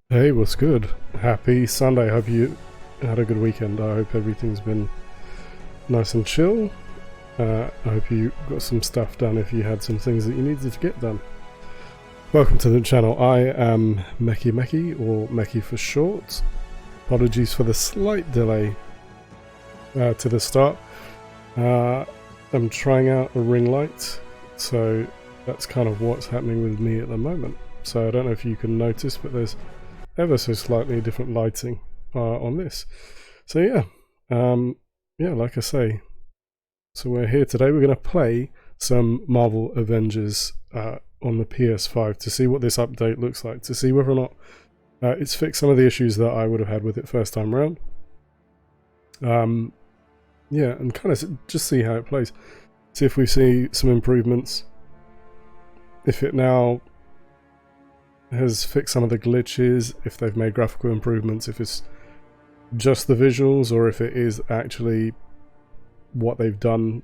Hey, what's good? Happy Sunday. Hope you had a good weekend. I hope everything's been nice and chill. I hope you got some stuff done if you had some things that you needed to get done. Welcome to the channel. I am Meki, or Meki for short. Apologies for the slight delay to the start. I'm trying out a ring light, so that's kind of what's happening with me at the moment. So I don't know if you can notice, but there's ever so slightly different lighting on this. So yeah, like I say, so we're here today. We're going to play some Marvel Avengers on the PS5 to see what this update looks like, to see whether or not it's fixed some of the issues that I would have had with it first time around. Yeah, and kind of just see how it plays. See if we see some improvements. If it now has fixed some of the glitches, if they've made graphical improvements, if it's just the visuals, or if it is actually what they've done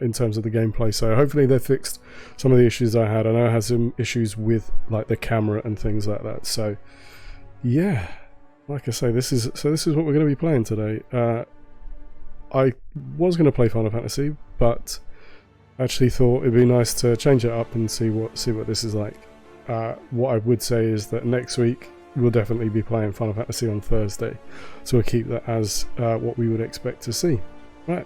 in terms of the gameplay. So hopefully they've fixed some of the issues I had. I know I had some issues with like the camera and things like that. So yeah, like I say, this is what we're going to be playing today. I was going to play Final Fantasy, but actually thought it'd be nice to change it up and see what this is like. What I would say is that next week we'll definitely be playing Final Fantasy on Thursday, so we'll keep that as what we would expect to see. Right.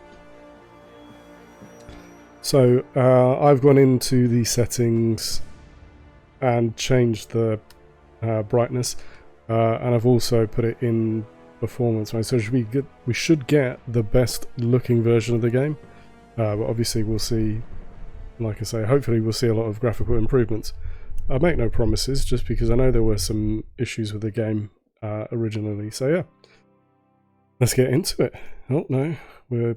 So I've gone into the settings and changed the brightness, and I've also put it in performance mode. So we should get the best looking version of the game, but obviously we'll see. Like I say, hopefully we'll see a lot of graphical improvements. I make no promises, just because I know there were some issues with the game originally. So yeah, let's get into it. Oh no, we'll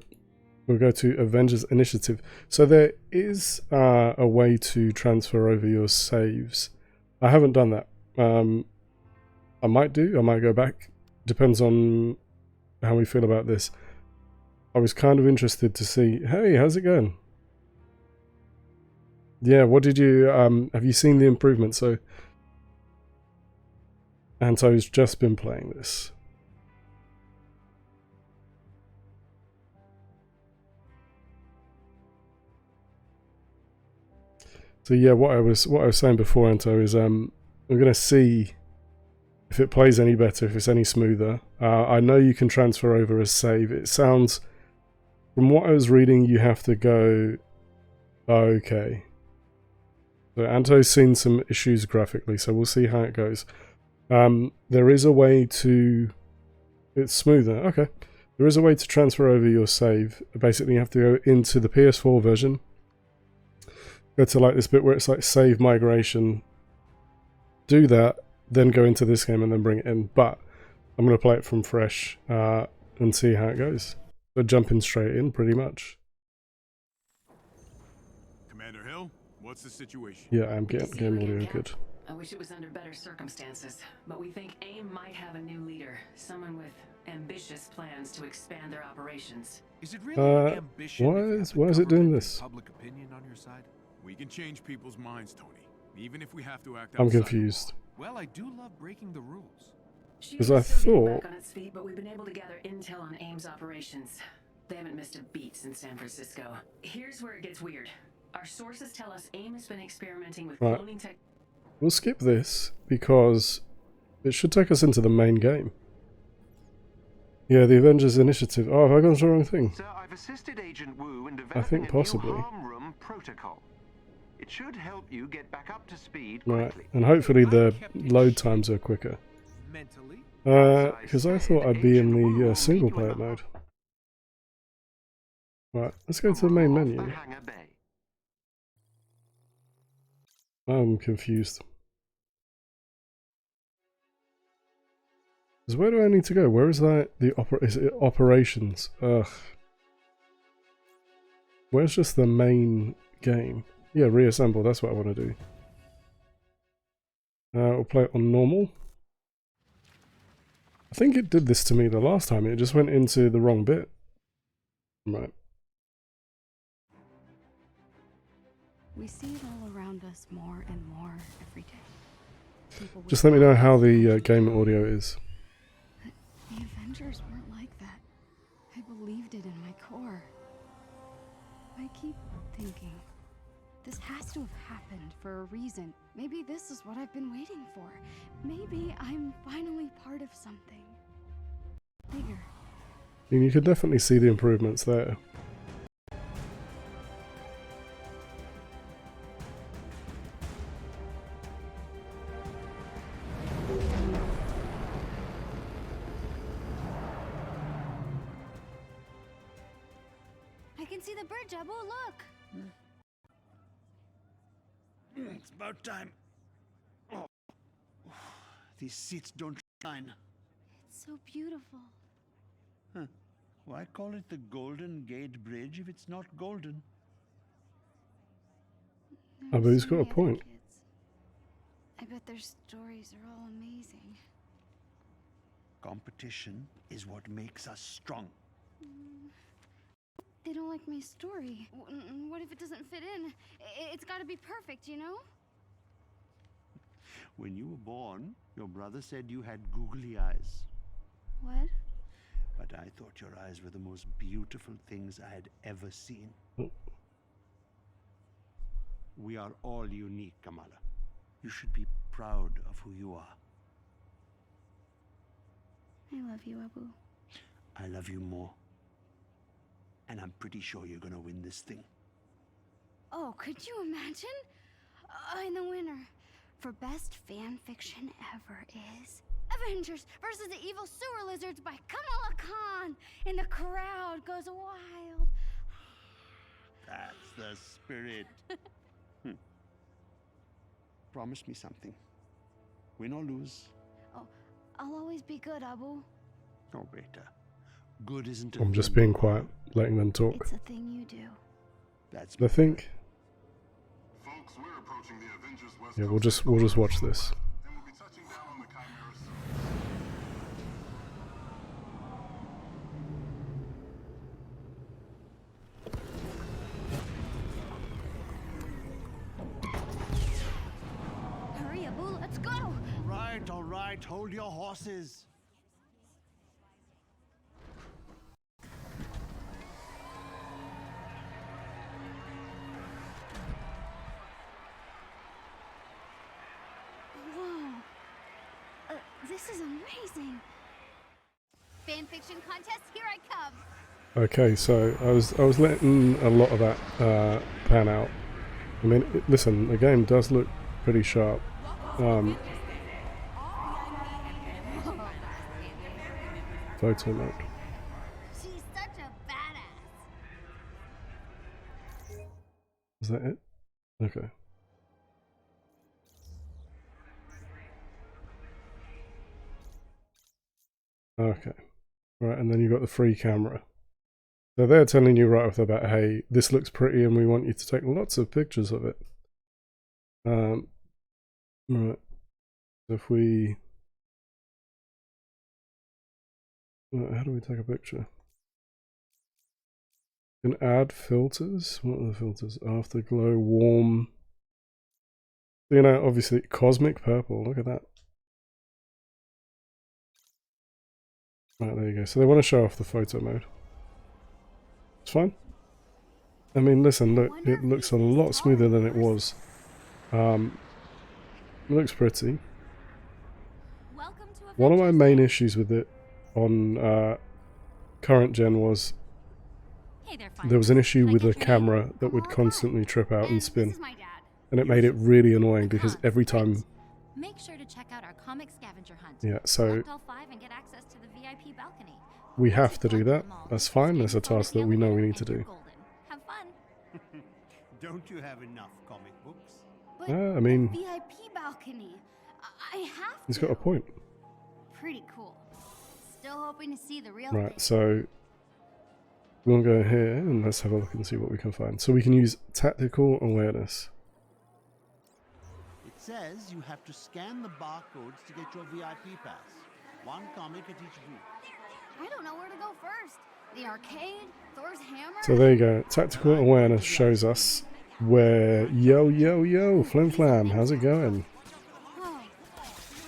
go to Avengers Initiative. So there is a way to transfer over your saves. I haven't done that. I might go back. Depends on how we feel about this. I was kind of interested to see, hey, how's it going? Yeah, what did you, have you seen the improvement? So, Anto's just been playing this. So yeah, what I was saying before, Anto, is we're going to see if it plays any better, if it's any smoother. I know you can transfer over a save. It sounds, from what I was reading, you have to go, okay. So Anto's seen some issues graphically, so we'll see how it goes. There is a way to... It's smoother, okay. There is a way to transfer over your save. Basically, you have to go into the PS4 version. Go to like this bit where it's like save migration. Do that, then go into this game and then bring it in. But I'm going to play it from fresh and see how it goes. So jumping straight in, pretty much. Commander Hill? What's the situation? Yeah, I'm getting audio good. I wish it was under better circumstances, but we think AIM might have a new leader, someone with ambitious plans to expand their operations. Is it really ambition? Why is it doing this? Public opinion on your side? We can change people's minds, Tony, even if we have to act outside. I'm confused. Well, I do love breaking the rules. Because I thought... Back on its feet, but we've been able to gather intel on AIM's operations. They haven't missed a beat since San Francisco. Here's where it gets weird. Our sources tell us AIM has been experimenting with cloning tech. We'll skip this because it should take us into the main game. Yeah, the Avengers Initiative. Oh, have I gone to the wrong thing? Sir, I've assisted Agent Wu in I think developing possibly. a new harm room protocol. It should help you get back up to speed Right, quickly. and hopefully the load times are quicker. Mentally? Because I thought I'd be in the single player mode. Right, let's go to the main menu. I'm confused. Because where do I need to go? Where is that? Is it operations? Ugh. Where's just the main game? Yeah, reassemble, that's what I want to do. We'll play it on normal. I think it did this to me the last time, it just went into the wrong bit. Right. We see it all around us more and more every day. People Just with let me know how the powers, game audio is. but the Avengers weren't like that. I believed it in my core. I keep thinking, this has to have happened for a reason. Maybe this is what I've been waiting for. Maybe I'm finally part of something bigger. I mean, you could definitely see the improvements there. I can see the bird, Jabu, look! It's about time. Oh. These seats don't shine. It's so beautiful. Huh. Why call it the Golden Gate Bridge if it's not golden? Oh, but he's got a point. Kids. I bet their stories are all amazing. Competition is what makes us strong. They don't like my story. What if it doesn't fit in? It's got to be perfect, you know? When you were born, your brother said you had googly eyes. What? But I thought your eyes were the most beautiful things I had ever seen. We are all unique, Kamala. You should be proud of who you are. I love you, Abu. I love you more. And I'm pretty sure you're gonna win this thing. Oh, could you imagine? And the winner for best fan fiction ever is Avengers versus the Evil Sewer Lizards by Kamala Khan. And the crowd goes wild. That's the spirit. Promise me something. Win or lose. Oh, I'll always be good, Abu. Oh, Beta. Good isn't a I'm just thing being you quiet, are. letting them talk. It's a thing you do. That's I think. Folks, we're approaching the Avengers West Yeah, Coast we'll just watch this. and we'll be touching down on the Chimera soon. Hurry, Abu, let's go! all right. Hold your horses. Whoa. This is amazing. Fanfiction contest, here I come. Okay, so I was letting a lot of that pan out. I mean, listen, the game does look pretty sharp. Photo mode. She's such a badass. Is that it? Okay. Okay. Right, and then you got the free camera. So they're telling you right off the bat, hey, this looks pretty and we want you to take lots of pictures of it. Right. So if we... how do we take a picture? You can add filters. What are the filters? Afterglow, warm. You know, obviously cosmic purple. Look at that. Right, there you go. So they want to show off the photo mode. It's fine. I mean, listen, look, it looks a lot smoother than it was. It looks pretty. One of my main issues with it on current gen was there was an issue with the camera that would constantly trip out and spin, and it made it really annoying because every time. Make sure to check out our comic scavenger hunt. Yeah, so Collect all 5 and get access to the VIP balcony. we have to do that. That's fine. That's a task that we know we need to do. Have fun. Don't you have enough comic books? But I mean, the VIP balcony. I have he's to. got a point. Pretty cool. Still hoping to see the real Right, thing. so we'll go here and let's have a look and see what we can find. So we can use tactical awareness. It says you have to scan the barcodes to get your VIP pass. One comic at each booth. I don't know where to go first. The arcade, Thor's hammer. So there you go. Tactical awareness shows us where. Yo, Flim Flam, how's it going? Oh,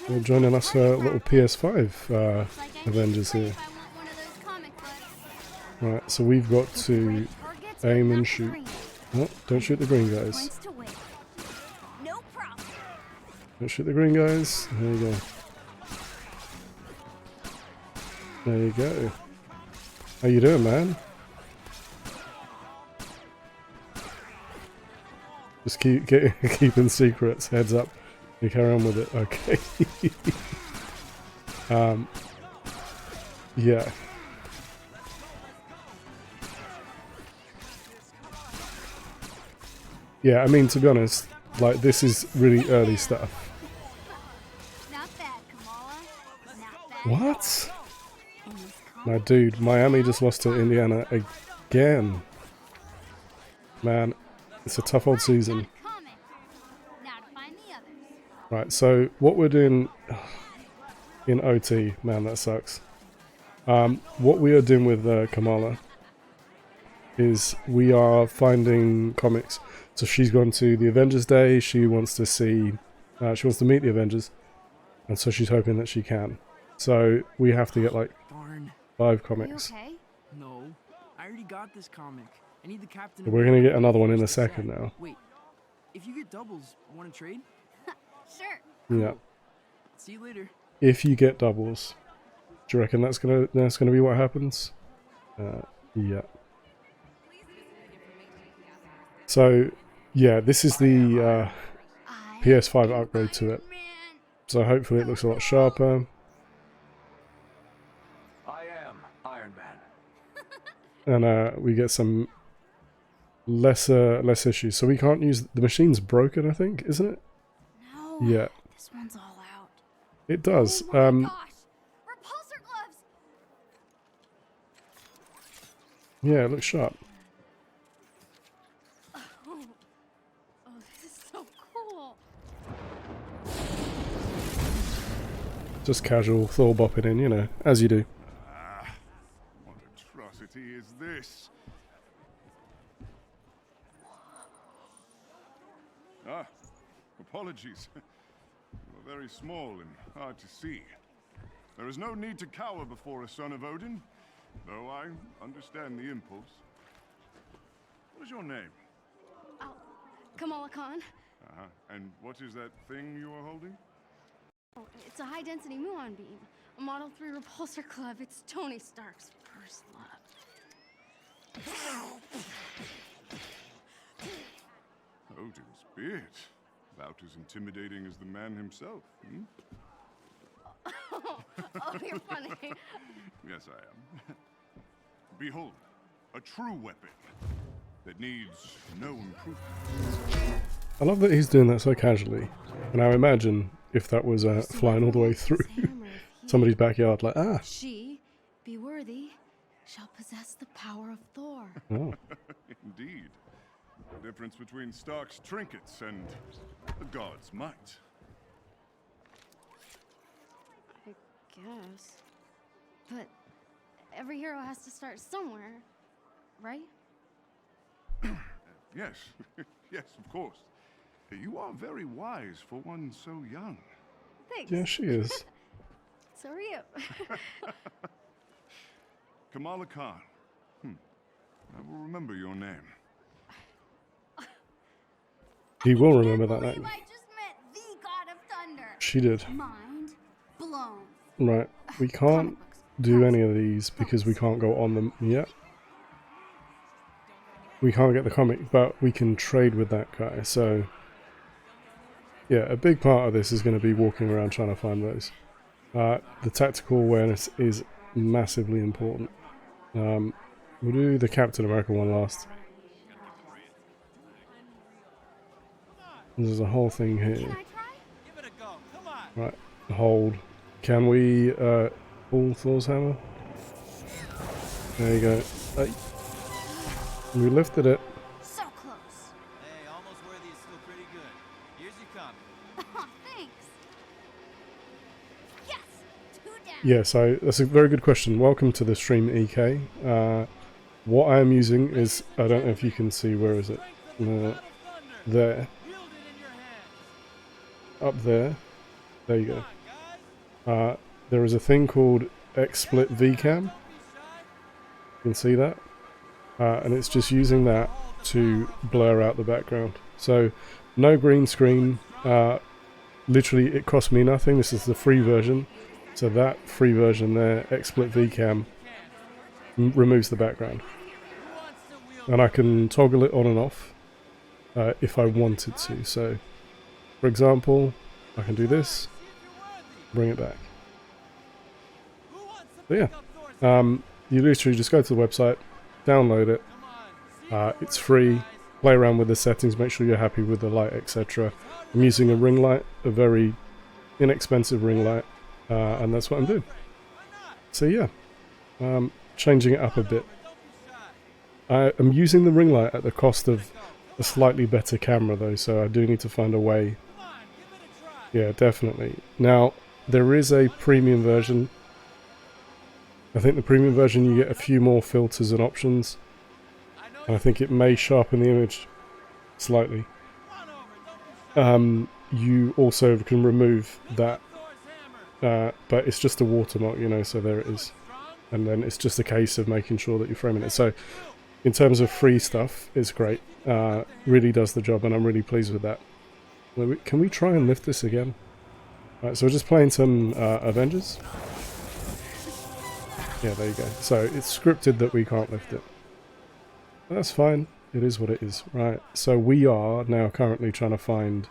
You're joining us for a little PS5 Avengers here. if I want one of those comic books. Right, so we've got to Targets aim but and not shoot. green. Oh, don't shoot the green guys. Points to win. No problem. Don't shoot the green guys. There you go. There you go. How you doing, man? Just keeping secrets. Heads up. You carry on with it. Okay. Yeah. Yeah, I mean, to be honest, like, this is really early stuff. Not bad, Kamala. Not bad. What? In this My dude, Miami just lost to Indiana again. Man, it's a tough old season. comic. Now to find the others. Right, so what we're doing in OT, man, that sucks. What we are doing with Kamala is we are finding comics. So she's gone to the Avengers Day. She wants to see, she wants to meet the Avengers, and so she's hoping that she can. So we have to get like Darn. 5 Are you comics. okay? No. I already got this comic. I need the Captain We're gonna get America another one in a Avengers second set. now. Wait. If you get doubles, want to trade? Sure. Yeah. See you later. If you get doubles, do you reckon that's gonna be what happens? Yeah. So, yeah, this is the PS5 upgrade to it. Man. So hopefully it looks a lot sharper. I am Iron Man. And we get some less issues. So we can't use the machine's broken, I think, isn't it? No. Yeah, This one's all out. it does. Oh my gosh. Repulsor gloves. Yeah, it looks sharp. Oh, this is so cool. Just casual Thor bopping in, you know, as you do. What atrocity is this? Ah, apologies. You are very small and hard to see. There is no need to cower before a son of Odin, though I understand the impulse. What is your name? Oh, Kamala Khan. Uh-huh. And what is that thing you are holding? Oh, it's a high-density muon beam. A Model 3 repulsor glove. It's Tony Stark's first love. Odin's beard. About as intimidating as the man himself, hmm? Oh, you're funny. Yes, I am. Behold, a true weapon that needs no improvement. I love that he's doing that so casually. And I imagine if that was flying all the way through somebody's backyard, like, ah. She, be worthy, shall possess the power of Thor. Oh. Indeed. The difference between Stark's trinkets and the god's might. I guess. But every hero has to start somewhere, right? Yes, yes, of course. You are very wise for one so young. Thanks. Yeah, she is. So are you. Kamala Khan. I will remember your name. He will remember that I name. just met the God of Thunder. She did. Mind blown. Right. We can't do any of these because we can't go on them yet. We can't get the comic, but we can trade with that guy. So, yeah, a big part of this is going to be walking around trying to find those. The tactical awareness is massively important. We'll do the Captain America one last. There's a whole thing Can here. I try? Give it a go. Come on. Right, hold. Can we pull Thor's hammer? There you go. Hey. We lifted it. So close. Hey, almost worthy is still pretty good. Here's your comic. Aw, thanks. Yes! 2 down. Yeah, so that's a very good question. Welcome to the stream, EK. What I am using is, I don't know if you can see, where is it? There. Up there. There you go. There is a thing called XSplit VCam. You can see that. And it's just using that to blur out the background. So, no green screen. Literally, it cost me nothing. This is the free version. So that free version there, XSplit VCam, removes the background. And I can toggle it on and off if I wanted to. So, for example, I can do this, bring it back. But yeah, you literally just go to the website, download it. It's free. Play around with the settings, make sure you're happy with the light, etc. I'm using a ring light, a very inexpensive ring light, and that's what I'm doing. So yeah, changing it up a bit. I am using the ring light at the cost of a slightly better camera though, so I do need to find a way. Yeah, definitely. Now, there is a premium version. I think the premium version you get a few more filters and options. And I think it may sharpen the image slightly. You also can remove that, but it's just a watermark, you know, so there it is. And then it's just a case of making sure that you're framing it. So, in terms of free stuff, it's great. Really does the job, and I'm really pleased with that. Can we try and lift this again? Right, so we're just playing some Avengers. Yeah, there you go. So it's scripted that we can't lift it. That's fine. It is what it is. Right, so we are now currently trying to find...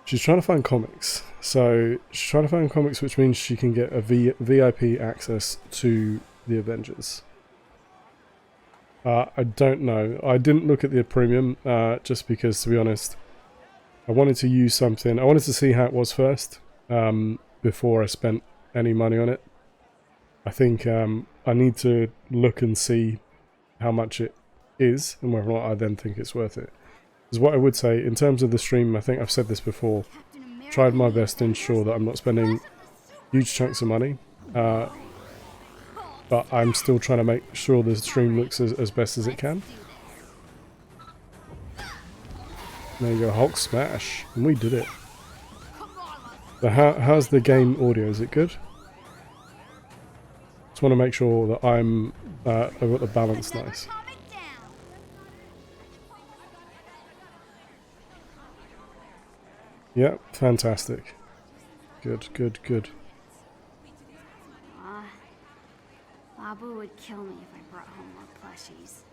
She's trying to find comics. So she's trying to find comics, which means she can get a VIP access to the Avengers. I don't know. I didn't look at the premium, just because, to be honest, I wanted to use something. I wanted to see how it was first, before I spent any money on it. I think I need to look and see how much it is, and whether or not I then think it's worth it. Because what I would say, in terms of the stream, I think I've said this before, tried my best to ensure that I'm not spending huge chunks of money. But I'm still trying to make sure the stream looks as best as it can. There you go, Hulk smash. And we did it. So how's the game audio? Is it good? Just want to make sure that I've got the balance nice. Yeah, fantastic. Good, good, good. Abu would kill me if I brought home more plushies.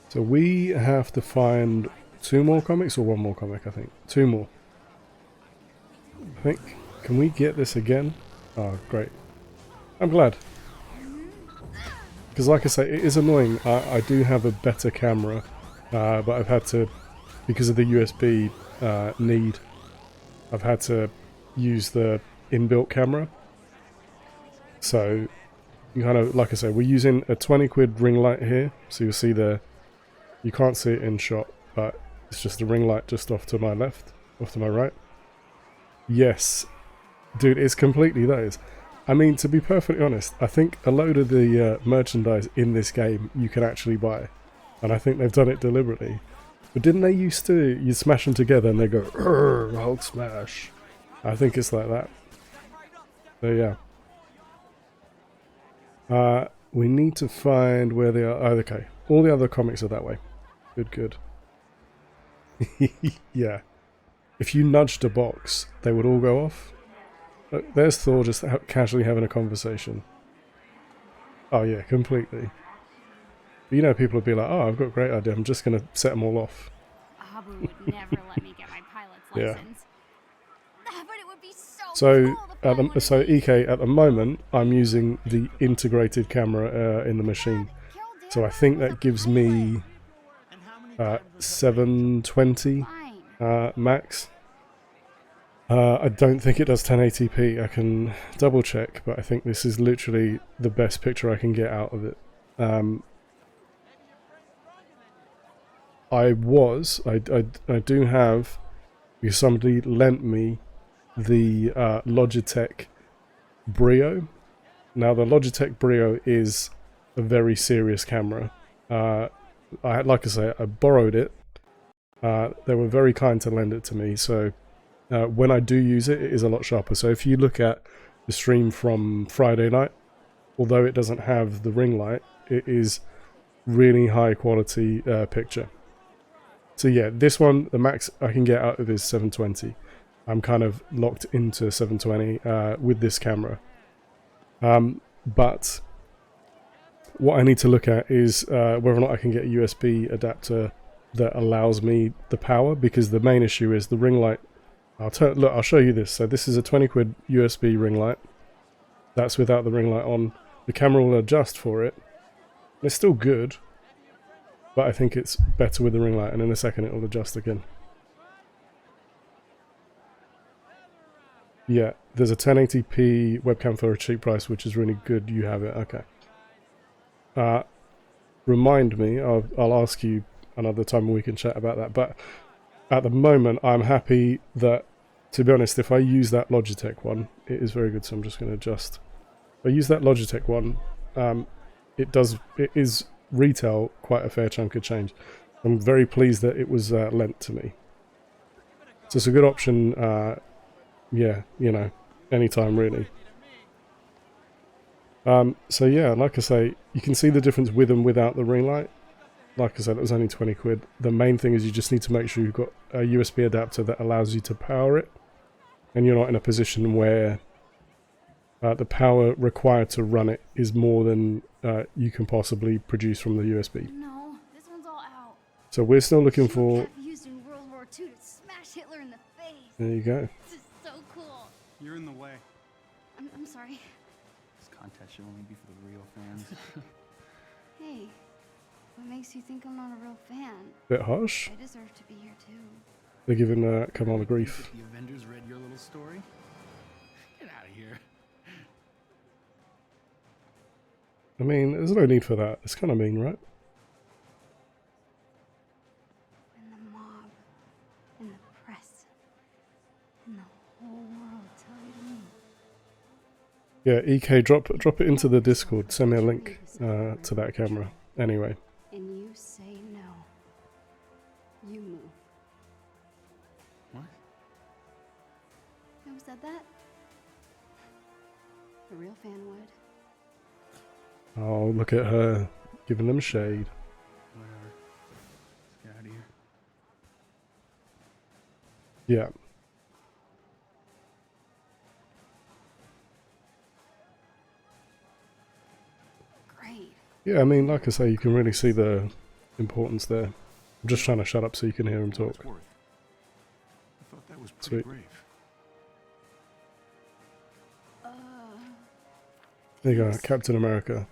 So we have to find 2 more comics or 1 more comic, I think. 2 more. I think. Can we get this again? Oh, great. I'm glad. Because like I say, it is annoying. I do have a better camera, but I've had to, because of the USB need, I've had to use the inbuilt camera. So, you kind of, like I say, we're using a 20 quid ring light here. So you'll see there, you can't see it in shot, but it's just a ring light just off to my left, off to my right. Yes, dude, it's completely those. I mean, to be perfectly honest, I think a load of the merchandise in this game you can actually buy. And I think they've done it deliberately. But didn't they used to, you smash them together and they go, Hulk smash. I think it's like that. So yeah. We need to find where they are. Oh, okay. All the other comics are that way. Good, good. Yeah. If you nudged a box, they would all go off. Look, there's Thor just casually having a conversation. Oh yeah, completely. But you know, people would be like, oh, I've got a great idea. I'm just going to set them all off. Abu would never let me get my pilot's Yeah. license. But it would be so cool. So EK, at the moment, I'm using the integrated camera in the machine. So I think that gives me 720 max. I don't think it does 1080p. I can double check, but I think this is literally the best picture I can get out of it. I do have, because somebody lent me the Logitech Brio. Now the Logitech Brio is a very serious camera. Like I say, I borrowed it. They were very kind to lend it to me, so when I do use it, it is a lot sharper. So if you look at the stream from Friday night, although it doesn't have the ring light, it is really high quality picture. So yeah, this one, the max I can get out of is 720. I'm kind of locked into 720 with this camera. But what I need to look at is whether or not I can get a USB adapter that allows me the power, because the main issue is the ring light. Look, I'll show you this. So this is a 20 quid USB ring light. That's without the ring light on. The camera will adjust for it. It's still good, but I think it's better with the ring light, and in a second it will adjust again. Yeah, there's a 1080p webcam for a cheap price, which is really good. You have it, okay. Remind me, I'll ask you another time we can chat about that, but at the moment I'm happy that, to be honest, if I use that Logitech one, it is very good, so I'm just going to adjust. If I use that Logitech one, it is retail quite a fair chunk of change. I'm very pleased that it was lent to me. So it's a good option, yeah, you know, anytime really. So yeah, like I say, you can see the difference with and without the ring light. Like I said, it was only 20 quid. The main thing is you just need to make sure you've got a USB adapter that allows you to power it, and you're not in a position where the power required to run it is more than you can possibly produce from the USB. No, this one's all out. So we're still looking for... Used in World War II to smash Hitler in the face. There you go. This is so cool. You're in the way. I'm sorry. This contest should only be for the real fans. Hey, what makes you think I'm not a real fan? Bit harsh. I deserve to be here too. They're giving Kamala grief. The Avengers read your little story? Get out of here. I mean, there's no need for that. It's kind of mean, right? And the mob, and the press, and the whole world telling me. Yeah, EK, drop it into the Discord. Send me a link to that camera. Anyway. And you say no. You move. What? Who said that? A real fan would. Oh, look at her giving them shade. Whatever. Let's get out of here. Yeah. Great. Yeah, I mean, like I say, you can really see the importance there. I'm just trying to shut up so you can hear him talk. It's worth. I thought that was pretty Sweet. brave. There you go, Captain America.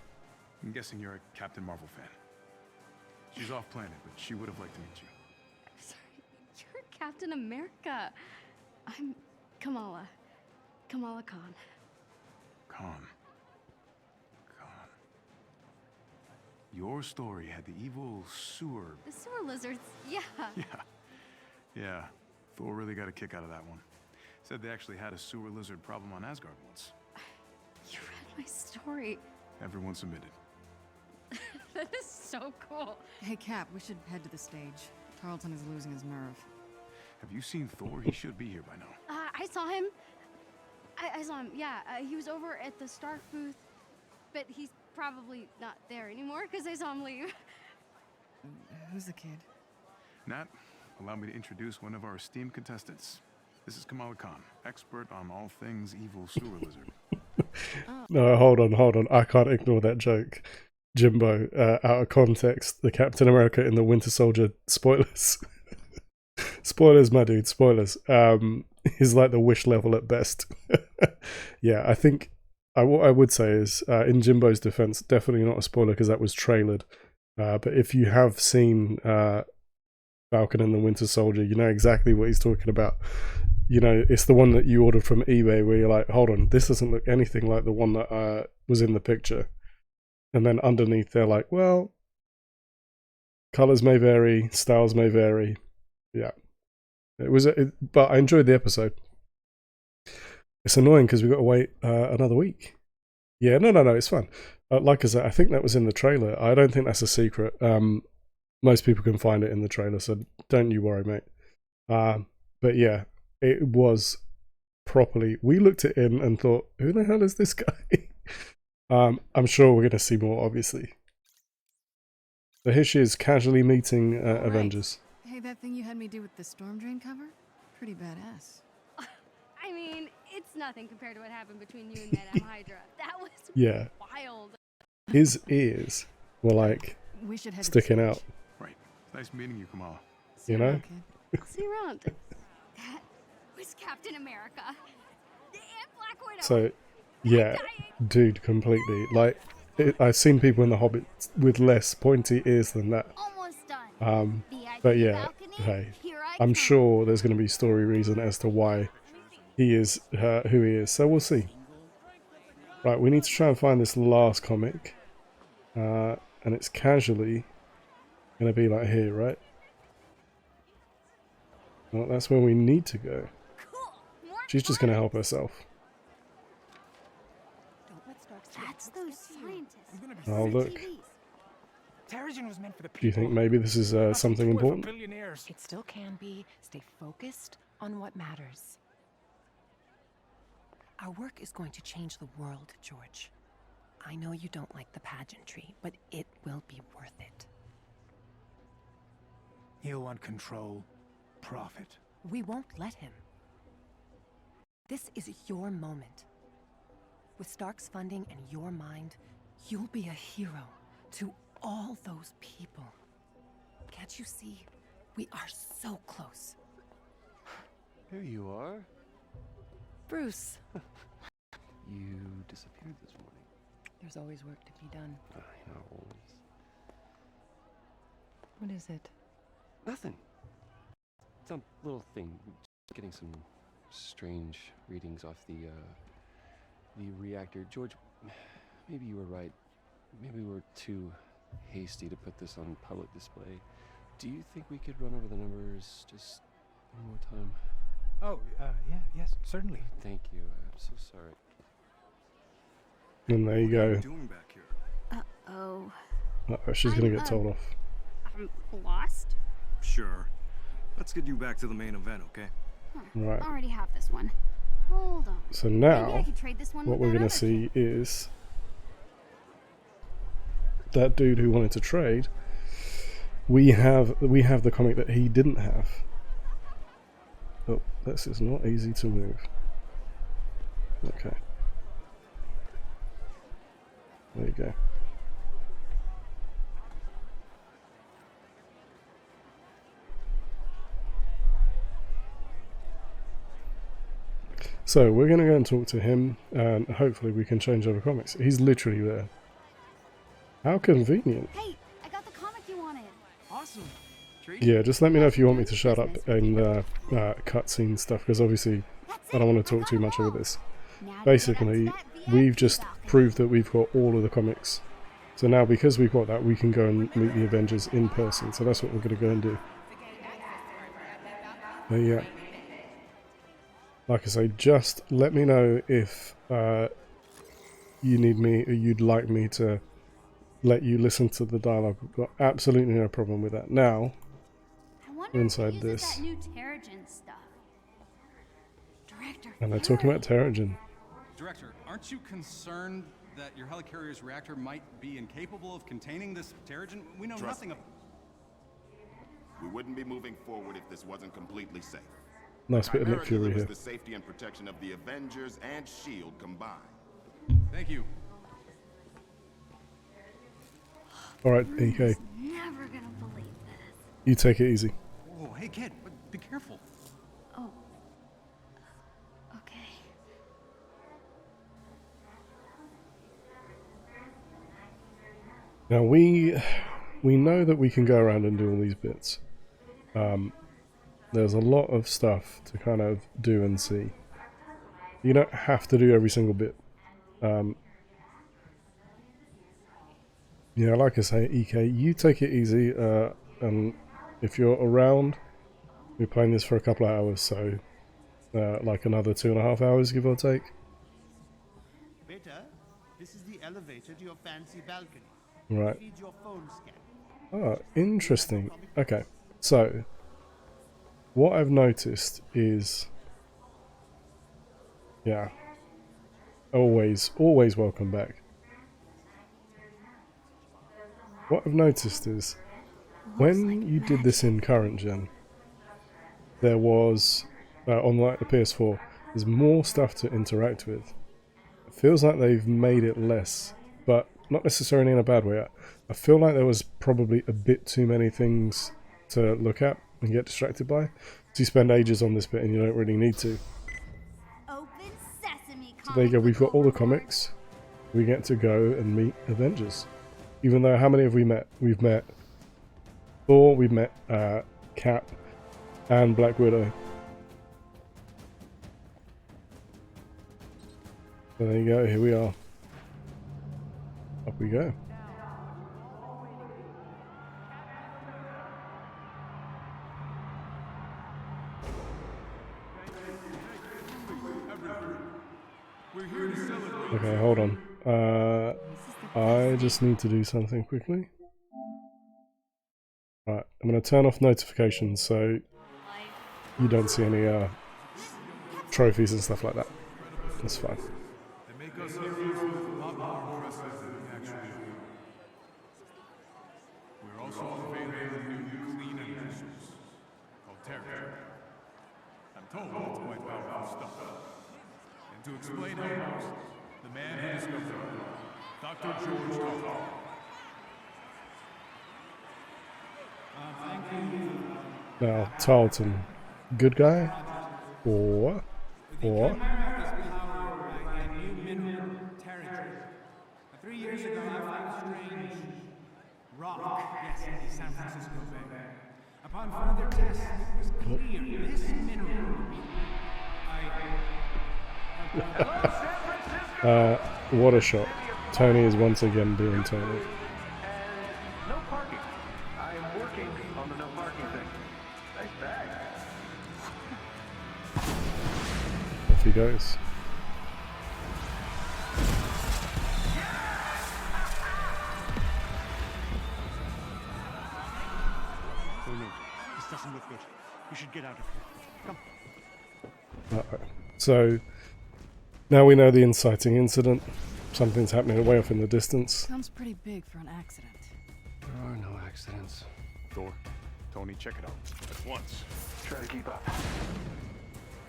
I'm guessing you're a Captain Marvel fan. She's off planet, but she would have liked to meet you. Sorry, you're Captain America. I'm Kamala. Kamala Khan. Khan. Your story had the evil sewer... The sewer lizards, yeah. Yeah. Thor really got a kick out of that one. Said they actually had a sewer lizard problem on Asgard once. You read my story. Everyone submitted. That is so cool. Hey, Cap, we should head to the stage. Tarleton is losing his nerve. Have you seen Thor? He should be here by now. I saw him. I saw him, yeah. He was over at the Stark booth, but he's probably not there anymore because I saw him leave. Who's the kid? Nat, allow me to introduce one of our esteemed contestants. This is Kamala Khan, expert on all things evil sewer lizard. No, hold on. I can't ignore that joke. Jimbo, out of context, the Captain America in the Winter Soldier spoilers. Spoilers, my dude, spoilers. Is like the wish level at best. Yeah, I think what I would say is, in Jimbo's defense, definitely not a spoiler because that was trailered. But if you have seen Falcon and the Winter Soldier, you know exactly what he's talking about. You know, it's the one that you ordered from eBay where you're like, hold on, this doesn't look anything like the one that was in the picture. And then underneath they're like, well, colors may vary, styles may vary. Yeah. But I enjoyed the episode. It's annoying because we've got to wait another week. Yeah, no, it's fun. Like I said, I think that was in the trailer. I don't think that's a secret. Most people can find it in the trailer, so don't you worry, mate. But yeah, it was properly. We looked at him and thought, who the hell is this guy? I'm sure we're going to see more, obviously. So here she is, casually meeting Avengers. Hey, that thing you had me do with the storm drain cover? Pretty badass. I mean, it's nothing compared to what happened between you and Madame Hydra. That was Yeah. wild. His ears were like We should head sticking out. Right. Nice meeting you, Kamala. You know? I'll see you around. That was Captain America. And Black Widow. So, yeah, dude, completely. Like, I've seen people in The Hobbit with less pointy ears than that. Almost done. But yeah, hey, I'm sure there's going to be story reason as to why he is who he is. So we'll see. Right, we need to try and find this last comic. And it's casually going to be like here, right? Well, that's where we need to go. She's just going to help herself. That's those scientists. Oh, look. Terrigen was meant for the people. Do you think maybe this is something important? It still can be. Stay focused on what matters. Our work is going to change the world, George. I know you don't like the pageantry, but it will be worth it. He'll want control, profit. We won't let him. This is your moment. With Stark's funding and your mind, you'll be a hero to all those people. Can't you see? We are so close. There you are. Bruce. You disappeared this morning. There's always work to be done. I know, always. What is it? Nothing. Some little thing. Just getting some strange readings off the reactor. George, maybe you were right. Maybe we were too hasty to put this on public display. Do you think we could run over the numbers just one more time? Oh, yes, certainly. Thank you. I'm so sorry. And there you go. Doing back here? Uh-oh. Uh-oh, she's going to get told off. I'm lost? Sure. Let's get you back to the main event, okay? Right. Already have this one. Hold on. So Maybe I now, could trade this one what with we're that going to other see is that dude who wanted to trade. We have the comic that he didn't have. Oh, this is not easy to move. Okay. There you go. So we're going to go and talk to him, and hopefully we can change over comics. He's literally there. How convenient. Hey, I got the comic you wanted. Awesome. Yeah, just let me know if you want me to shut up in cutscene stuff, because obviously I don't want to talk too much over this. Basically, we've just proved that we've got all of the comics. So now, because we've got that, we can go and meet the Avengers in person. So that's what we're going to go and do. But yeah. Like I say, just let me know if you need me or you'd like me to let you listen to the dialogue. I've got absolutely no problem with that. Now, we're inside this. And they're talking about Terrigen. Director, aren't you concerned that your helicarrier's reactor might be incapable of containing this Terrigen? We know nothing of... We wouldn't be moving forward if this wasn't completely safe. Nice bit of Nick Fury here. The safety and protection of the Avengers and S.H.I.E.L.D. combined. Thank you. Alright, EK. Never gonna believe this. You take it easy. Whoa, hey kid, be careful. Oh. Okay. Now we know that we can go around and do all these bits. There's a lot of stuff to kind of do and see. You don't have to do every single bit. Yeah, like I say, EK, you take it easy, and if you're around, we're playing this for a couple of hours, so like another 2.5 hours, give or take. Beta, this is the elevator to your fancy balcony. Right. Feeds your phone scan. Oh, interesting. Okay, so what I've noticed is, yeah, always welcome back. What I've noticed is, when you did this in current gen, there was, on like the PS4, there's more stuff to interact with. It feels like they've made it less, but not necessarily in a bad way. I feel like there was probably a bit too many things to look at and get distracted by. So you spend ages on this bit and you don't really need to. Open sesame, So there you go, we've got all the comics. We get to go and meet Avengers. Even though, how many have we met? We've met Thor, we've met Cap, and Black Widow. So there you go, here we are. Up we go. Okay, hold on. I just need to do something quickly. Alright, I'm going to turn off notifications so you don't see any trophies and stuff like that. That's fine. They make us heroes a lot more impressive than we actually are. We're also unveiling a new clean inventions called Terror. I'm told it's quite powerful stuff. And to explain how it works, the man who discovered it, Dr. George Talton. Now, Tarleton, good guy? Or? New mineral, territory. 3 years ago, I found a strange rock, yes, in the San Francisco Bay. Upon further tests, it was clear this mineral what a shot. Tony is once again being Tony. No parking. I am working on the no parking thing. Nice bag. Off he goes. Oh no, this doesn't look good. We should get out of here. Come. Uh-oh. So, now we know the inciting incident. Something's happening way off in the distance. Sounds pretty big for an accident. There are no accidents. Thor, Tony, check it out. At once. Try to keep up.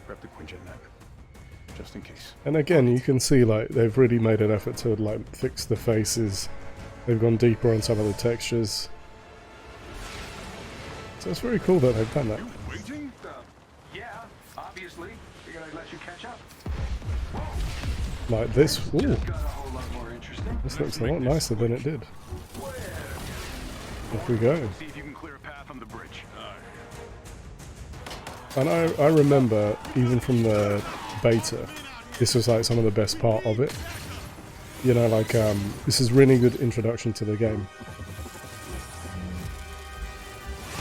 Grab the Quinjet net. Just in case. And again, you can see like they've really made an effort to like fix the faces. They've gone deeper on some of the textures. So it's very cool that they've done that. Waiting? Yeah, obviously. We're gonna let you catch up. Like this. Ooh. This looks a lot nicer than it did. Off we go. See if you can clear a path on the bridge. And I remember, even from the beta, this was like some of the best part of it. You know, like, this is really good introduction to the game.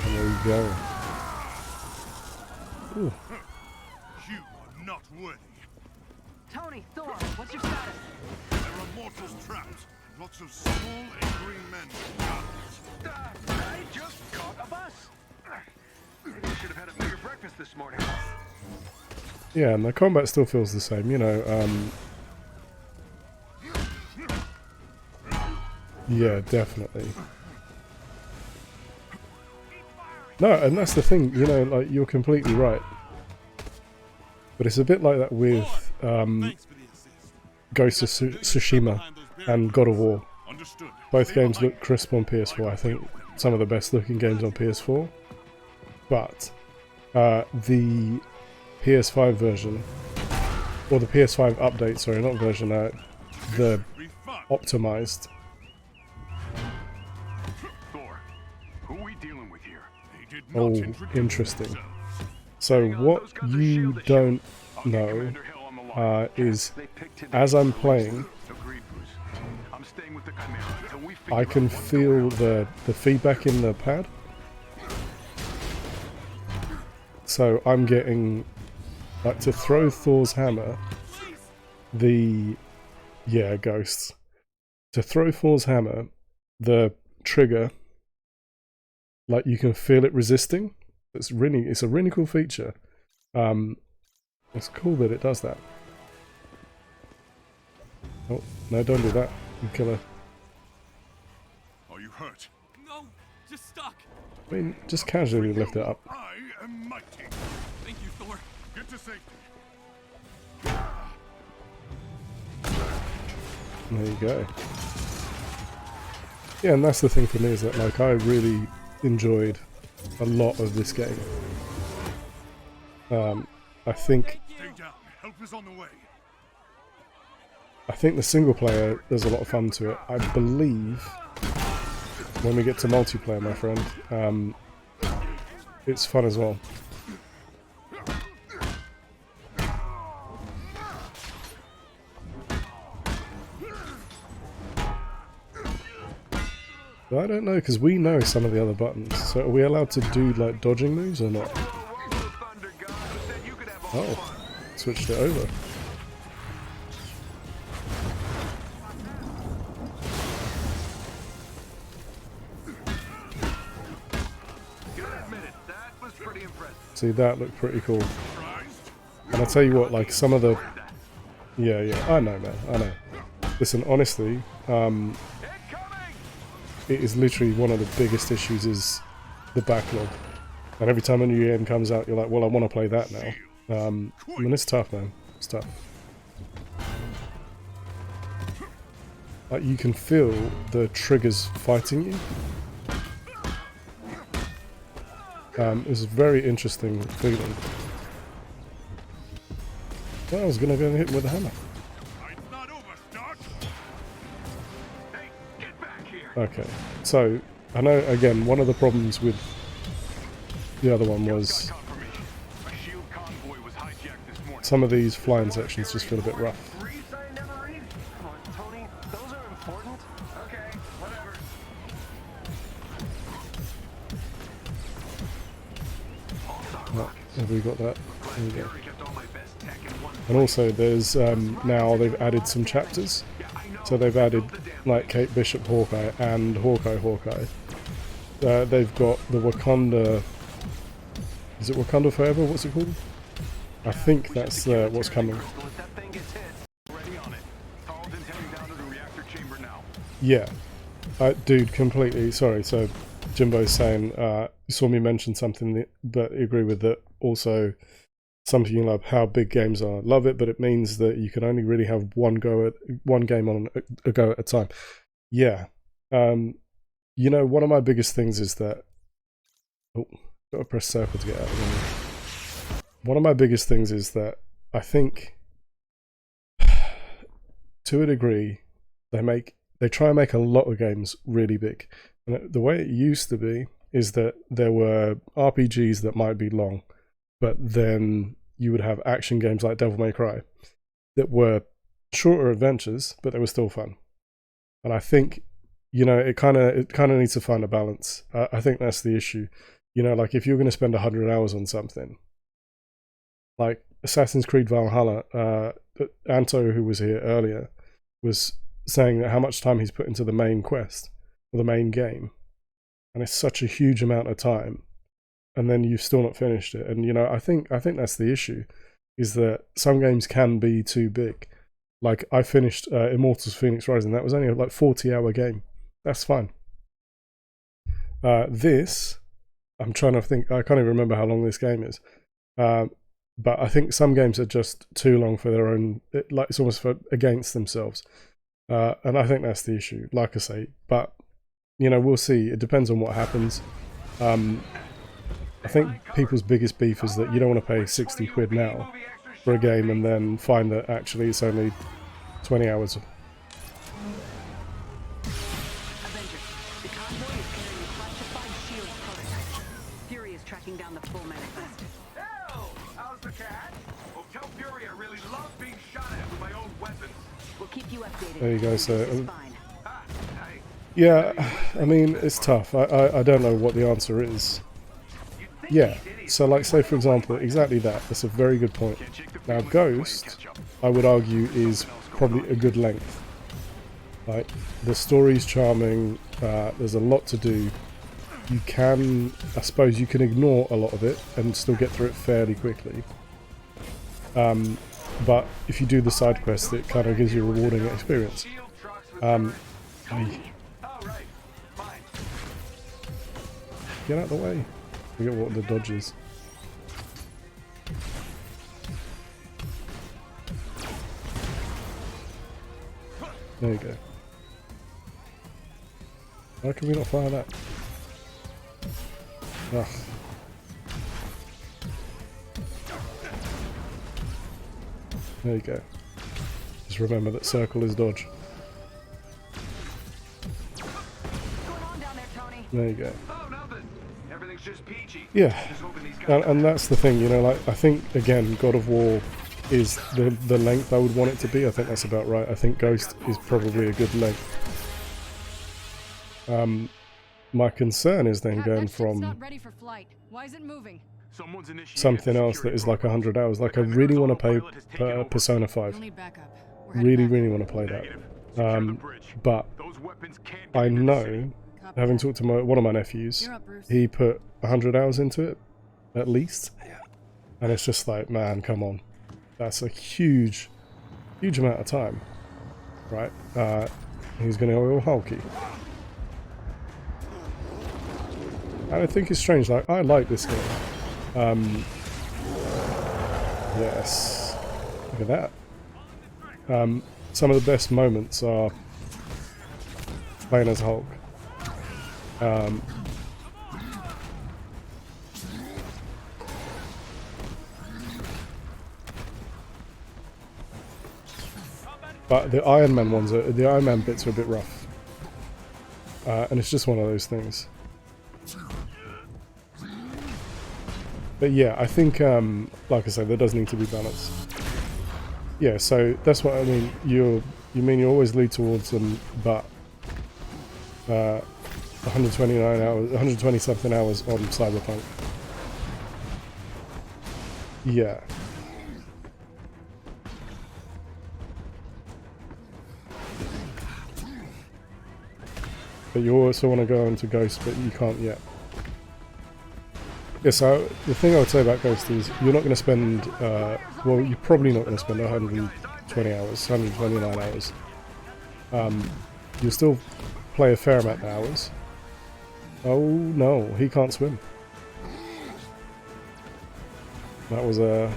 And there you go. Ooh. You are not worthy. Tony, Thor, what's your status? There are mortals trapped. Lots of small, angry men with guns. I just caught a bus. Maybe I should have had a bigger breakfast this morning. Yeah, and the combat still feels the same, you know, yeah, definitely. No, and that's the thing, you know, like, you're completely right. But it's a bit like that with, Ghost of Tsushima and God of War. Both games look crisp on PS4, I think some of the best looking games on PS4. But, the PS5 version, or the PS5 update, sorry, not version, the optimized. Thor, who are we dealing with here? Oh, interesting. So what you don't know is, as I'm playing, I can feel the feedback in the pad. So I'm getting Like, to throw Thor's hammer, yeah, ghosts. To throw Thor's hammer, the trigger, like, you can feel it resisting. It's a really cool feature. It's cool that it does that. Oh, no, don't do that. You kill her. Are you hurt? No, just stuck. I mean, just casually lift it up. I am mighty. Thank you, Thor. Get to safety. There you go. Yeah, and that's the thing for me, is that, like, I really enjoyed a lot of this game. I think Stay down. Help is on the way. I think the single player, there's a lot of fun to it. I believe when we get to multiplayer, my friend, it's fun as well. But I don't know, because we know some of the other buttons. So are we allowed to do, like, dodging moves or not? Oh, switched it over. See, that looked pretty cool. And I tell you what, like, some of the... Yeah, I know, man, I know. Listen, honestly, it is literally one of the biggest issues is the backlog. And every time a new game comes out, you're like, well, I want to play that now. I mean, it's tough, man. It's tough. Like, you can feel the triggers fighting you. It's a very interesting feeling. Well, I was gonna go and hit him with a hammer. Okay, so I know, again, one of the problems with the other one was some of these flying sections just feel a bit rough. Have we got that? There we go. And also there's now they've added some chapters. So they've added like Kate Bishop Hawkeye and Hawkeye. They've got the Wakanda... Is it Wakanda Forever? What's it called? I think that's what's coming. Yeah. Dude, completely. Sorry, so Jimbo's saying, you saw me mention something, but you agree with that. Also, something like how big games are. Love it, but it means that you can only really have one game on a go at a time. Yeah. You know, one of my biggest things is that... Oh, gotta press circle to get out of the menu. One of my biggest things is that I think, to a degree, they try and make a lot of games really big. And the way it used to be is that there were RPGs that might be long, but then you would have action games like Devil May Cry that were shorter adventures, but they were still fun. And I think, you know, it kind of needs to find a balance. I think that's the issue. You know, like if you're going to spend 100 hours on something, like Assassin's Creed Valhalla, Anto, who was here earlier, was saying that how much time he's put into the main quest, or the main game. And it's such a huge amount of time. And then you've still not finished it. And, you know, I think that's the issue, is that some games can be too big. Like, I finished Immortals Phoenix Rising. That was only a, like, 40-hour game. That's fine. This, I'm trying to think, I can't even remember how long this game is. But I think some games are just too long for their own, like, it's almost against themselves. And I think that's the issue, like I say. But, you know, we'll see. It depends on what happens. I think people's biggest beef is that you don't want to pay 60 quid now for a game and then find that actually it's only 20 hours. Avengers, the convoy is carrying a classified shield prototype. Fury is tracking down the full manifest. Oh, how's the cat? Oh, tell Fury I really love being shot at with my own weapons. We'll keep you updated. There you go, so... yeah, I mean, it's tough. I don't know what the answer is. Yeah, so like say for example, exactly that. That's a very good point. Now Ghost, I would argue, is probably a good length. Like, the story's charming, there's a lot to do. You can, I suppose you can ignore a lot of it and still get through it fairly quickly. But if you do the side quest, it kind of gives you a rewarding experience. Get out of the way. Forget what the dodge is. There you go. Why can we not fire that? Ugh. There you go. Just remember that circle is dodge. There you go. Yeah, and that's the thing, you know, like, I think, again, God of War is the length I would want it to be. I think that's about right. I think Ghost is probably a good length. My concern is then going from something else that is like 100 hours. Like, I really want to play Persona 5. Really, really want to play that. But I know, having talked to one of my nephews, he put 100 hours into it, at least. And it's just like, man, come on. That's a huge, huge amount of time. Right? He's going to go all hulky. And I think it's strange, like, I like this game. Yes. Look at that. Some of the best moments are playing as Hulk. But the Iron Man ones, the Iron Man bits are a bit rough. And it's just one of those things. But yeah, I think, like I say, there does need to be balance. Yeah, so that's what I mean. You always lead towards them, but 129 hours, 120 something hours on Cyberpunk. Yeah. But you also want to go into Ghost, but you can't yet. Yeah, so the thing I would say about Ghost is you're not going to spend, well, you're probably not going to spend 120 hours, 129 hours. You'll still play a fair amount of hours. Oh no, he can't swim. That was a...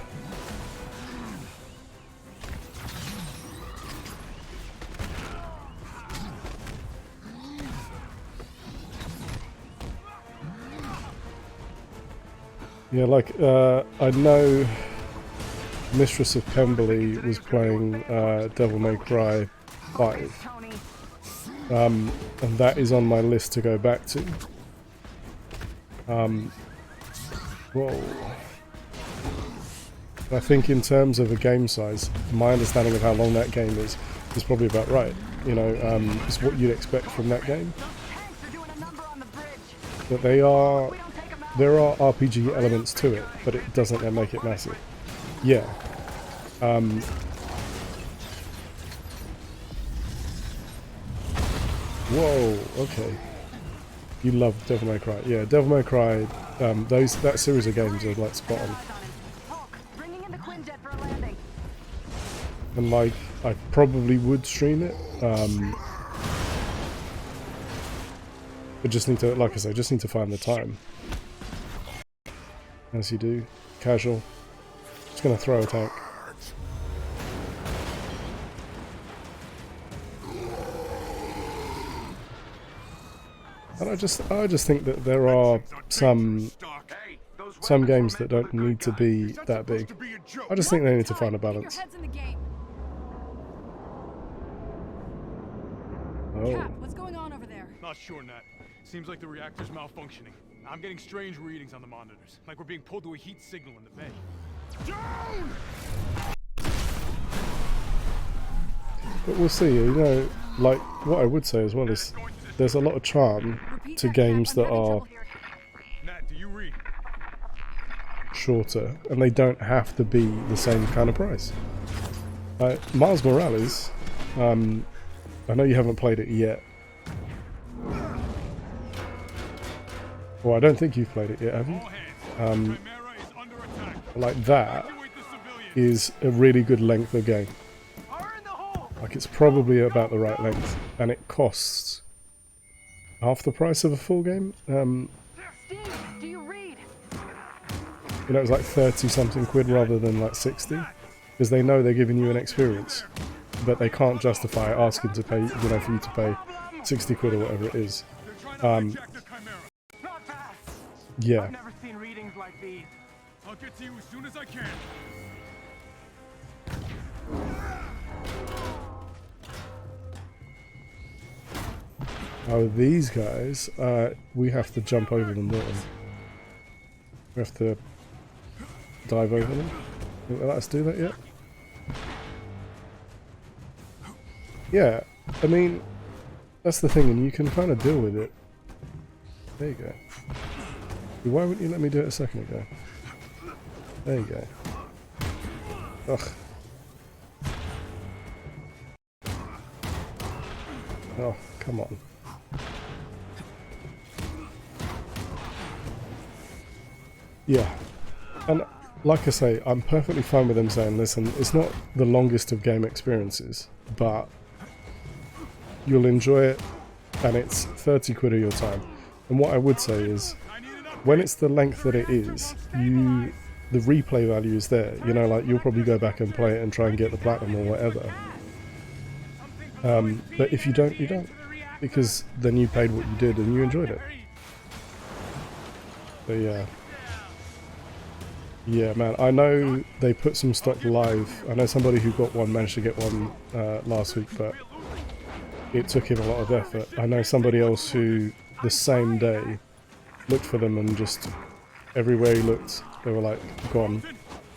Yeah, like, I know Mistress of Pemberley was playing Devil May Cry 5. And that is on my list to go back to. Whoa. I think in terms of a game size, my understanding of how long that game is probably about right. You know, it's what you'd expect from that game. But there are RPG elements to it, but it doesn't then make it massive. Yeah. Whoa, okay. You love Devil May Cry. Yeah, Devil May Cry, that series of games are like spot on. And like, I probably would stream it, but just need to, like I say, just need to find the time. As you do. Casual. Just gonna throw a tank. And I just think that there are some games that don't need to be that big. I just think they need to find a balance. Oh. Cap, what's going on over there? Not sure, Nat. Seems like the reactor's malfunctioning. I'm getting strange readings on the monitors, like we're being pulled to a heat signal in the bay. Down! But we'll see, you know, like, what I would say as well is there's a lot of charm to games that are... Nat, do you read? shorter, and they don't have to be the same kind of price. Miles Morales, I know you haven't played it yet. Well, I don't think you've played it yet, have you? Like that is a really good length of game. Like, it's probably about the right length, and it costs half the price of a full game. Do you read? You know, it's like 30 something quid rather than like 60, because they know they're giving you an experience, but they can't justify asking to pay, you know, for you to pay 60 quid or whatever it is. Yeah. I've never seen readings like these. I'll get to you as soon as I can. Oh, these guys, we have to jump over them, don't we? We have to dive over them. Will they let us do that yet? Yeah, I mean, that's the thing, and you can kind of deal with it. There you go. Why wouldn't you let me do it a second ago? There you go. Ugh. Oh, come on. Yeah. And like I say, I'm perfectly fine with them saying, listen, it's not the longest of game experiences, but you'll enjoy it, and it's 30 quid of your time. And what I would say is, when it's the length that it is, the replay value is there. You know, like, you'll probably go back and play it and try and get the platinum or whatever. But if you don't, you don't. Because then you paid what you did and you enjoyed it. But yeah. Yeah, man, I know they put some stock live. I know somebody who got one managed to get one last week, but it took him a lot of effort. I know somebody else who, the same day, looked for them and just everywhere he looked, they were like gone. There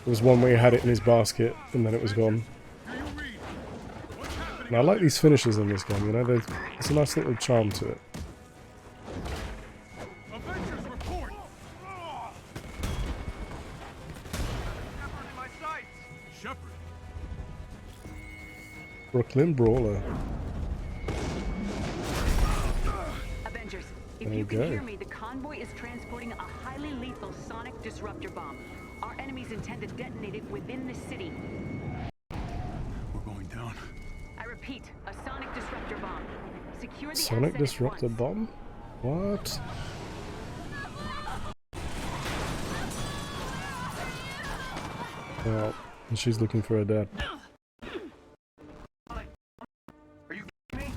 was one where he had it in his basket and then it was gone. And I like these finishes in this game, you know, there's a nice little charm to it. Avengers report! Shepard. Brooklyn Brawler. Avengers, if you can hear me, the convoy is transporting a highly lethal sonic disruptor bomb. Our enemies intend to detonate it within the city. We're going down. I repeat, a sonic disruptor bomb. Secure the Sonic asset disruptor at once. bomb? What? Well, she's looking for her dad. Are you kidding me?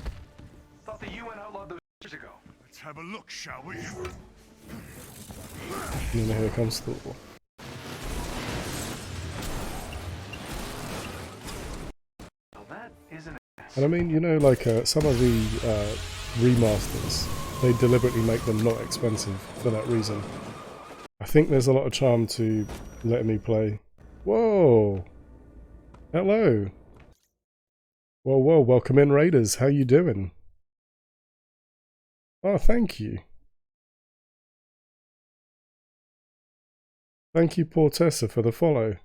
Thought the UN outlawed those years ago. Let's have a look, shall we? And then here comes Thor. Well, that isn't. And I mean, you know, like some of the remasters, they deliberately make them not expensive for that reason. I think there's a lot of charm to letting me play. Whoa! Hello! Whoa, whoa, welcome in, Raiders. How you doing? Oh, thank you. Thank you, Portessa, for the follow.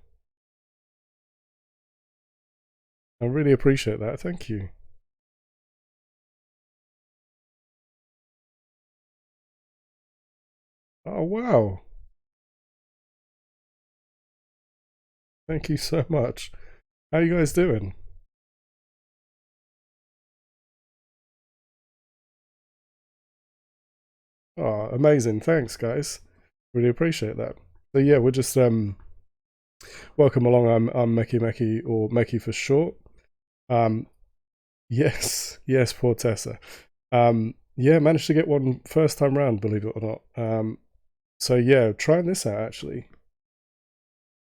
I really appreciate that. Thank you. Oh, wow. Thank you so much. How you guys doing? Oh, amazing. Thanks, guys. Really appreciate that. So yeah, we're just welcome along. I'm Meki Meki, or Meki for short. Yes, Portessa. Yeah, managed to get one first time round, believe it or not. So yeah, trying this out actually.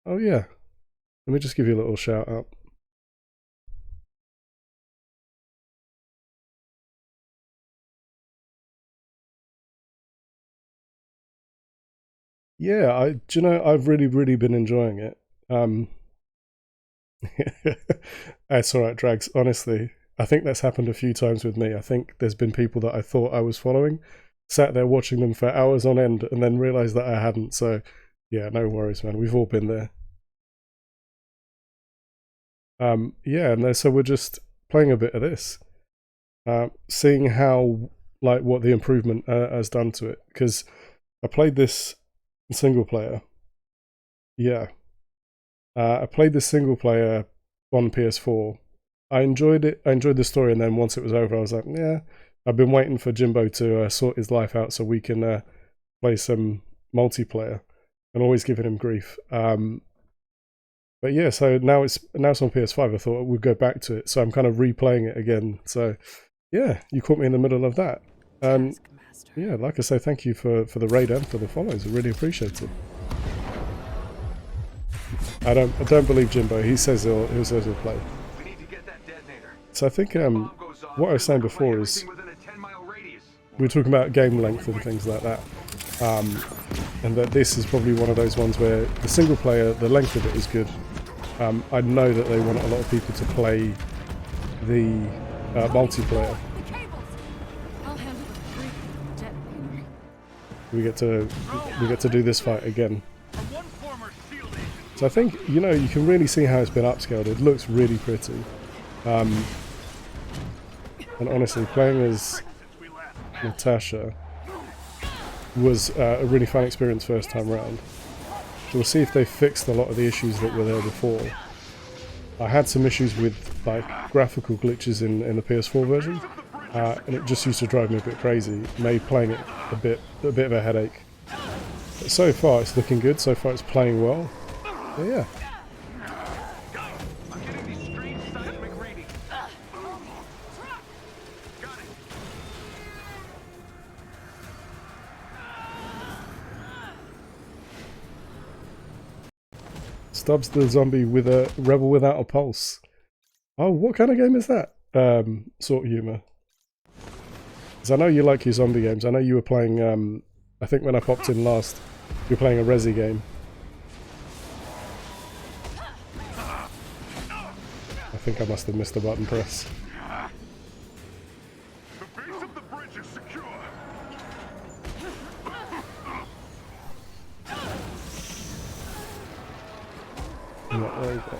Oh yeah. Let me just give you a little shout out. Yeah, do you know, I've really been enjoying it. It's alright, Drags. Honestly, I think that's happened a few times with me. I think there's been people that I thought I was following, sat there watching them for hours on end, and then realised that I hadn't. So, Yeah, no worries, man. We've all been there. Yeah, and so we're just playing a bit of this, seeing how, like, what the improvement has done to it. Because I played this in single player. Yeah, I played this single player on PS4. I enjoyed it. I enjoyed the story, and then once it was over, I was like, yeah. I've been waiting for Jimbo to sort his life out so we can play some multiplayer, and always giving him grief. But yeah, so now it's on PS5. I thought we'd go back to it, so I'm kind of replaying it again. So yeah, you caught me in the middle of that. And yeah, like I say, thank you for the raid and for the follows. I really appreciate it. I don't believe Jimbo. He says he'll play. So I think what I was saying before is we were talking about game length and things like that. And that this is probably one of those ones where the single player, the length of it is good. I know that they want a lot of people to play the multiplayer. We get to do this fight again. So I think, you know, you can really see how it's been upscaled. It looks really pretty. And honestly, playing as Natasha was a really fun experience first time round. So we'll see if they fixed a lot of the issues that were there before. I had some issues with like graphical glitches in the PS4 version, and it just used to drive me a bit crazy. It made playing it a bit of a headache. But so far it's looking good. So far it's playing well. But yeah. Stubbs the zombie with a rebel without a pulse. Oh, what kind of game is that? Sort of humour. Because I know you like your zombie games. I know you were playing, I think when I popped in last, you were playing a Resi game. I think I must have missed a button press. Yeah, there you go.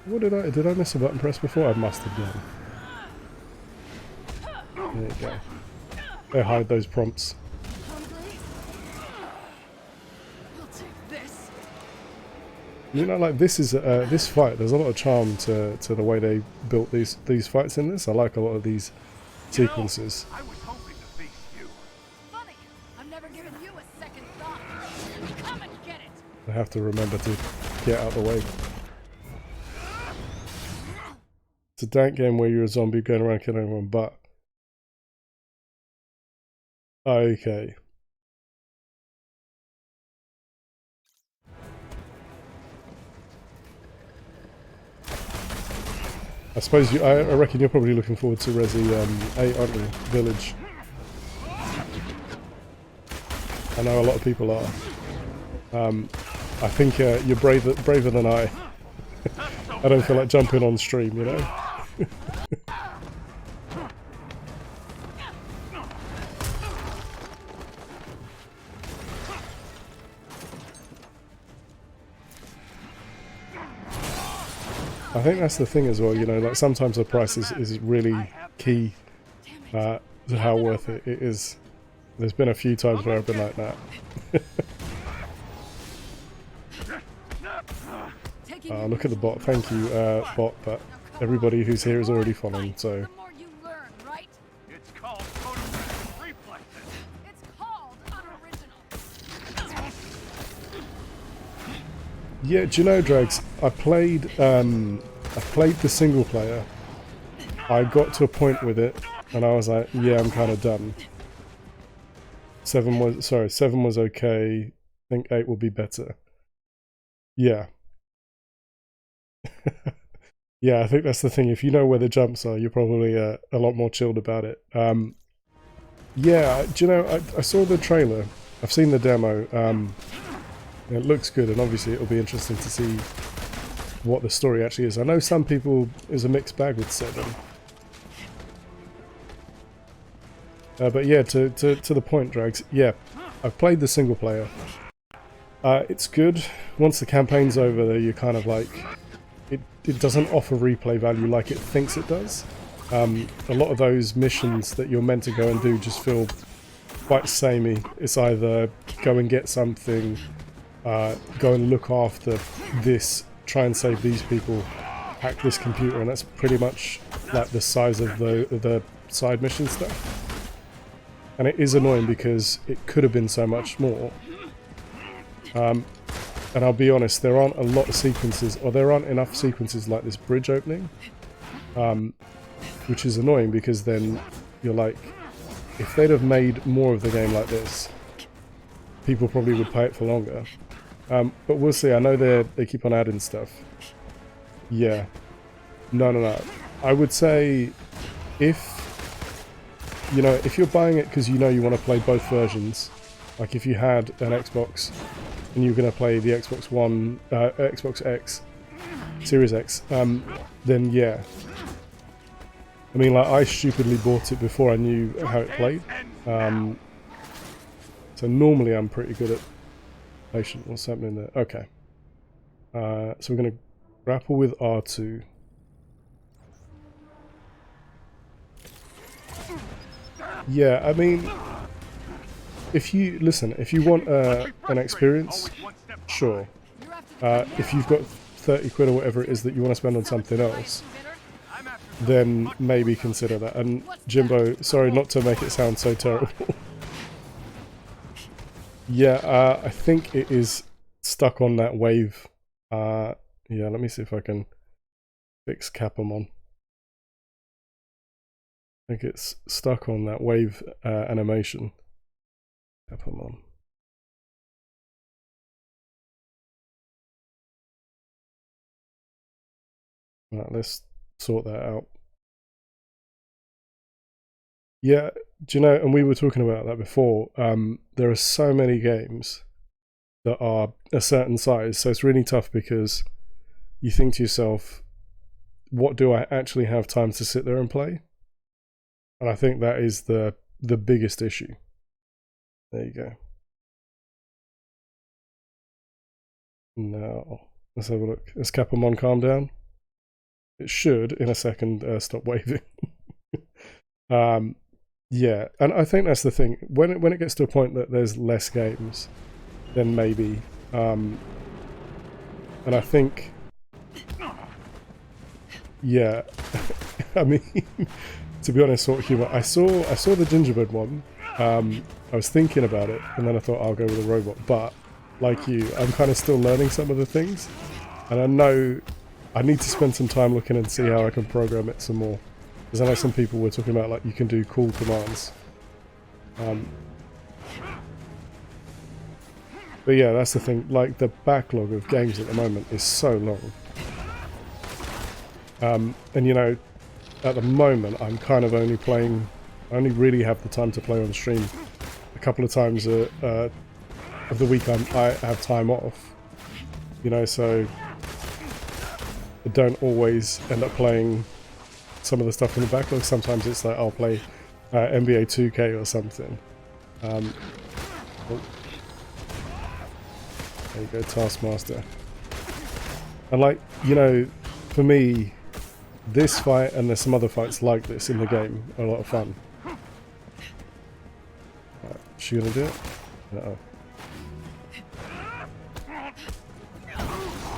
What did I miss a button press before? I must have done. There you go. They hide those prompts. You know, like this is this fight. There's a lot of charm to the way they built these fights in this. I like a lot of these sequences. I have to remember to get out of the way. It's a dank game where you're a zombie going around killing everyone, but... Okay. I suppose I reckon you're probably looking forward to Resi 8, aren't you? Village. I know a lot of people are. I think you're braver than I. I don't feel like jumping on stream, you know? I think that's the thing as well, you know, like sometimes the price is really key to how worth it is. There's been a few times where I've been like that. Look at the bot. Thank you, bot, but everybody who's here is already following, so... Yeah, do you know, Drags, I played the single player. I got to a point with it, and I was like, yeah, I'm kind of done. 7 was okay. I think 8 will be better. Yeah. Yeah, I think that's the thing. If you know where the jumps are, you're probably a lot more chilled about it. Yeah, do you know, I saw the trailer. I've seen the demo. It looks good, and obviously it'll be interesting to see what the story actually is. I know some people, is a mixed bag with 7. But yeah, to the point, Drags. Yeah, I've played the single player. It's good. Once the campaign's over, though, you're kind of like... It doesn't offer replay value like it thinks it does. A lot of those missions that you're meant to go and do just feel quite samey. It's either go and get something, go and look after this, try and save these people, hack this computer, and that's pretty much like the size of the side mission stuff. And it is annoying because it could have been so much more. And I'll be honest, there aren't a lot of sequences, or there aren't enough sequences like this bridge opening, which is annoying because then you're like, if they'd have made more of the game like this, people probably would play it for longer. But we'll see. I know they keep on adding stuff. Yeah. No. I would say if you're buying it because you know you want to play both versions, like if you had an Xbox and you're going to play the Xbox One, Xbox X, Series X, then yeah. I mean, like, I stupidly bought it before I knew how it played. So normally I'm pretty good at... Patient, what's happening there? Okay. So we're going to grapple with R2. Yeah, I mean... If you want an experience, sure. If you've got 30 quid or whatever it is that you want to spend on something else, then maybe consider that. And Jimbo, sorry not to make it sound so terrible. Yeah, I think it is stuck on that wave. Yeah, let me see if I can fix Capamon. I think it's stuck on that wave animation. Capamon. Right, let's sort that out. Yeah, do you know, and we were talking about that before, there are so many games that are a certain size, so it's really tough because you think to yourself, what do I actually have time to sit there and play? And I think that is the biggest issue. There you go. Now, let's have a look. Has Capamon calmed down? It should, in a second, stop waving. Yeah, and I think that's the thing. When it gets to a point that there's less games, then maybe. And I think... Yeah. I mean, to be honest, sort of humour. I saw the gingerbread one. I was thinking about it, and then I thought I'll go with a robot. But, like you, I'm kind of still learning some of the things. And I know I need to spend some time looking and see how I can program it some more. Because I know some people were talking about, like, you can do cool commands. But yeah, that's the thing. Like, the backlog of games at the moment is so long. And you know, at the moment, I'm kind of only playing... I only really have the time to play on stream. A couple of times of the week I have time off. You know, so... I don't always end up playing some of the stuff in the backlog. Sometimes it's like I'll play NBA 2K or something. Oh. There you go, Taskmaster. And like, you know, for me, this fight and there's some other fights like this in the game are a lot of fun. Right, is she gonna do it? Uh-oh.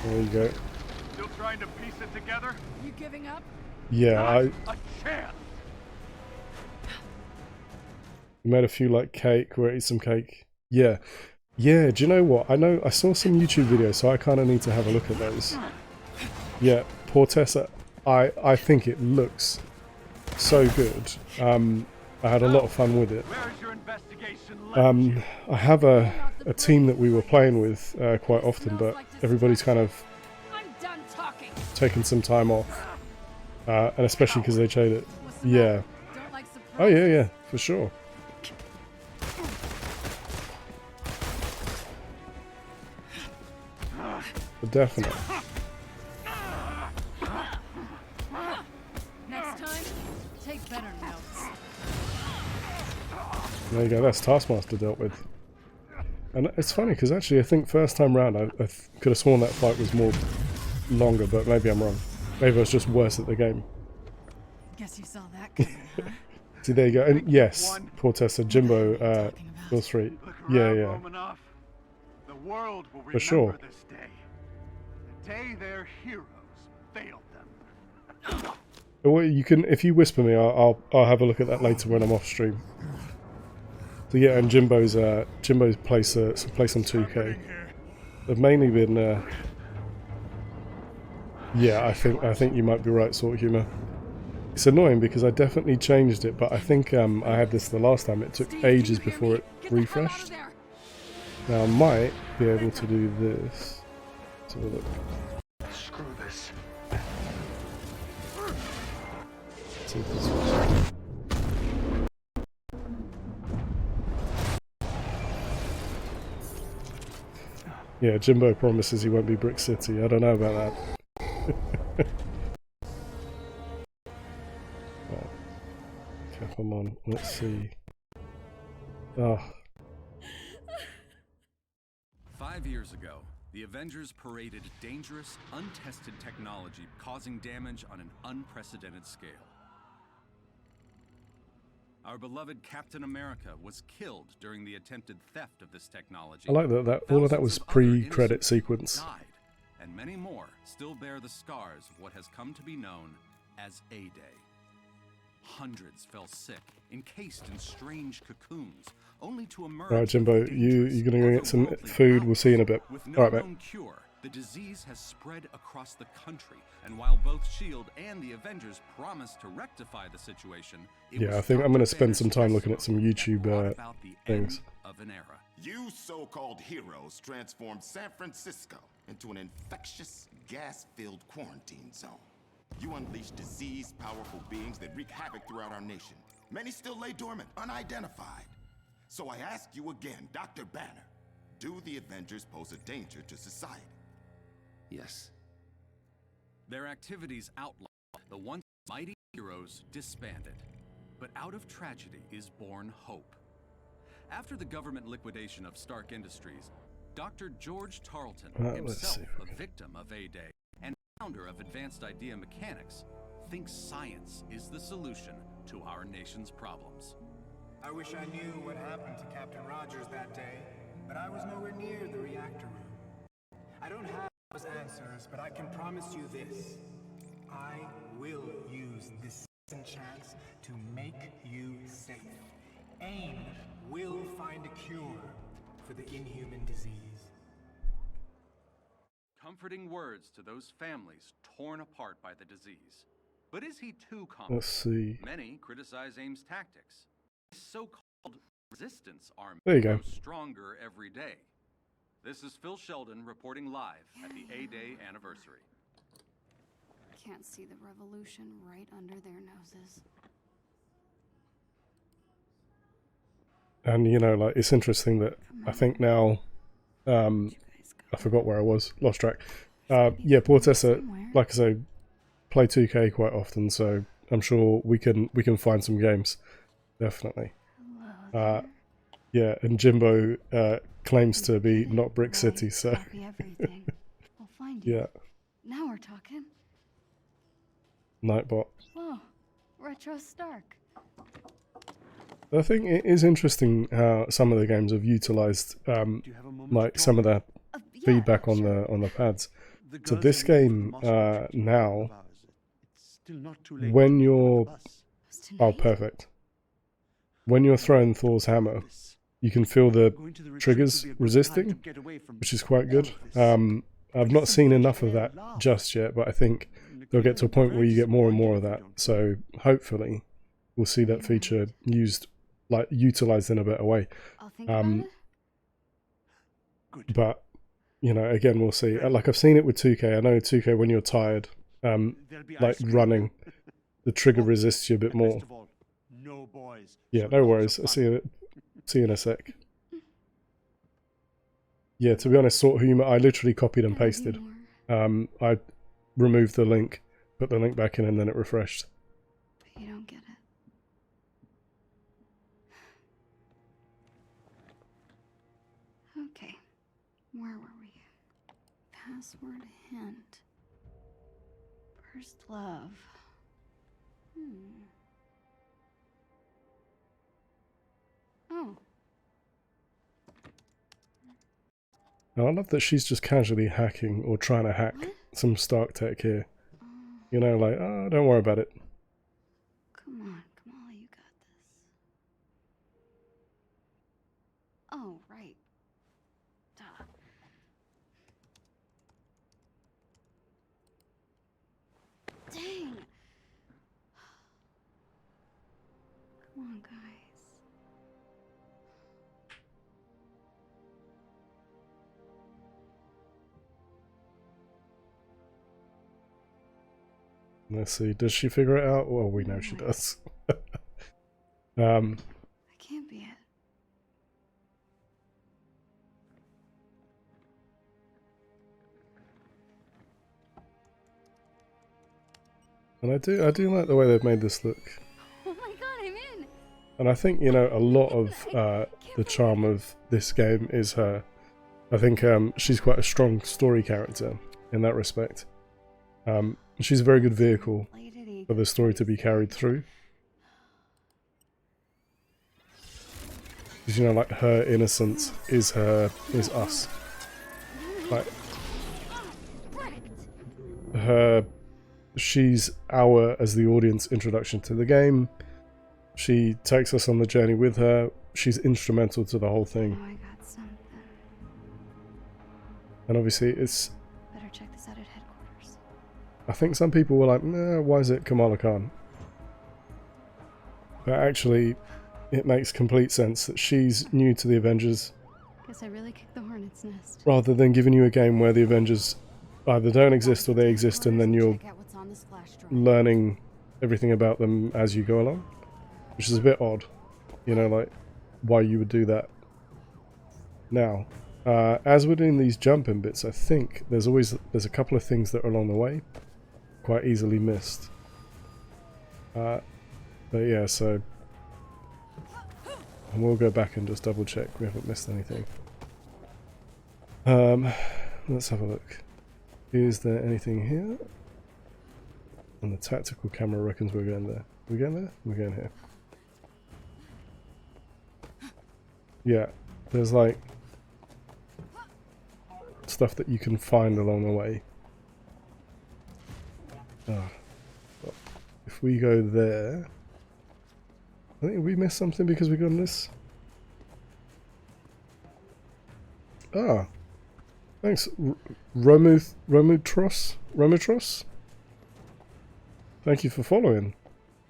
There you go. Still trying to piece it together? You giving up? Yeah, A chance. made a few like cake, we'll eat some cake. Yeah. Yeah, do you know what? I saw some YouTube videos, so I kind of need to have a look at those. Yeah, poor Tessa. I think it looks so good. I had a lot of fun with it. I have a team that we were playing with quite often, but everybody's kind of taken some time off. And especially because they changed it. Yeah. Oh yeah, for sure. Definitely. Next time, take better notes. There you go, that's Taskmaster dealt with. And it's funny, because actually I think first time round I could have sworn that fight was more longer, but maybe I'm wrong. Maybe I was just worse at the game. Guess you saw that coming, huh? See, there you go. And yes, poor Tessa, Jimbo, Bill Street. Yeah, yeah. The world will remember For sure. this day. The day their heroes failed them. Well, you can, if you whisper me, I'll have a look at that later when I'm off stream. So yeah, and Jimbo's place on 2K. They've mainly been yeah, I think you might be right, Sort of Humor. It's annoying because I definitely changed it, but I think I had this the last time. It took ages before it refreshed. Now I might be able to do this. Let's have a look. Screw this. Let's see if this works. Yeah, Jimbo promises he won't be Brick City. I don't know about that. Well, come on, let's see. Oh. 5 years ago, the Avengers paraded dangerous, untested technology causing damage on an unprecedented scale. Our beloved Captain America was killed during the attempted theft of this technology. I like that all of that was pre-credit sequence. Died, and many more still bear the scars of what has come to be known as A-Day. Hundreds fell sick, encased in strange cocoons, only to emerge. Alright, Jimbo, you're gonna go get some food. We'll see you in a bit. With no Alright, mate. known cure, the disease has spread across the country, and while both S.H.I.E.L.D. and the Avengers promised to rectify the situation, Yeah, I think I'm gonna spend some time looking at some YouTube things. Of an era. You so-called heroes transformed San Francisco into an infectious, gas-filled quarantine zone. You unleashed diseased, powerful beings that wreak havoc throughout our nation. Many still lay dormant, unidentified. So I ask you again, Dr. Banner, do the Avengers pose a danger to society? Yes. Their activities outlawed, the once mighty heroes disbanded. But out of tragedy is born hope. After the government liquidation of Stark Industries, Dr. George Tarleton, himself a victim of A-Day and founder of Advanced Idea Mechanics, thinks science is the solution to our nation's problems. I wish I knew what happened to Captain Rogers that day, but I was nowhere near the reactor room. I don't have those answers, but I can promise you this. I will use this second chance to make you safe. AIM will find a cure for the inhuman disease. Comforting words to those families torn apart by the disease. But is he too confident? Let's see. Many criticize AIM's tactics. His so-called resistance army There you go. grows stronger every day. This is Phil Sheldon reporting live at the A-Day anniversary. Can't see the revolution right under their noses. And you know, like, it's interesting that I think now, I forgot where I was, lost track. Yeah, poor Tessa, like I say, play 2K quite often, so I'm sure we can find some games, definitely. Yeah, and Jimbo claims to be not Brick City, so We'll find you. yeah, Now we're talking. Nightbot. Whoa, Retro Stark. I think it is interesting how some of the games have utilized like some of the feedback on the pads. So this game now, when you're perfect, when you're throwing Thor's hammer, you can feel the triggers resisting, which is quite good. I've not seen enough of that just yet, but I think they'll get to a point where you get more and more of that. So hopefully we'll see that feature utilized in a better way. But you know, again, we'll see. Like, I've seen it with 2K. I know 2K, when you're tired, like running, the trigger resists you a bit more. Yeah, no worries. I'll see you in a sec. Yeah, to be honest, Sort of Humor, I literally copied and pasted. I removed the link, put the link back in, and then it refreshed. You don't get it. Where were we? Password hint. First love. Oh. Now, I love that she's just casually hacking or trying to hack some Stark tech here. You know, like, oh, don't worry about it. Come on, Kamala, you got this. Oh, right. Duh. Dang. Come on, guys. Let's see, does she figure it out? Well, we know she does. That can't be it. And I do like the way they've made this look. Oh my god, I'm in! And I think, you know, a lot of the charm of this game is her. I think she's quite a strong story character in that respect. She's a very good vehicle for the story to be carried through. Because, you know, like, her innocence is us. Like, she's our, as the audience, introduction to the game. She takes us on the journey with her. She's instrumental to the whole thing. Oh, I got something. And obviously it's... Better check this out at headquarters. I think some people were like, nah, why is it Kamala Khan? But actually, it makes complete sense that she's new to the Avengers. Guess I really kicked the hornet's nest. Rather than giving you a game where the Avengers either don't exist or they exist and then you're learning everything about them as you go along. Which is a bit odd. You know, like, why you would do that. Now, as we're doing these jumping bits, I think there's a couple of things that are along the way. Quite easily missed. But yeah, so... And we'll go back and just double check we haven't missed anything. Let's have a look. Is there anything here? And the tactical camera reckons we're going there. We're going there? We're going here. Yeah, there's like stuff that you can find along the way. If we go there, I think we missed something because we got on this. Ah, thanks, Romutros. Thank you for following.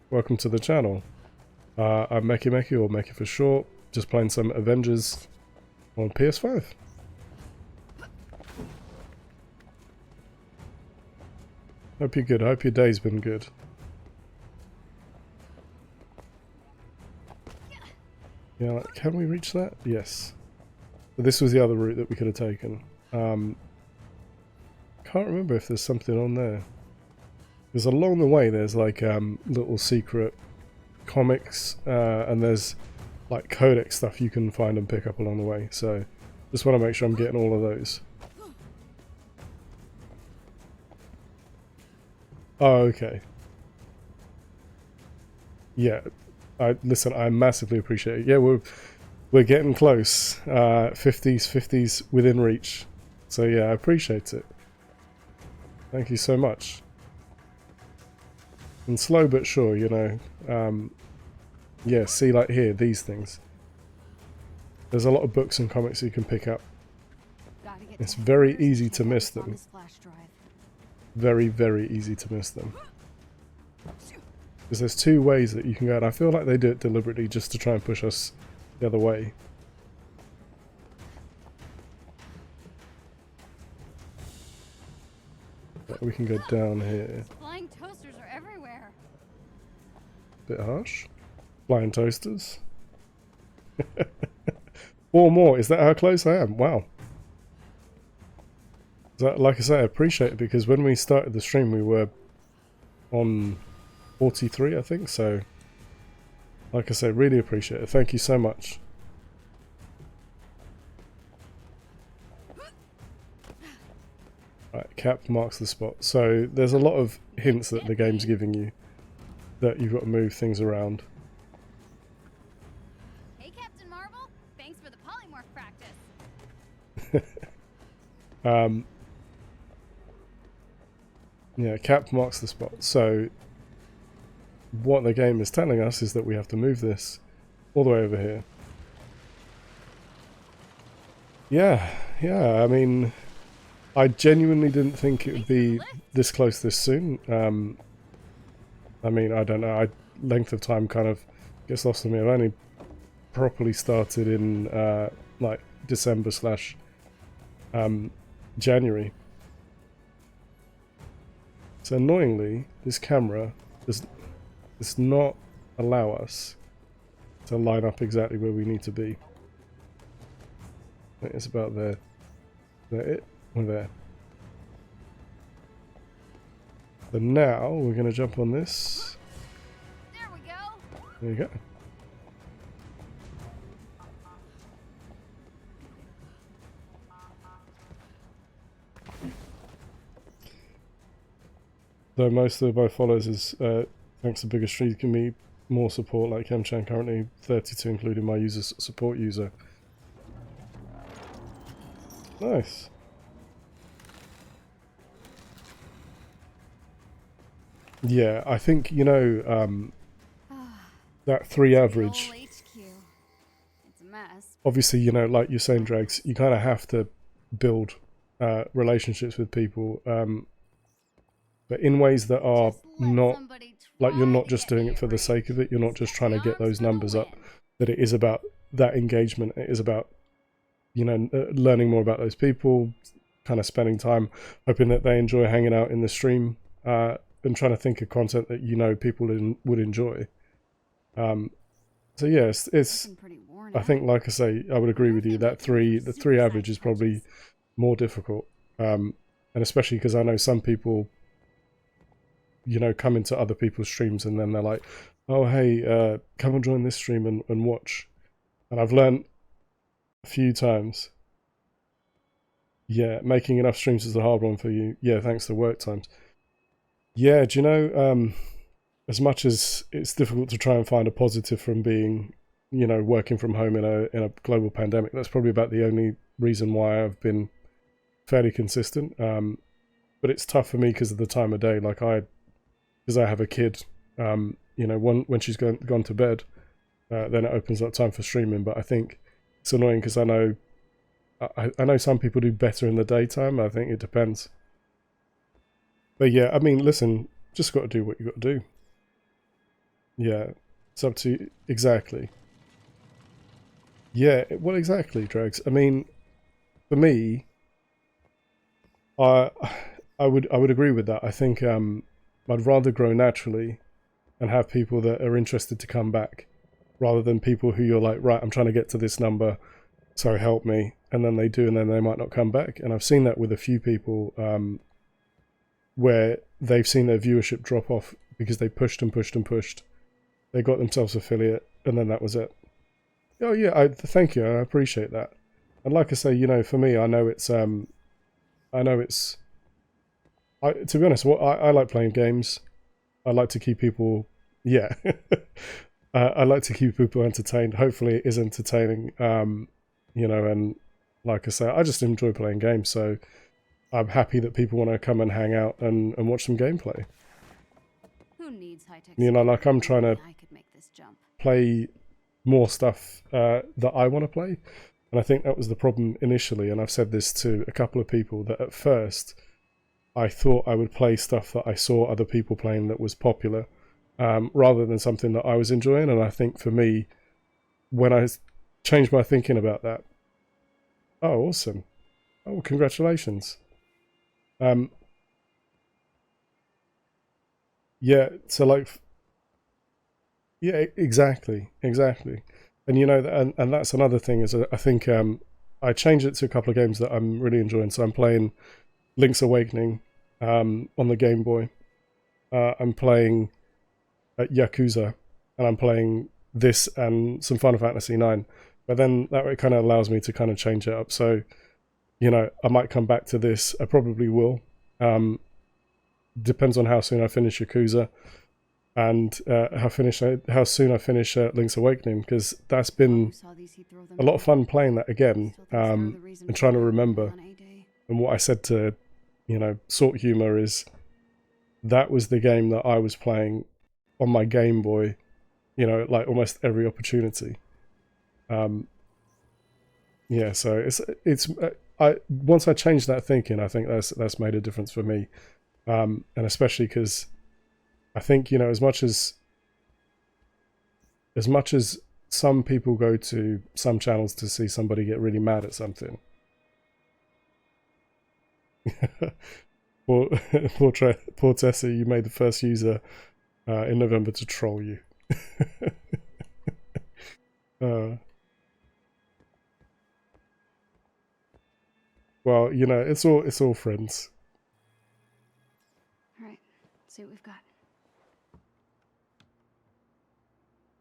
Welcome to the channel. I'm Meki or Meki for short. Just playing some Avengers on PS5. Hope you're good. Hope your day's been good. Yeah, like, can we reach that? Yes. But this was the other route that we could have taken. Can't remember if there's something on there. Because along the way there's like little secret comics and there's like codex stuff you can find and pick up along the way. So just want to make sure I'm getting all of those. Oh, okay. Yeah, listen, I massively appreciate it. Yeah, we're getting close. 50s within reach. So yeah, I appreciate it. Thank you so much. And slow but sure, you know. Yeah, see, like here, these things. There's a lot of books and comics you can pick up. It's very easy to miss them. Very, very easy to miss them. Because there's two ways that you can go, and I feel like they do it deliberately just to try and push us the other way. But we can go down here. Flying toasters are everywhere. Bit harsh. Flying toasters. 4 more. Is that how close I am? Wow. That, like I say, I appreciate it because when we started the stream we were on 43, I think. So, like I say, really appreciate it. Thank you so much. Cap marks the spot. So there's a lot of hints that the game's giving you that you've got to move things around. Hey, Captain Marvel. Thanks for the polymorph practice. Yeah, Cap marks the spot. So what the game is telling us is that we have to move this all the way over here. Yeah, I mean, I genuinely didn't think it would be this close this soon. I mean, I don't know, length of time kind of gets lost on me. I've only properly started in like December slash January. So annoyingly, this camera does not allow us to line up exactly where we need to be. It's about there. We're there. So now we're going to jump on this. There we go. There you go. Though most of my followers is thanks to bigger streams, give me more support like Hemchan, currently 32 including my support user. Nice. Yeah, I think, you know, that 3 average, It's a mess. obviously, you know, like you're saying, Drags, you kind of have to build relationships with people, but in ways that are not, like, you're not just doing it for the sake of it, you're not just trying to get those numbers up, that it is about that engagement, it is about, you know, learning more about those people, kind of spending time, hoping that they enjoy hanging out in the stream, and trying to think of content that, you know, people would enjoy. So yes, it's I think, like I say, I would agree with you that the 3 average is probably more difficult, and especially because I know some people, you know, come into other people's streams and then they're like, oh hey, come and join this stream and watch. And I've learned a few times, yeah, making enough streams is the hard one for you. Yeah, thanks to work times. Yeah, do you know, as much as it's difficult to try and find a positive from being, you know, working from home in a global pandemic, that's probably about the only reason why I've been fairly consistent. But it's tough for me because of the time of day. Like because I have a kid, you know, when she's gone to bed, then it opens up time for streaming. But I think it's annoying because I know some people do better in the daytime. I think it depends. But yeah, I mean, listen, just got to do what you got to do. Yeah, it's up to you. Exactly. Yeah, well, exactly, Drags. I mean, for me, I would agree with that. I think I'd rather grow naturally and have people that are interested to come back, rather than people who you're like, right, I'm trying to get to this number, so help me, and then they do, and then they might not come back. And I've seen that with a few people, where they've seen their viewership drop off because they pushed and pushed and pushed. They got themselves affiliate, and then that was it. Oh yeah, thank you, I appreciate that. And like I say, you know, for me, I know it's to be honest, I like playing games. I like to keep people, yeah. I like to keep people entertained. Hopefully it is entertaining, you know, and like I say, I just enjoy playing games, so I'm happy that people want to come and hang out and watch some gameplay. Who needs high-tech? You know, like I'm trying to play more stuff that I want to play. And I think that was the problem initially, and I've said this to a couple of people, that at first I thought I would play stuff that I saw other people playing that was popular, rather than something that I was enjoying. And I think for me, when I changed my thinking about that, oh, awesome. Oh, congratulations. Yeah, so like, yeah, exactly. And you know, and that's another thing is I think I changed it to a couple of games that I'm really enjoying. So I'm playing Link's Awakening on the Game Boy. I'm playing Yakuza, and I'm playing this and some Final Fantasy 9. But then that way kind of allows me to kind of change it up. So, you know, I might come back to this. I probably will. Depends on how soon I finish Yakuza and how soon I finish Link's Awakening, because that's been a lot of fun playing that again, and trying to remember. And what I said to, Sort Humor is that was the game that I was playing on my Game Boy, like almost every opportunity. Yeah, so it's once I changed that thinking, I think that's made a difference for me, and especially because I think as much as some people go to some channels to see somebody get really mad at something. Poor Tessie, you made the first user in November to troll you. Well, it's all friends. All right, let's see what we've got.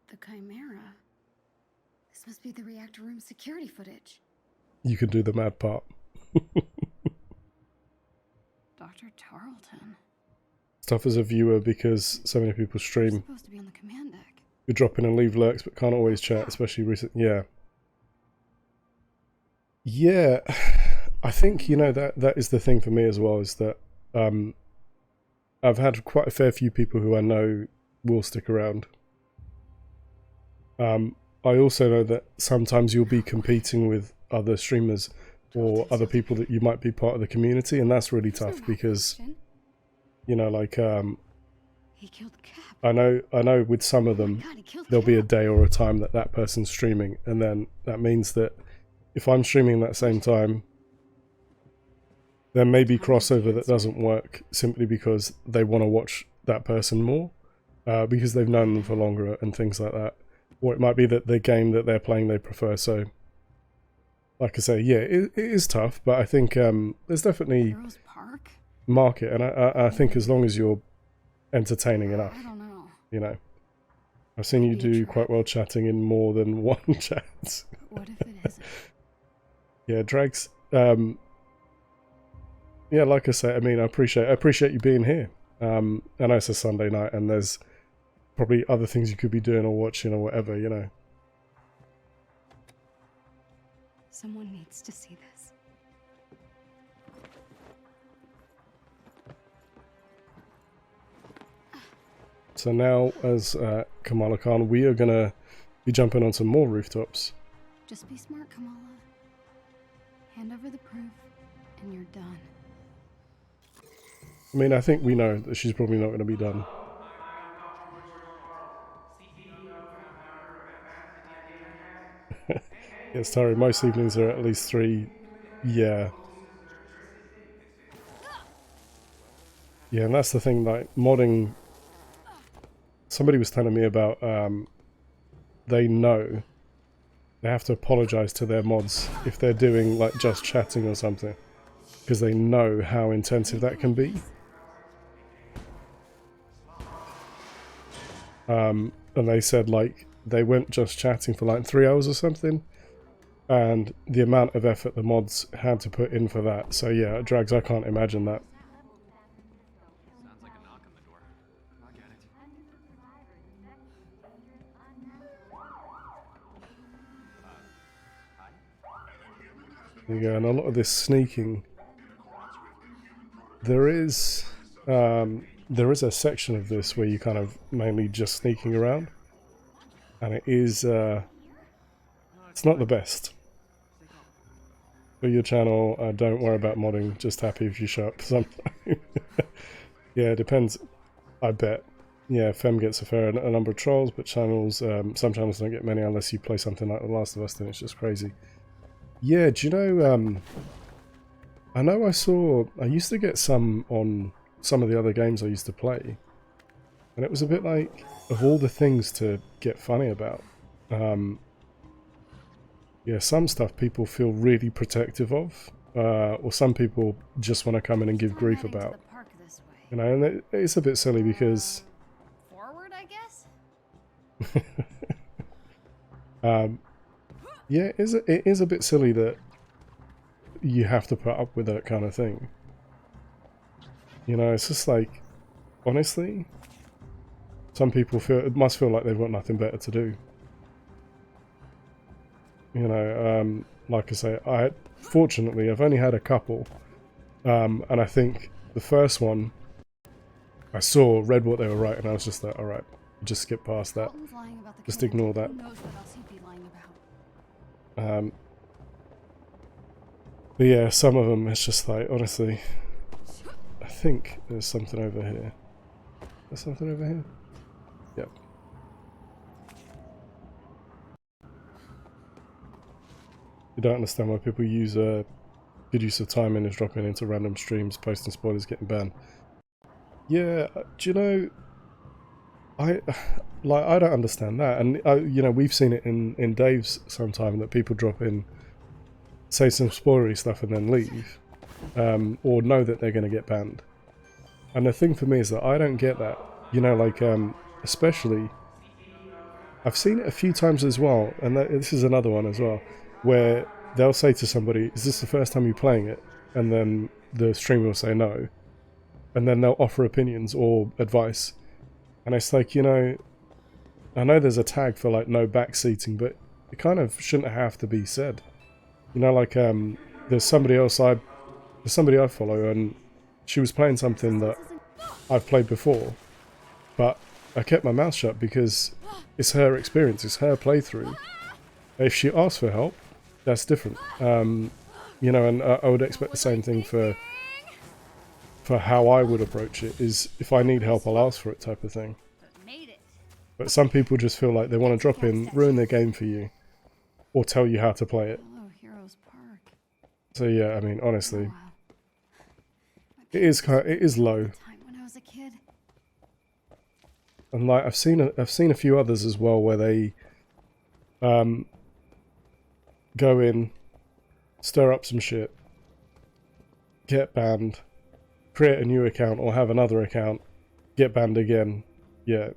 The Chimera. This must be the reactor room security footage. You can do the mad part. Dr. Tarleton. It's tough as a viewer because so many people stream. You're supposed to be on the command deck. You drop in and leave lurks, but can't always chat, especially recent. Yeah. Yeah, I think that is the thing for me as well. Is that I've had quite a fair few people who I know will stick around. I also know that sometimes you'll be competing with other streamers or other people that you might be part of the community, and that's really tough because, like, he killed Cap. I know with some of them, there'll be a day or a time that person's streaming, and then that means that if I'm streaming that same time, there may be crossover that doesn't work simply because they want to watch that person more, because they've known them for longer and things like that. Or it might be that the game that they're playing they prefer. So, like I say, yeah, it is tough, but I think there's definitely market, and I think as long as you're entertaining enough, I don't know. I've seen you do quite well chatting in more than one chat. What if it isn't? Yeah, Drags. Yeah, like I say, I mean, I appreciate you being here. I know it's a Sunday night, and there's probably other things you could be doing or watching or whatever, Someone needs to see this. So now, as Kamala Khan, we are gonna be jumping on some more rooftops. Just be smart, Kamala. Hand over the proof, and you're done. I mean, I think we know that she's probably not going to be done. Yes, Tari, most evenings are at least 3. Yeah. Yeah, and that's the thing, like, modding... Somebody was telling me about, they know they have to apologize to their mods if they're doing, like, just chatting or something. Because they know how intensive that can be. And they said, like, they went just chatting for, like, 3 hours or something. And the amount of effort the mods had to put in for that. So yeah, Drags, I can't imagine that. Sounds like a knock on the door. I get it. There you go, and a lot of this sneaking. There is a section of this where you kind of mainly just sneaking around. And it is, it's not the best. For your channel, don't worry about modding, just happy if you show up sometime. Yeah, it depends, I bet. Yeah, Fem gets a fair number of trolls, but channels, some channels don't get many unless you play something like The Last of Us, then it's just crazy. Yeah, do you know, I know I used to get some on some of the other games I used to play. And it was a bit like, of all the things to get funny about, yeah, some stuff people feel really protective of, or some people just want to come in and give grief about. And it's a bit silly because... Forward, I guess? Yeah, it is a bit silly that you have to put up with that kind of thing. You know, it's just like, honestly, some people must feel like they've got nothing better to do. You know, like I say, fortunately, I've only had a couple. And I think the first one, I read what they were writing, and I was just like, alright, just skip past that. Just ignore that. But yeah, some of them, it's just like, honestly, I think there's something over here. There's something over here? Yep. You don't understand why people use good use of time and is dropping into random streams, posting spoilers, getting banned. Yeah, do you know, I don't understand that, and you know, we've seen it in Dave's sometime that people drop in, say some spoilery stuff and then leave, or know that they're going to get banned. And the thing for me is that I don't get that, you know, like especially, I've seen it a few times as well, and this is another one as well, where they'll say to somebody, "Is this the first time you're playing it?" And then the streamer will say no, and then they'll offer opinions or advice. And it's like, you know, I know there's a tag for like no backseating, but it kind of shouldn't have to be said. You know, like there's somebody I follow, and she was playing something that I've played before, but I kept my mouth shut because it's her experience, it's her playthrough. If she asks for help, that's different. You know, and I would expect the same thing for how I would approach it, is if I need help, I'll ask for it type of thing. But some people just feel like they want to drop in, ruin their game for you, or tell you how to play it. So yeah, I mean, honestly, it is low. And like I've seen a few others as well where they go in, stir up some shit, get banned, create a new account or have another account, get banned again. Yeah.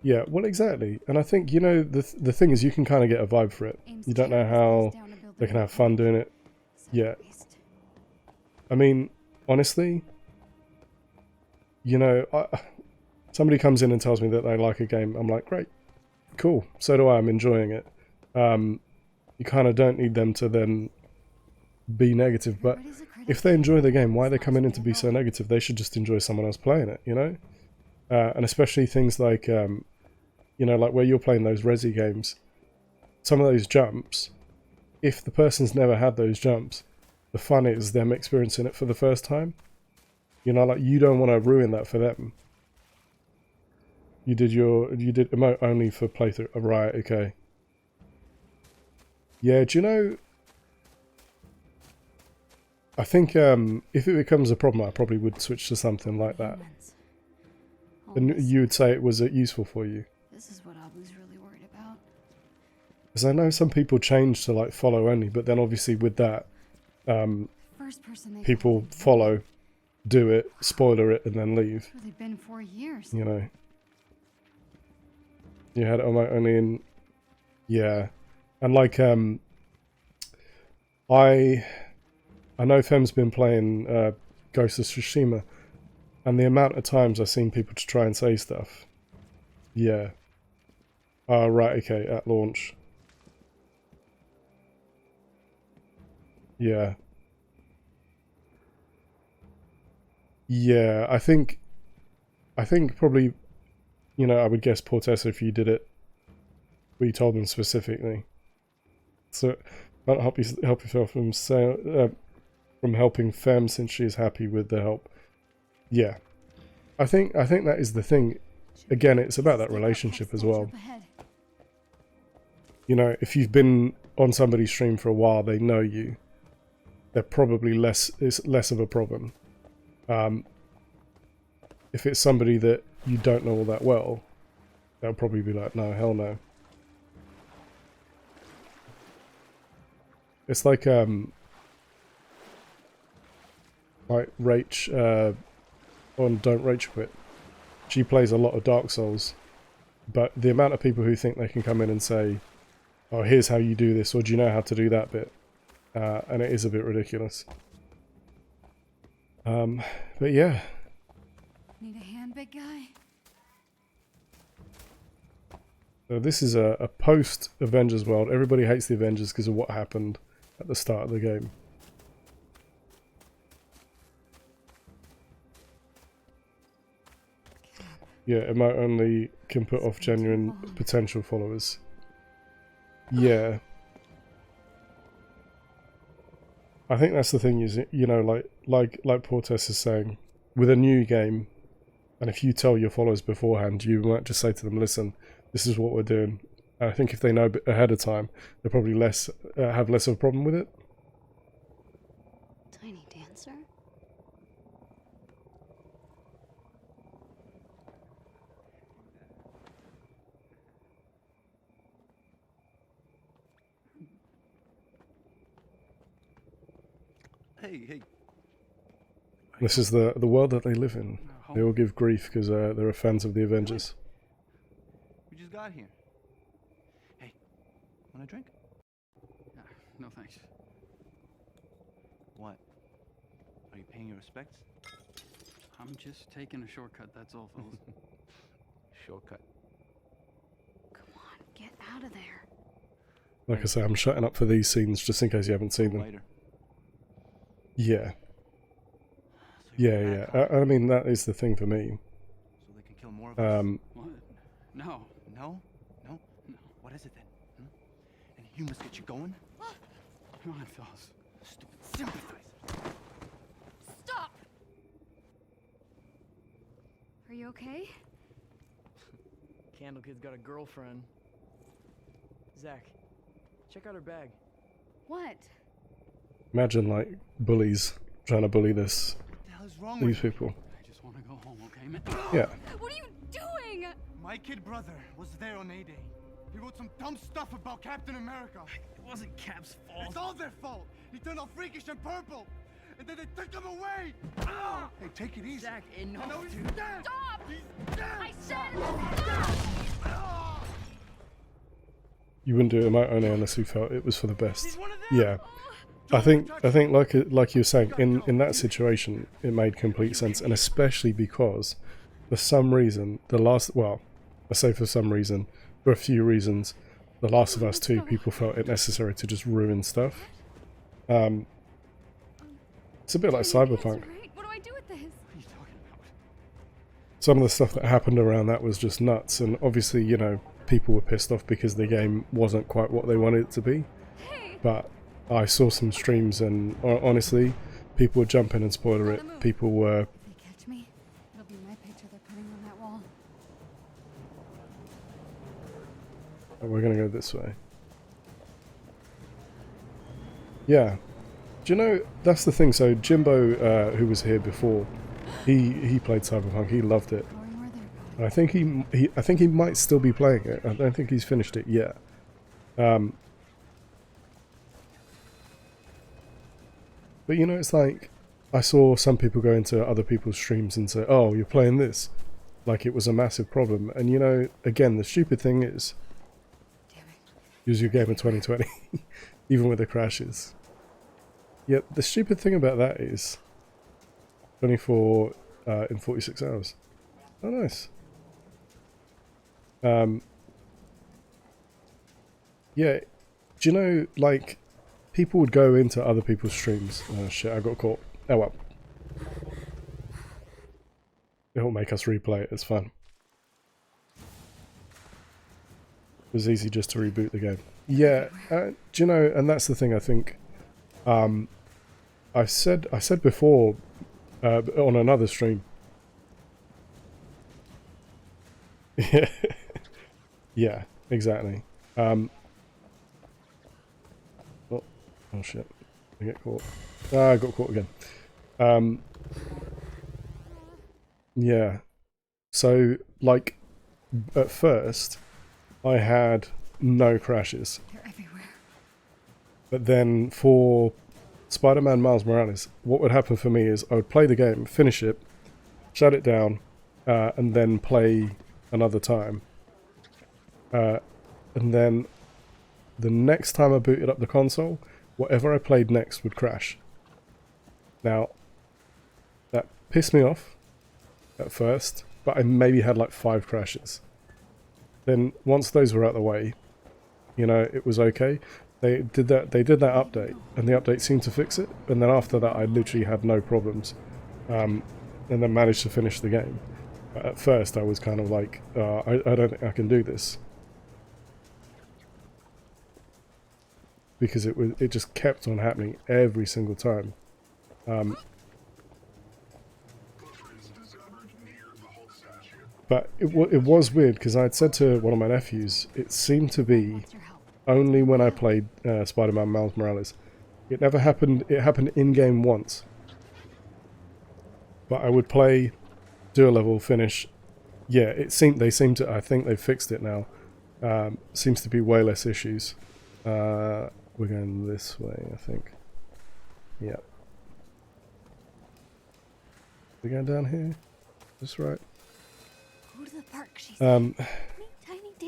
Yeah, well, exactly. And I think, you know, the thing is you can kind of get a vibe for it. You don't know how they can have fun doing it. Yeah. I mean, honestly, you know, somebody comes in and tells me that they like a game. I'm like, great, cool. So do I. I'm enjoying it. You kind of don't need them to then be negative. But if they enjoy the game, why are they coming in to be so negative? They should just enjoy someone else playing it, you know? And especially things like, you know, like where you're playing those Resi games, some of those jumps, if the person's never had those jumps, the fun is them experiencing it for the first time. You know, like, you don't want to ruin that for them. You did emote only for playthrough. Oh, right, okay. Yeah, do you know, I think if it becomes a problem, I probably would switch to something like that. And you would say it was useful for you. This is what I was really worried about. Because I know some people change to like follow only, but then obviously with that, people follow, do it, spoiler it, and then leave. It's really been 4 years. You know. You had it on my only in, yeah, and like I know Fem's been playing Ghost of Tsushima, and the amount of times I've seen people to try and say stuff. Yeah. Right, okay, at launch. Yeah. Yeah, I think probably, you know, I would guess Portessa if you did it, but you told them specifically. So, don't help yourself from from helping Fem since she is happy with the help. Yeah, I think that is the thing. Again, it's about that relationship as well. You know, if you've been on somebody's stream for a while, they know you. They're probably it's less of a problem. If it's somebody that you don't know all that well, they'll probably be like, no, hell no. It's like Rach on Don't Rage Quit. She plays a lot of Dark Souls, but the amount of people who think they can come in and say, oh, here's how you do this, or do you know how to do that bit? And it is a bit ridiculous. But yeah. Need a hand, big guy? So this is a post-Avengers world. Everybody hates the Avengers because of what happened at the start of the game. Yeah, it might only can put off genuine potential followers. Yeah. I think that's the thing is, you know, like Portes is saying, with a new game, and if you tell your followers beforehand, you might just say to them, listen, this is what we're doing. And I think if they know ahead of time, they'll probably have less of a problem with it. Tiny dancer? Hey. This is the world that they live in. They all give grief because they're fans of the Avengers. We just got here. Hey, want a drink? No thanks. What? Are you paying your respects? I'm just taking a shortcut, that's all, fellas. Shortcut. Come on, get out of there. Like I say, I'm shutting up for these scenes just in case you haven't seen them. Later. Yeah. Yeah. I mean, that is the thing for me. So they can kill more of us? What? No. No? What is it then? Any humans get you going? Come on, fellas. Stupid sympathizer. Stop! Are you okay? Candle Kid's got a girlfriend. Zach, check out her bag. What? Imagine, like, bullies trying to bully these people. I just want to go home, okay, man? Yeah. What are you doing? My kid brother was there on A-Day. He wrote some dumb stuff about Captain America. It wasn't Cap's fault. It's all their fault. He turned all freakish and purple. And then they took him away. Hey, take it easy. Zach, enough, No, he's dude. dead. Stop! He's dead. I said stop! You wouldn't do it on my own unless you felt it was for the best. Yeah. I think like you were saying, in that situation it made complete sense, and especially because for some reason I say for some reason, for a few reasons, The Last of Us 2 people felt it necessary to just ruin stuff. It's a bit like Cyberpunk. What do I do with this? Some of the stuff that happened around that was just nuts, and obviously, you know, people were pissed off because the game wasn't quite what they wanted it to be. But I saw some streams and honestly, people were jumping and spoiler it. People were... If they catch me, it'll be my picture they're putting on that wall. Oh, we're gonna go this way. Yeah. Do you know, that's the thing, so Jimbo, who was here before, he played Cyberpunk, he loved it. And I think he might still be playing it. I don't think he's finished it yet. But you know, it's like, I saw some people go into other people's streams and say, oh, you're playing this. Like it was a massive problem. And you know, again, the stupid thing is, use your game in 2020, even with the crashes. Yet the stupid thing about that is, 24 in 46 hours. Oh, nice. Yeah, do you know, like, people would go into other people's streams. Oh shit, I got caught. Oh well. It'll make us replay it, it's fun. It was easy just to reboot the game. Yeah, do you know, and that's the thing I think, I said before, on another stream. Yeah, exactly. Oh shit, I get caught. I got caught again. Yeah. So, like, at first, I had no crashes. They're everywhere. But then for Spider-Man Miles Morales, what would happen for me is I would play the game, finish it, shut it down, and then play another time. And then the next time I booted up the console, whatever I played next would crash. Now, pissed me off at first, but I maybe had like 5 crashes. Then once those were out of the way, you know, it was okay. They did that update, and the update seemed to fix it, and then after that I literally had no problems, and then managed to finish the game. But at first I was kind of like, I don't think I can do this, because it just kept on happening every single time. But it was weird, because I had said to one of my nephews, it seemed to be only when I played Spider-Man Miles Morales. It never happened. It happened in-game once. But I would play, do a level, finish. Yeah, they seem to, I think they've fixed it now. Seems to be way less issues. We're going this way, I think. Yeah. We're going down here? That's right. Go to the park, she said.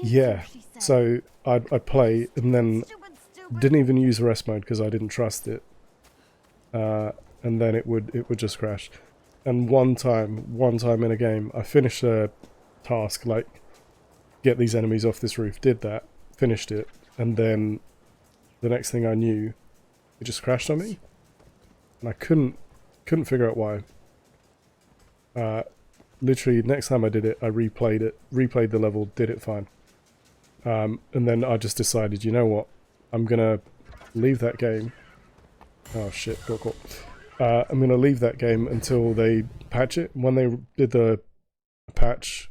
Yeah, so I'd play and then didn't even use rest mode because I didn't trust it, and then it would just crash. And one time in a game, I finished a task like get these enemies off this roof. Did that, finished it, and then the next thing I knew, it just crashed on me, and I couldn't figure out why. Literally, next time I did it, I replayed the level, did it fine. And then I just decided, you know what, I'm gonna leave that game. Oh shit, got caught. I'm gonna leave that game until they patch it. When they did the patch,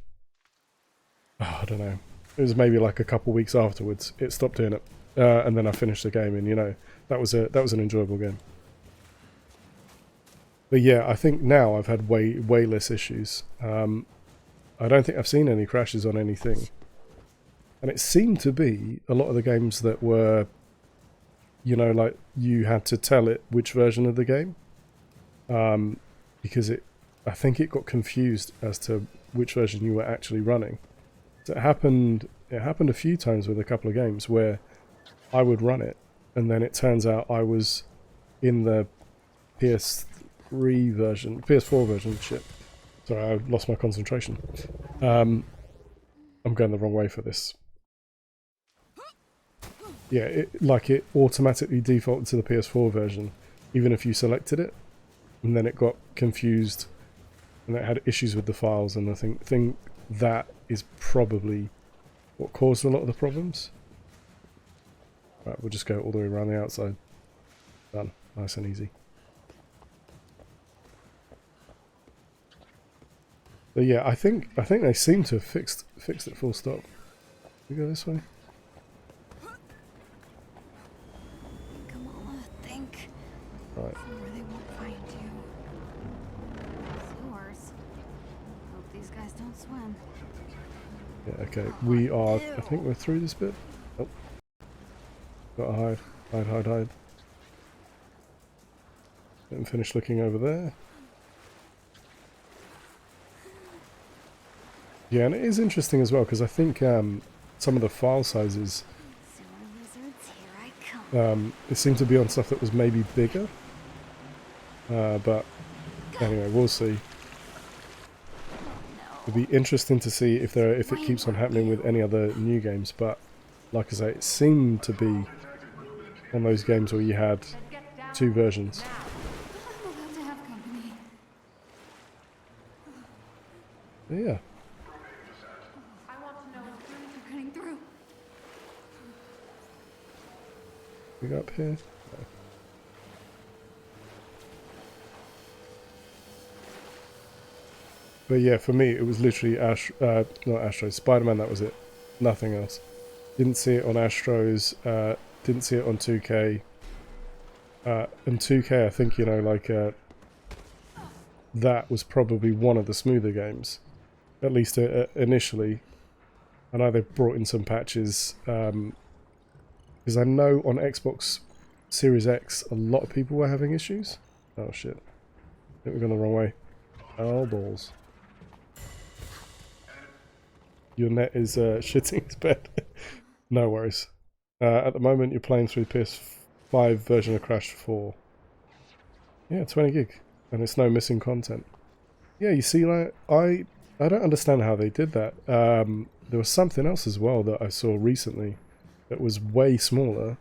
I don't know, it was maybe like a couple weeks afterwards, it stopped doing it. And then I finished the game, and you know, that was an enjoyable game. But yeah, I think now I've had way less issues. I don't think I've seen any crashes on anything. And it seemed to be a lot of the games that were, you know, like you had to tell it which version of the game. Because I think it got confused as to which version you were actually running. So it happened a few times with a couple of games where I would run it, and then it turns out I was in the PS4 version, shit. Sorry, I lost my concentration. I'm going the wrong way for this. Yeah, it automatically defaulted to the PS4 version, even if you selected it, and then it got confused, and it had issues with the files, and I think that is probably what caused a lot of the problems. Right, we'll just go all the way around the outside. Done. Nice and easy. But yeah, I think they seem to have fixed it full stop. We go this way. Kamala, think. Right. Somewhere they won't find you. Sewers. Hope these guys don't swim. Yeah, okay. We are, I think we're through this bit. Oh. Gotta hide. Hide. Didn't finish looking over there. Yeah, and it is interesting as well, because I think some of the file sizes, it seemed to be on stuff that was maybe bigger. But anyway, we'll see. It'll be interesting to see if it keeps on happening with any other new games. But like I say, it seemed to be one of those games where you had 2 versions. I'm about to have company. Yeah. They're cutting through. We go up here. No. But yeah, for me, it was literally not Astro, Spider-Man, that was it. Nothing else. Didn't see it on Astros, didn't see it on 2K. And 2K, I think, you know, like, that was probably one of the smoother games. At least initially. I know they've brought in some patches, because I know on Xbox Series X, a lot of people were having issues. Oh shit. I think we've gone the wrong way. Oh, balls. Your net is shitting its bed. No worries. At the moment, you're playing through PS5 version of Crash 4. Yeah, 20 gig. And it's no missing content. Yeah, you see, like, I don't understand how they did that. There was something else as well that I saw recently that was way smaller,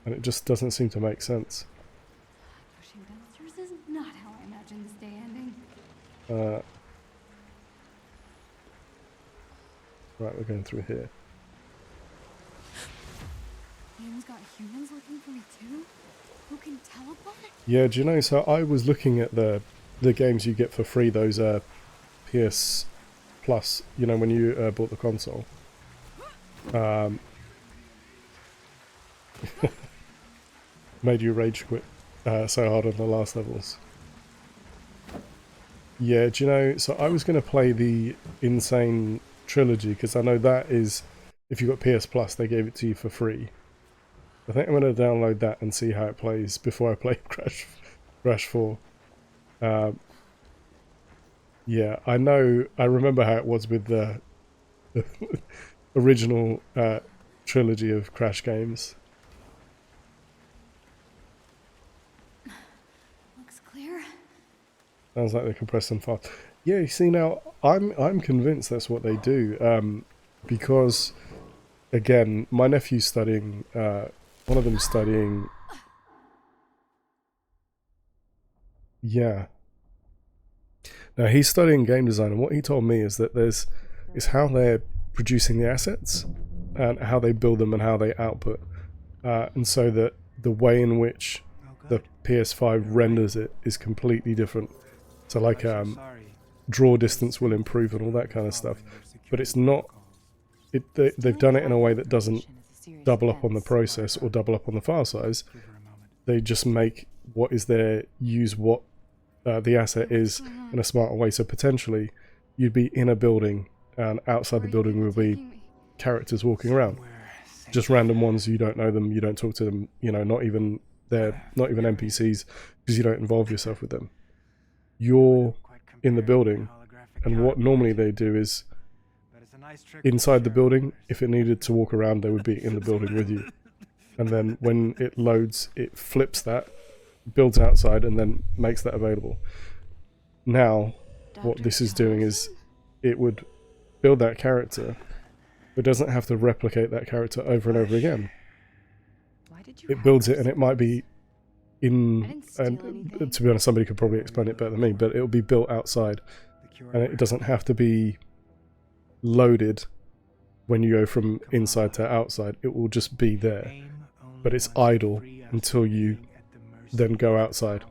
and it just doesn't seem to make sense. Pushing downstairs is not how I imagined this day ending. Right, we're going through here. Game's got humans looking for me too? Who can teleport? Yeah, do you know, so I was looking at the games you get for free, those PS Plus, you know, when you bought the console. Made you rage quit so hard on the last levels. Yeah, do you know, so I was going to play the Insane Trilogy, because I know that is, if you got PS Plus, they gave it to you for free. I think I'm going to download that and see how it plays before I play Crash 4. Yeah, I remember how it was with the original trilogy of Crash games. Looks clear. Sounds like they compress them fast. Yeah, you see, now I'm convinced that's what they do, because again, my nephew's studying. One of them's studying. Yeah. Now he's studying game design, and what he told me is that is how they're producing the assets, and how they build them, and how they output, and so that the way in which the PS5 renders it is completely different. So like draw distance will improve and all that kind of stuff, but it's not. They've done it in a way that doesn't double up on the process or double up on the file size. They just make what is there, use what the asset is in a smarter way. So potentially you'd be in a building, and outside the building will be characters walking around, just random ones. You don't know them, you don't talk to them, you know, not even NPCs, because you don't involve yourself with them. You're in the building, and what normally they do is inside the building, if it needed to walk around, they would be in the building with you, and then when it loads, it flips that, builds outside, and then makes that available. Now what this is doing is it would build that character, but doesn't have to replicate that character over and over again. It builds it, and it might be in, and to be honest, somebody could probably explain it better than me, but it'll be built outside, and it doesn't have to be loaded when you go from inside to outside. It will just be there, but it's idle until you then go outside.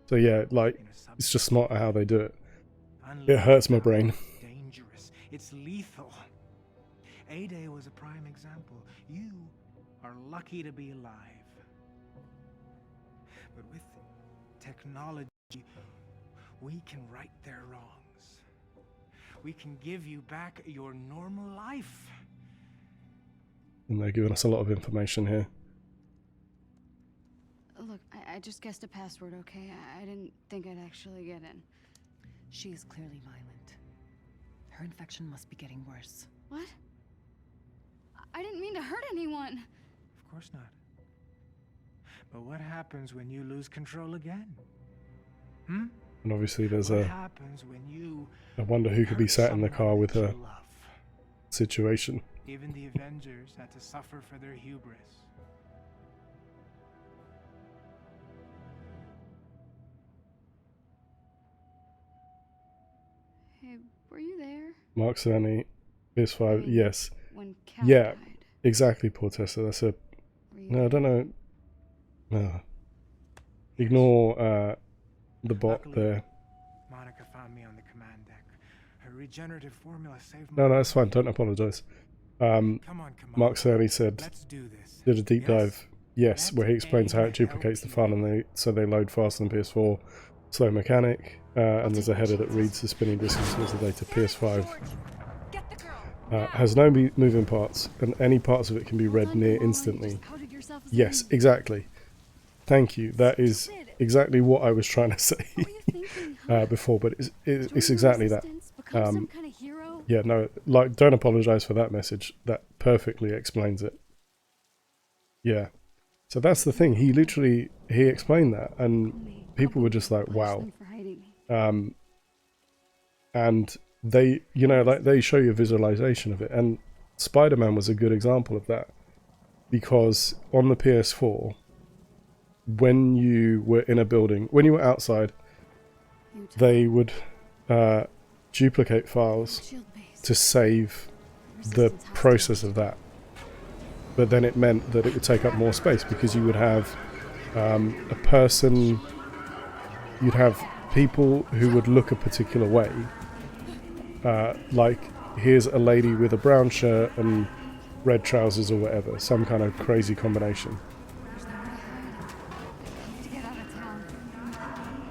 So yeah, like, it's just smarter how they do it. It hurts my brain. Dangerous. It's lethal. A-Day was a prime example. You are lucky to be alive. But with technology, we can right their wrongs. We can give you back your normal life. And they're giving us a lot of information here. Look, I just guessed a password, okay? I didn't think I'd actually get in. She is clearly violent. Her infection must be getting worse. What? I didn't mean to hurt anyone. Of course not. But what happens when you lose control again? And obviously there's what happens when you I wonder who could be sat in the car with her situation. Even the Avengers had to suffer for their hubris. Hey, were you there? Mark Cerny, PS5, yes. When Cal Yeah, died. exactly, poor Tessa. That's a... No, I don't know. No. Ignore the bot there. Monica found me on the command deck. Her regenerative formula saved No, my that's fine. Don't apologise. Mark Cerny said, did a deep dive, yes, where he explains how it duplicates the file, and so they load faster than PS4. Slow mechanic, and there's a header that reads the spinning disk and stores the data. PS5 has no moving parts, and any parts of it can be read near instantly. Yes, exactly. Thank you. That is exactly what I was trying to say before, but it's exactly that. Yeah, no, like, don't apologise for that message. That perfectly explains it. Yeah. So that's the thing. He explained that, and people were just like, wow. and they, you know, like they show you a visualization of it, and Spider-Man was a good example of that, because on the PS4, when you were in a building, when you were outside, they would duplicate files to save the process of that. But then it meant that it would take up more space, because you would have a person, you'd have people who would look a particular way. Like, here's a lady with a brown shirt and red trousers or whatever, some kind of crazy combination.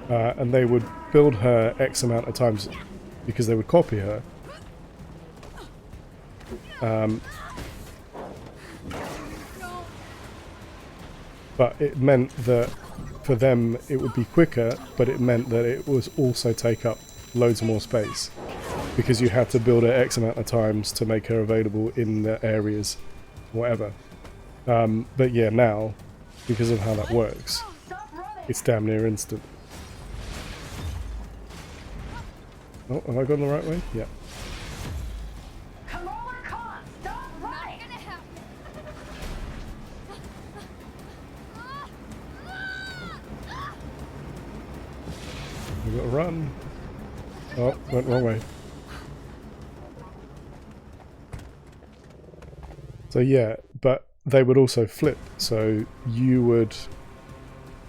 And they would build her X amount of times because they would copy her. But it meant that for them it would be quicker, but it meant that it was also take up loads more space, because you had to build her X amount of times to make her available in the areas, whatever. But yeah, now, because of how that works, it's damn near instant. Oh, have I gone the right way? Yeah. We gotta run. Oh, went wrong way. So yeah, but they would also flip. So you would,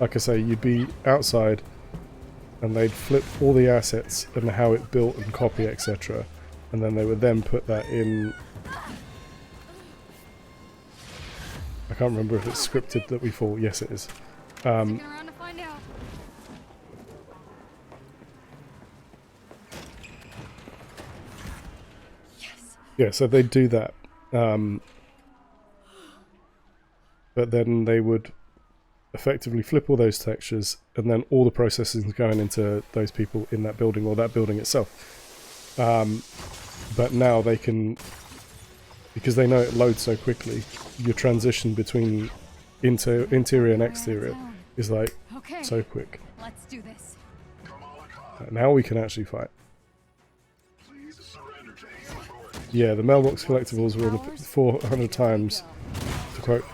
like I say, you'd be outside and they'd flip all the assets and how it built and copy, etc. And then they would then put that in. I can't remember if it's scripted that we fall. Yes, it is. Yeah, so they'd do that. But then they would effectively flip all those textures, and then all the processing is going into those people in that building or that building itself. But now they can, because they know it loads so quickly, your transition between interior and exterior is like so quick. Let's do this. Now we can actually fight. Yeah, the mailbox collectibles were on 400 times, to quote.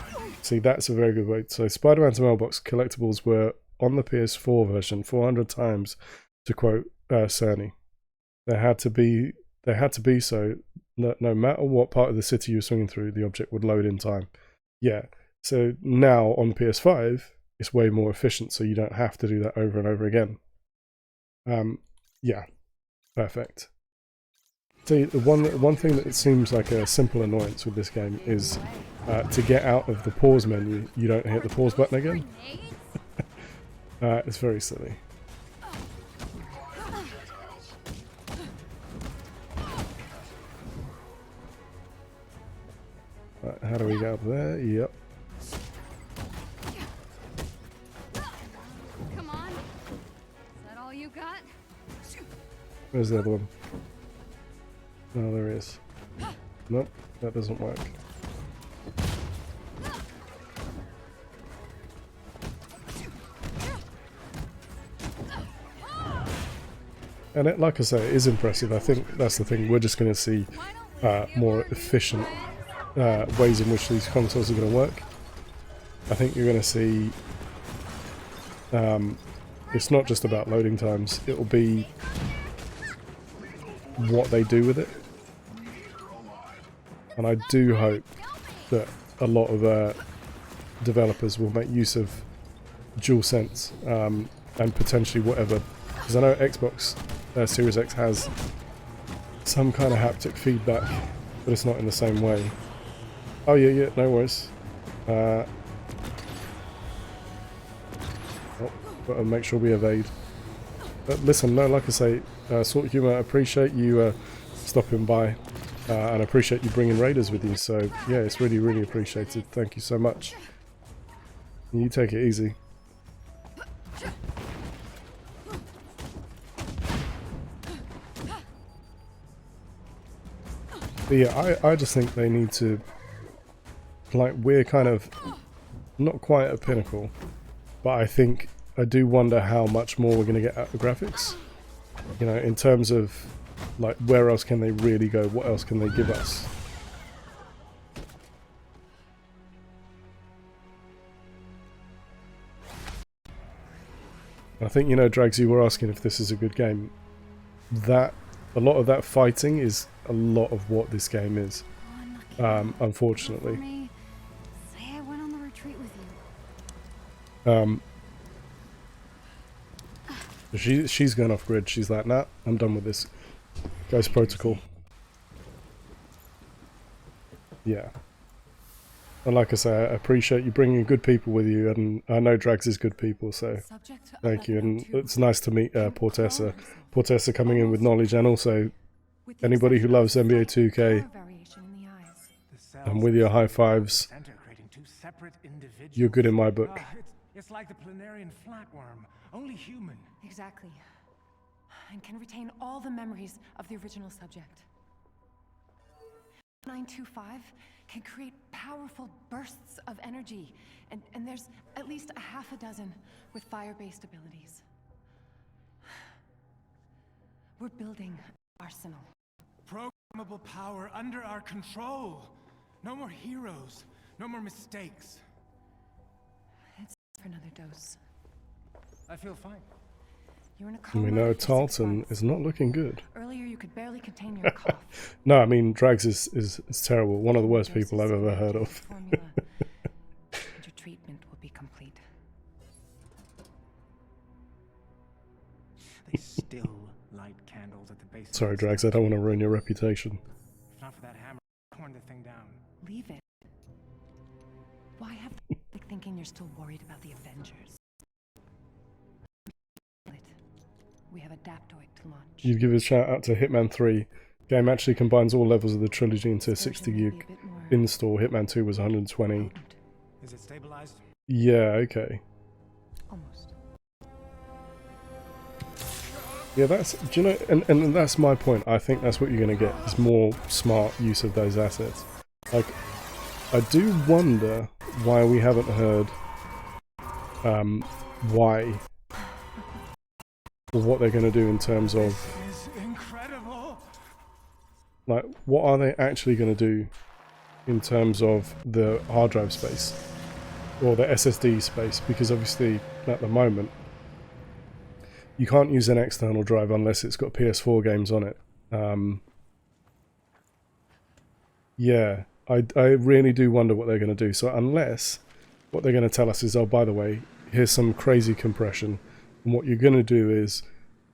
See, that's a very good way. So Spider-Man's mailbox collectibles were on the PS4 version 400 times, to quote Cerny. They had to be so that no matter what part of the city you're swinging through, the object would load in time. Yeah. So now on PS5, it's way more efficient, so you don't have to do that over and over again. Yeah, perfect. See, the one thing that seems like a simple annoyance with this game is to get out of the pause menu, you don't hit the pause button again. It's very silly. Right, how do we get up there? Yep. Come on. Is that all you got? Where's the other one? Oh, there he is. Nope, that doesn't work. And it, like I say, it is impressive. I think that's the thing. We're just going to see more efficient ways in which these consoles are going to work. I think you're going to see it's not just about loading times. It will be what they do with it. And I do hope that a lot of developers will make use of DualSense and potentially whatever, because I know Xbox Series X has some kind of haptic feedback, but it's not in the same way. Oh yeah, no worries. Oh, gotta make sure we evade. But listen, no, like I say, Sort of Humour, I appreciate you stopping by. And I appreciate you bringing raiders with you, so yeah, it's really, really appreciated. Thank you so much. You take it easy. But yeah, I just think they need to, like, we're kind of not quite at pinnacle, but I do wonder how much more we're going to get out of graphics. You know, in terms of Like, where else can they really go? What else can they give us? I think, you know, Drags, you were asking if this is a good game. A lot of that fighting is a lot of what this game is. Unfortunately. Say I went on the retreat with you. She's going off grid. She's like, nah, I'm done with this. Ghost Protocol. Yeah. And like I say, I appreciate you bringing good people with you, and I know Drags is good people, so thank you. And it's nice to meet Portessa. Portessa coming in with knowledge, and also anybody who loves NBA 2K, and with your high fives, you're good in my book. It's like the planarian flatworm, only human. Exactly. And can retain all the memories of the original subject. 925 can create powerful bursts of energy, and there's at least a half a dozen with fire-based abilities. We're building an arsenal. Programmable power under our control. No more heroes, no more mistakes. It's for another dose. I feel fine. You're in a And coma we know for 6 Tarleton months. is not looking good. Earlier you could barely contain your cough. No, I mean, Drags is terrible. One of the worst people I've ever heard of. Formula, and your treatment will be complete. They still light candles at the base. Sorry, Drags, I don't want to ruin your reputation. If not for that hammer, I'd torn the thing down. Leave it. Why have the public thinking you're still worried about the Avengers? We have Adaptoid to launch. You'd give a shout out to Hitman 3. Game actually combines all levels of the trilogy into a 60 gig install. Hitman 2 was 120. Is it stabilized? Yeah, okay. Almost. Yeah, that's, do you know, and that's my point. I think that's what you're going to get, is more smart use of those assets. Like, I do wonder why we haven't heard why or what they're going to do in terms of, like, what are they actually going to do in terms of the hard drive space or the SSD space, because obviously at the moment you can't use an external drive unless it's got PS4 games on it. Yeah, I really do wonder what they're going to do. So unless what they're going to tell us is, oh, by the way, here's some crazy compression, and what you're going to do is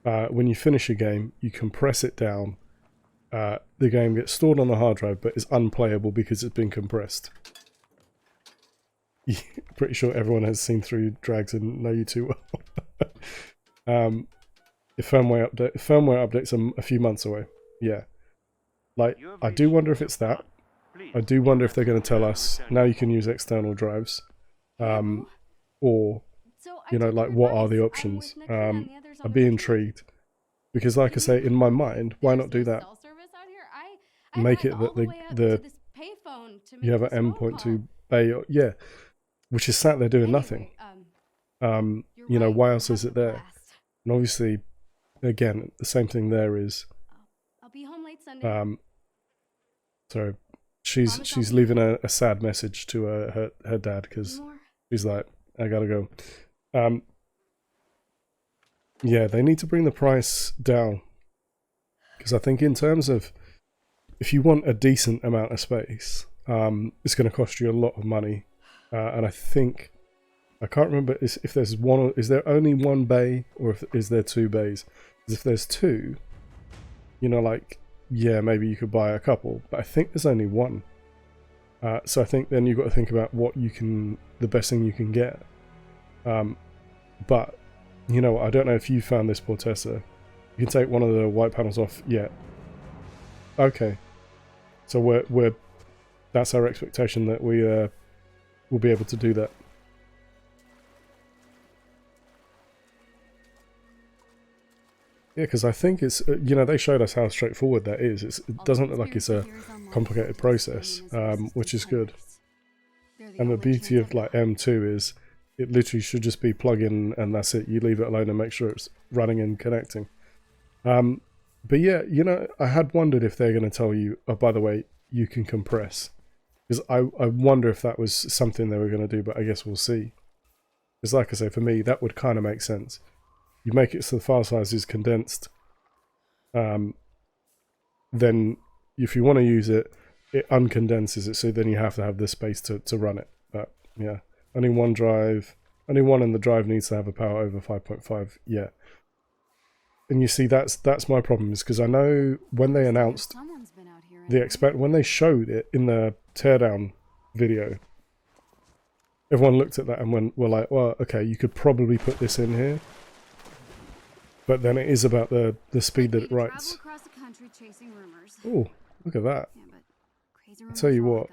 when you finish a game, you compress it down. The game gets stored on the hard drive but is unplayable because it's been compressed. Pretty sure everyone has seen through Drags and know you too well. The firmware updates are a few months away. Yeah. Like, I do wonder if it's that. I do wonder if they're going to tell us, now you can use external drives. Or, you know, like, what are the options? I'd be intrigued. Because, like I say, in my mind, why not do that? Make it that you have an M.2 bay, yeah, which is sat there doing nothing. You know, why else is it there? And obviously, again, the same thing there is. I'll be home late Sunday. So she's leaving a sad message to her dad, because she's like, I gotta go. Yeah, they need to bring the price down, because I think in terms of, if you want a decent amount of space, it's going to cost you a lot of money. And I think, I can't remember if there's one, is there only one bay, or is there 2 bays? Because if there's 2, you know, like, yeah, maybe you could buy a couple, but I think there's only 1. So I think then you've got to think about what you can, the best thing you can get. But, you know, I don't know if you found this, Portessa. You can take one of the white panels off. Yeah. Okay. So we're that's our expectation, that we will be able to do that. Yeah, because I think it's, you know, they showed us how straightforward that is. It doesn't look like it's a complicated process, which is good. And the beauty of, like, M2 is it literally should just be plug in and that's it. You leave it alone and make sure it's running and connecting. But yeah, you know, I had wondered if they're going to tell you, oh, by the way, you can compress. Because I wonder if that was something they were going to do, but I guess we'll see. Because like I say, for me, that would kind of make sense. You make it so the file size is condensed. Then if you want to use it, it uncondenses it, so then you have to have the space to run it. But yeah, only one in the drive needs to have a power over 5.5. Yeah. And you see, that's my problem, is because I know when they announced when they showed it in the teardown video, everyone looked at that and were like, well, okay, you could probably put this in here. But then it is about the speed that it writes. Oh, look at that. I'll tell you what,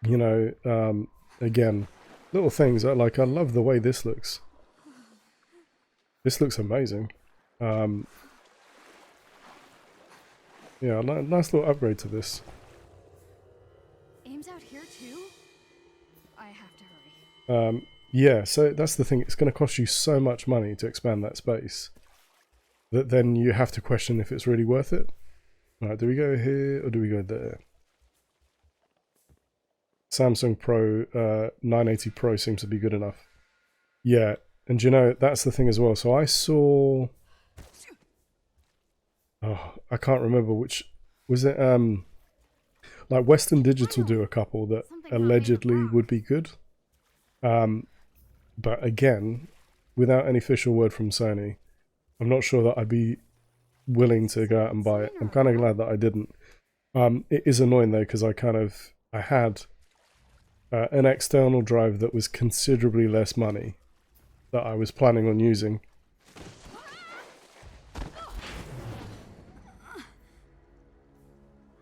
you know, again, little things, I love the way this looks. This looks amazing. Yeah, nice little upgrade to this. Aim's out here too? I have to hurry. Yeah, so that's the thing. It's going to cost you so much money to expand that space that then you have to question if it's really worth it. Alright, do we go here or do we go there? Samsung Pro 980 Pro seems to be good enough. Yeah, and you know, that's the thing as well. So I saw... Oh, I can't remember which... Was it, like Western Digital do a couple that allegedly would be good. But again, without any official word from Sony, I'm not sure that I'd be willing to go out and buy it. I'm kind of glad that I didn't. It is annoying though, because I had an external drive that was considerably less money that I was planning on using.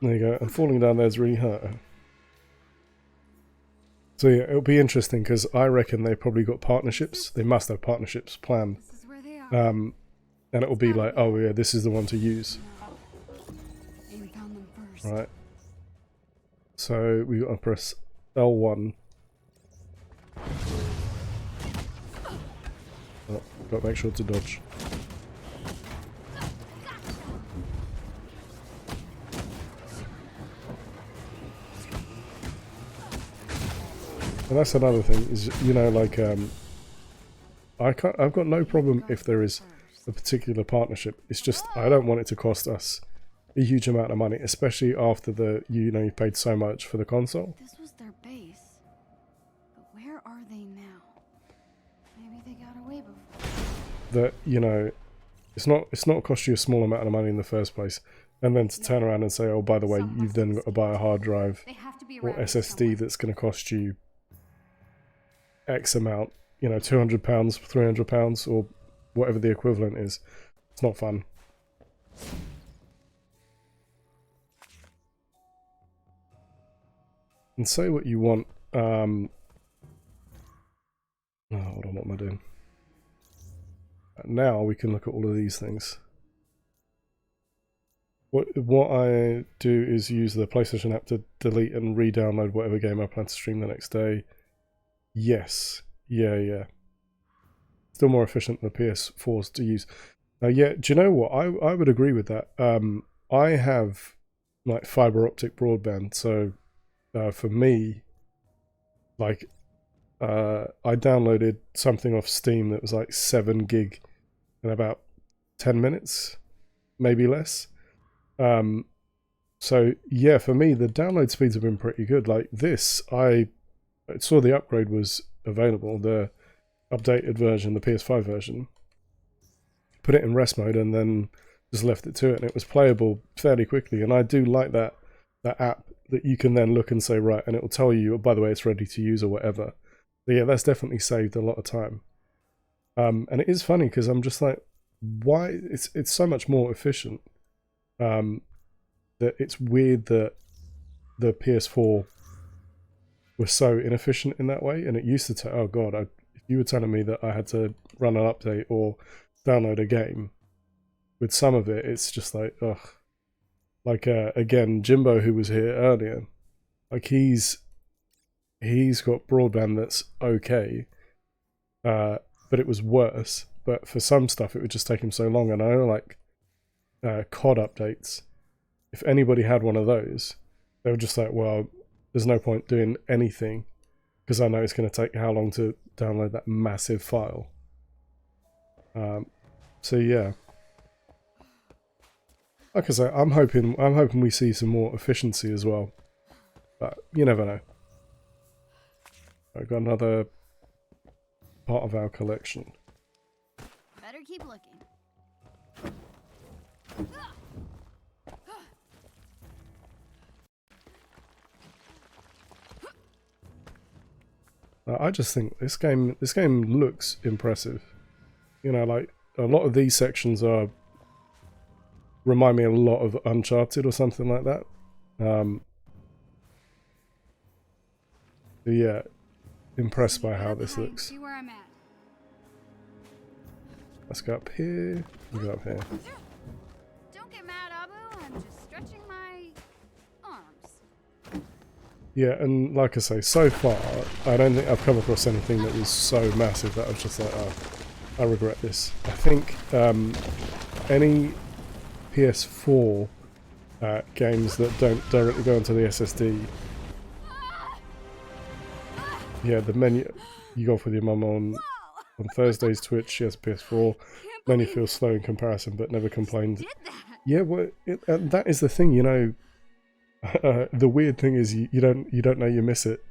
There you go, and falling down there's really hurt her. So yeah, it'll be interesting, because I reckon they probably got partnerships. They must have partnerships planned. And it'll be like, oh yeah, this is the one to use. Right. So we got to press L1. Oh, got to make sure to dodge. And that's another thing, is, you know, like, I've got no problem if there is a particular partnership. It's just, I don't want it to cost us a huge amount of money, especially after you know, you paid so much for the console. This was their base. But where are they now? Maybe they got away before. That, you know, it's not cost you a small amount of money in the first place. And then to turn around and say, oh, by the way, you've then got to buy a hard drive or SSD that's going to cost you X amount, you know, £200, £300, or whatever the equivalent is. It's not fun. And say what you want. Oh, hold on, what am I doing? Now we can look at all of these things. What I do is use the PlayStation app to delete and re-download whatever game I plan to stream the next day. Yes. Yeah. Still more efficient than the PS4s to use. Yeah, do you know what? I would agree with that. I have like fiber optic broadband, so for me, like, I downloaded something off Steam that was like 7 gig in about 10 minutes, maybe less. So yeah, for me, the download speeds have been pretty good. Like this, I saw the upgrade was available, the updated version, the PS5 version. Put it in rest mode and then just left it to it, and it was playable fairly quickly. And I do like that app that you can then look and say, right, and it will tell you, oh, by the way, it's ready to use or whatever. So yeah, that's definitely saved a lot of time. And it is funny because I'm just like, why? It's so much more efficient. That it's weird that the PS4 was so inefficient in that way. And it used to take, oh god, if you were telling me that I had to run an update or download a game, with some of it, it's just like, ugh. Like, again, Jimbo, who was here earlier, like he's got broadband that's okay, but it was worse. But for some stuff, it would just take him so long. And I know, like, COD updates, if anybody had one of those, they were just like, well, there's no point doing anything because I know it's going to take how long to download that massive file. So yeah, like I say, I'm hoping we see some more efficiency as well, but you never know. I've got another part of our collection. Better keep looking. I just think this game looks impressive. You know, like a lot of these sections remind me a lot of Uncharted or something like that. So yeah, impressed by how this looks. See where I'm at. Let's go up here. We go up here. Don't get mad, Abu. I'm just stretching my arms. Yeah, and like I say, so far, I don't think I've come across anything that was so massive that I was just like, oh, I regret this. I think any PS4 games that don't directly go onto the SSD, yeah, the menu, you go off with your mum on Thursday's Twitch, she has a PS4, menu feels slow in comparison, but never complained. Yeah, well, that is the thing, you know. The weird thing is you don't know you miss it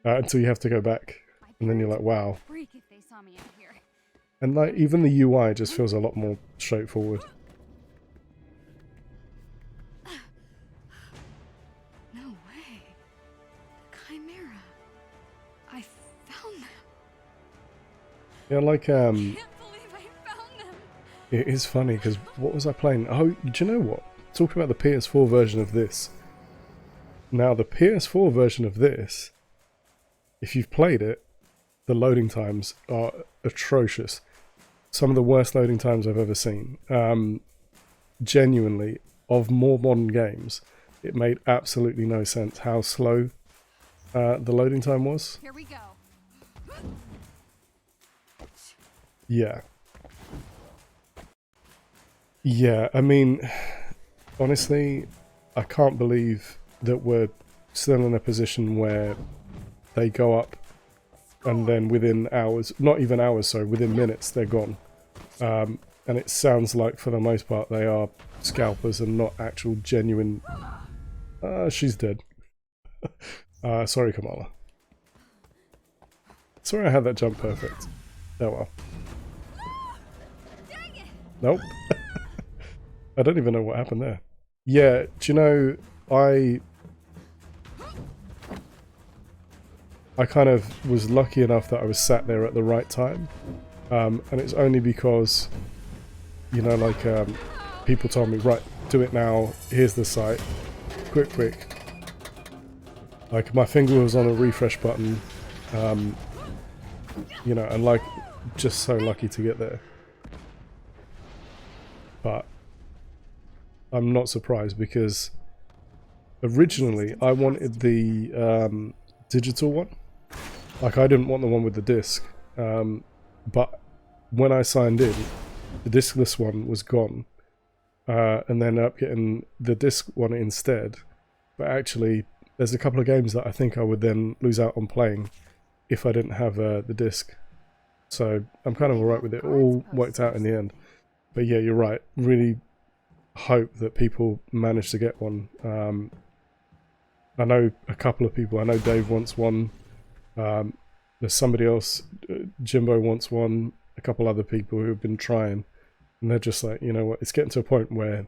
until you have to go back, and then you're like, wow. And like even the UI just feels a lot more straightforward. No way. The Chimera. I found them. Yeah, like it is funny because what was I playing? Oh, do you know what? Talking about the PS4 version of this. Now, the PS4 version of this, if you've played it, the loading times are atrocious. Some of the worst loading times I've ever seen. Genuinely, of more modern games, it made absolutely no sense how slow the loading time was. Here we go. Yeah. Yeah, I mean, honestly, I can't believe that we're still in a position where they go up and then within hours, not even hours, sorry, within minutes, they're gone. And it sounds like for the most part they are scalpers and not actual genuine... she's dead. Sorry, Kamala. Sorry I had that jump perfect. Oh well. Nope. I don't even know what happened there. Yeah, do you know, I kind of was lucky enough that I was sat there at the right time. And it's only because, you know, like, people told me, right, do it now, here's the site, quick. Like, my finger was on a refresh button, you know, and like, just so lucky to get there. But I'm not surprised because originally I wanted the digital one. Like, I didn't want the one with the disc. But when I signed in, the discless one was gone. And then ended up getting the disc one instead. But actually, there's a couple of games that I think I would then lose out on playing if I didn't have the disc. So I'm kind of alright with it. It all worked out in the end. But yeah, you're right. Really hope that people manage to get one. I know a couple of people. I know Dave wants one. There's somebody else, Jimbo wants one, a couple other people who have been trying, and they're just like, you know what, it's getting to a point where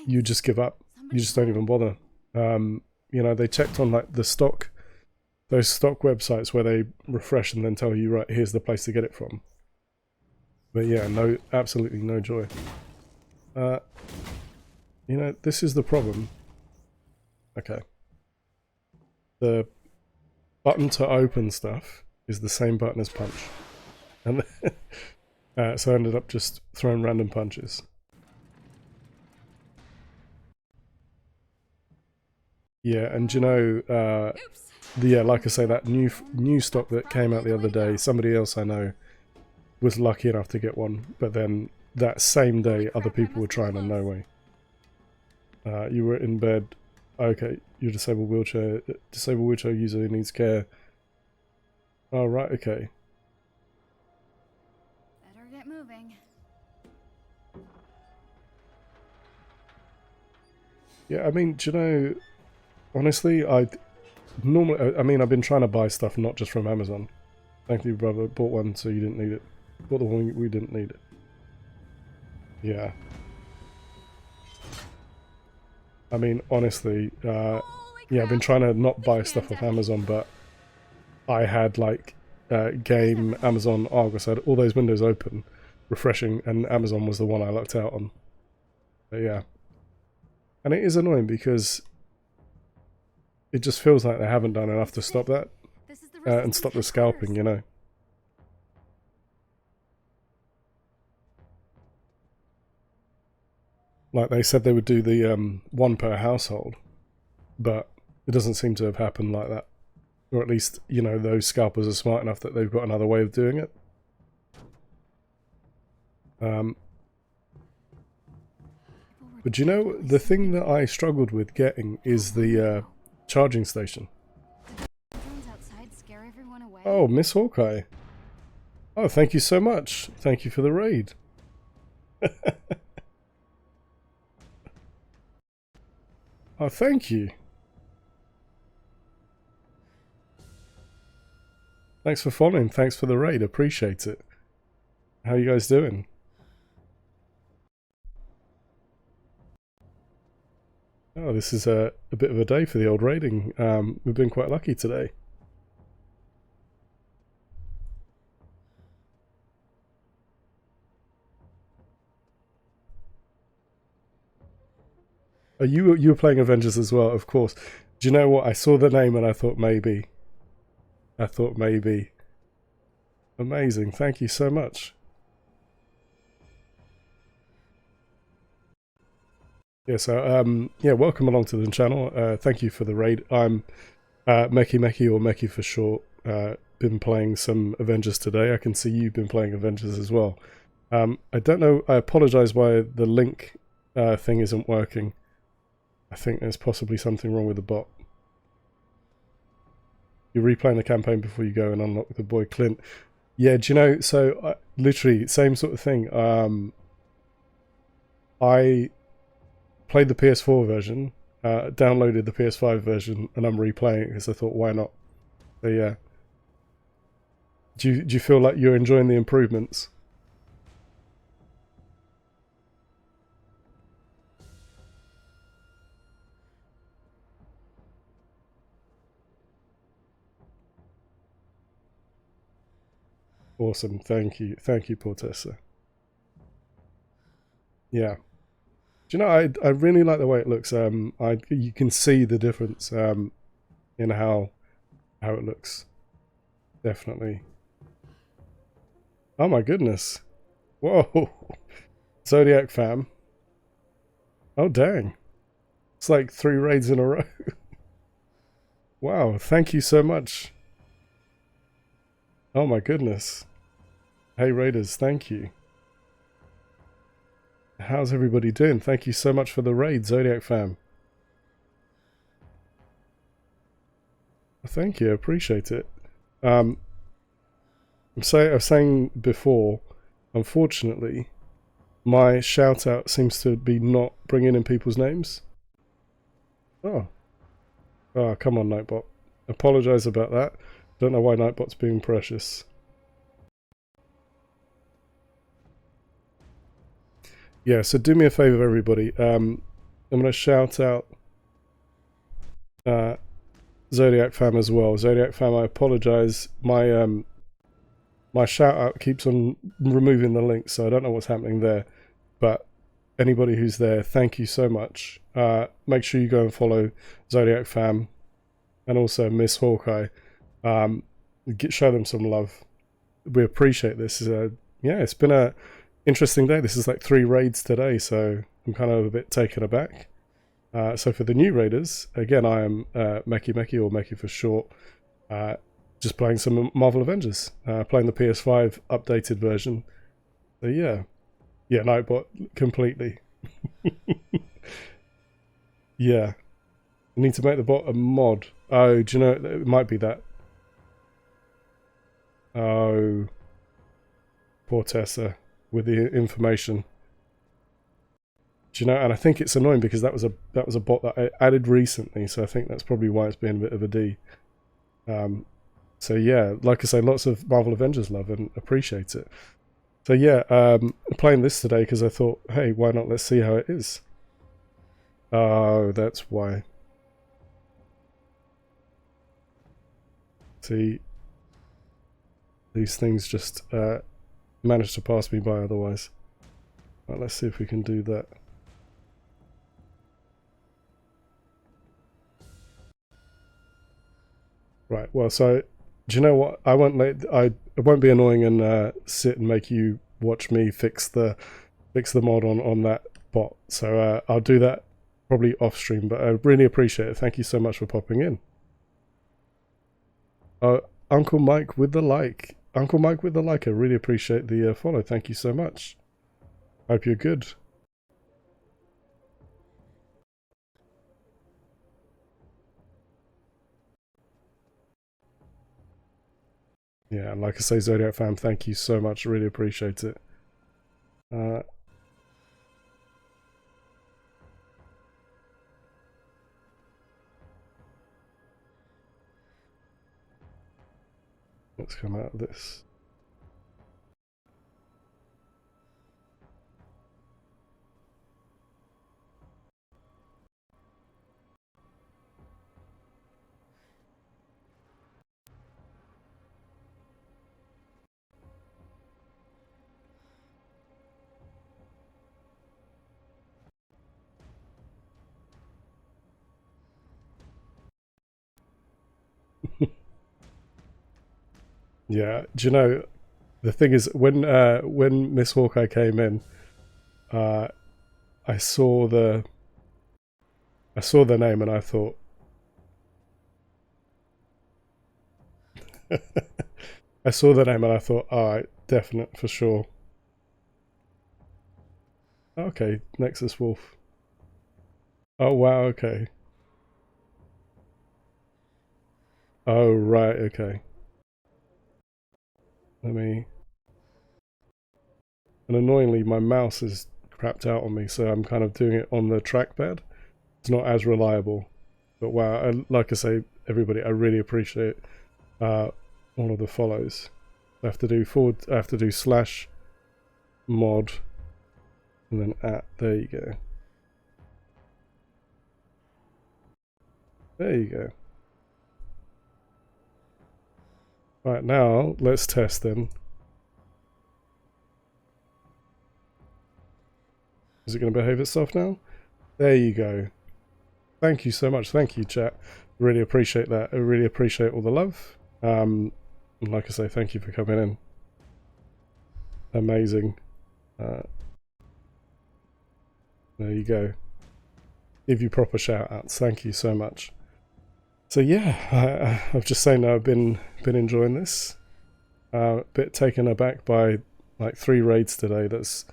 you just give up. You just don't even bother. You know, they checked on like those stock websites where they refresh and then tell you, right, here's the place to get it from. But yeah, no, absolutely no joy. You know, this is the problem. Okay. The button to open stuff is the same button as punch. And so I ended up just throwing random punches. Yeah, and you know, yeah, like I say, that new stock that came out the other day, somebody else I know was lucky enough to get one, but then that same day other people were trying and no way. You were in bed. Okay, you're disabled wheelchair user who needs care. Oh, right, okay. Better get moving. Yeah, I mean, do you know, honestly, I mean, I've been trying to buy stuff not just from Amazon. Thank you, brother. Bought one so you didn't need it. Bought the one we didn't need it. Yeah. I mean, honestly, yeah, I've been trying to not buy stuff off Amazon, but I had like game, Amazon, Argos, I had all those windows open, refreshing, and Amazon was the one I lucked out on. But yeah. And it is annoying because it just feels like they haven't done enough to stop that and stop the scalping, you know. Like they said they would do the one per household, but it doesn't seem to have happened like that. Or at least, you know, those scalpers are smart enough that they've got another way of doing it. But you know, the thing that I struggled with getting is the charging station. Oh, Miss Hawkeye. Oh, thank you so much. Thank you for the raid. Oh, thank you. Thanks for following. Thanks for the raid. Appreciate it. How you guys doing? Oh, this is a bit of a day for the old raiding. We've been quite lucky today. Oh, you were playing Avengers as well, of course. Do you know what? I saw the name and I thought maybe. Amazing. Thank you so much. Yeah, so yeah, welcome along to the channel. Thank you for the raid. I'm Meki or Meki for short. Been playing some Avengers today. I can see you've been playing Avengers as well. I don't know. I apologize why the link thing isn't working. I think there's possibly something wrong with the bot. You're replaying the campaign before you go and unlock the boy Clint. Yeah, do you know, so literally same sort of thing. I played the PS4 version, downloaded the PS5 version, and I'm replaying it because I thought, why not? So yeah. Do you feel like you're enjoying the improvements? Awesome, thank you, Portessa. Yeah, do you know, I really like the way it looks. You can see the difference in how it looks. Definitely. Oh my goodness! Whoa, Zodiac fam. Oh dang, it's like 3 raids in a row. Wow, thank you so much. Oh my goodness. Hey Raiders, thank you. How's everybody doing? Thank you so much for the raid, Zodiac fam. Thank you, appreciate it. I was saying before, unfortunately, my shout out seems to be not bringing in people's names. Oh. Oh, come on, Nightbot. Apologise about that. Don't know why Nightbot's being precious. Yeah, so do me a favour, everybody. I'm going to shout out Zodiac fam as well. Zodiac fam, I apologise. My my shout out keeps on removing the link, so I don't know what's happening there. But anybody who's there, thank you so much. Make sure you go and follow Zodiac fam and also Miss Hawkeye. Show them some love. We appreciate this. Yeah, it's been a interesting day. This is like 3 raids today, so I'm kind of a bit taken aback. So for the new raiders, again, I am Meki or Meki for short. Just playing some Marvel Avengers. Playing the PS5 updated version. So yeah. Yeah, Nightbot, completely. Yeah. You need to make the bot a mod. Oh, do you know, it might be that. Oh. Poor Tessa with the information. Do you know, and I think it's annoying because that was a bot that I added recently, so I think that's probably why it's been a bit of a D. So yeah, like I say, lots of Marvel Avengers love and appreciate it. So yeah, playing this today because I thought, hey, why not? Let's see how it is. Oh, that's why. See, these things just manage to pass me by otherwise. Right, let's see if we can do that. Right, well, so do you know what? I won't be annoying and sit and make you watch me fix the mod on that bot. So I'll do that probably off stream, but I really appreciate it. Thank you so much for popping in. Uncle Mike with the like. Uncle Mike with the like. I really appreciate the follow. Thank you so much. Hope you're good. Yeah, and like I say, Zodiac fam, thank you so much. I really appreciate it. Let's come out of this. Yeah, do you know, the thing is, when Miss Hawkeye came in, I saw the name and I thought, I saw the name and I thought, alright, definite for sure. Okay, Nexus Wolf. Oh wow, okay. Oh right, okay. Let me. And annoyingly, my mouse is crapped out on me, so I'm kind of doing it on the trackpad. It's not as reliable. But wow, like I say, everybody, I really appreciate all of the follows. I have to do /mod and then @ there you go. There you go. Right, now let's test then. Is it going to behave itself now? There you go. Thank you so much. Thank you, chat. Really appreciate that. I really appreciate all the love. And like I say, thank you for coming in. Amazing. There you go. Give you proper shout outs. Thank you so much. So yeah, I've just saying I've been enjoying this. A bit taken aback by like 3 raids today. That's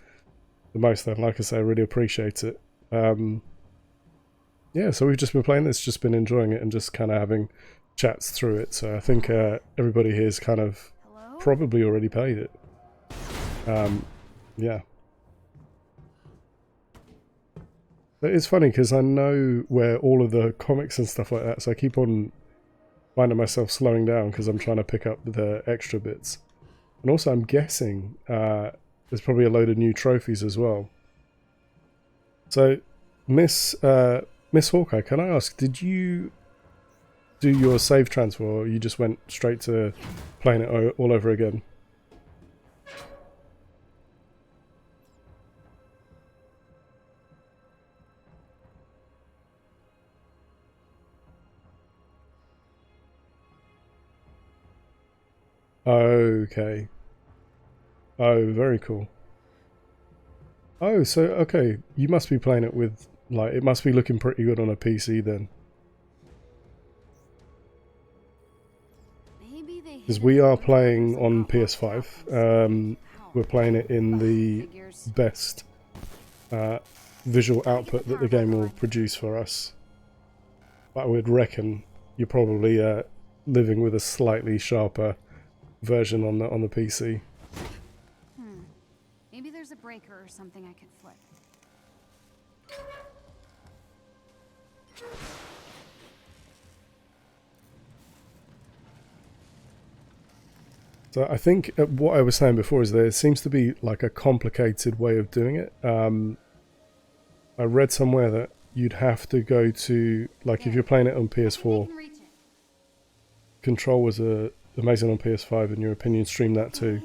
the most. And like I say, I really appreciate it. Yeah, so we've just been playing this, just been enjoying it, and just kind of having chats through it. So I think everybody here's kind of probably already paid it. Yeah. But it's funny because I know where all of the comics and stuff like that, so I keep on finding myself slowing down because I'm trying to pick up the extra bits. And also I'm guessing there's probably a load of new trophies as well. So Miss Hawkeye, can I ask, did you do your save transfer, or you just went straight to playing it all over again? Okay. Oh, very cool. Oh, so, okay, you must be playing it with, like, it must be looking pretty good on a PC then. Because we are playing on PS5. we're playing it in the best visual output that the game will produce for us. But I would reckon you're probably living with a slightly sharper version on the PC. Maybe there's a breaker or something I could flip. So I think what I was saying before is there seems to be like a complicated way of doing it. I read somewhere that you'd have to go to, like if you're playing it on PS4, Control was amazing on PS5, in your opinion, stream that too.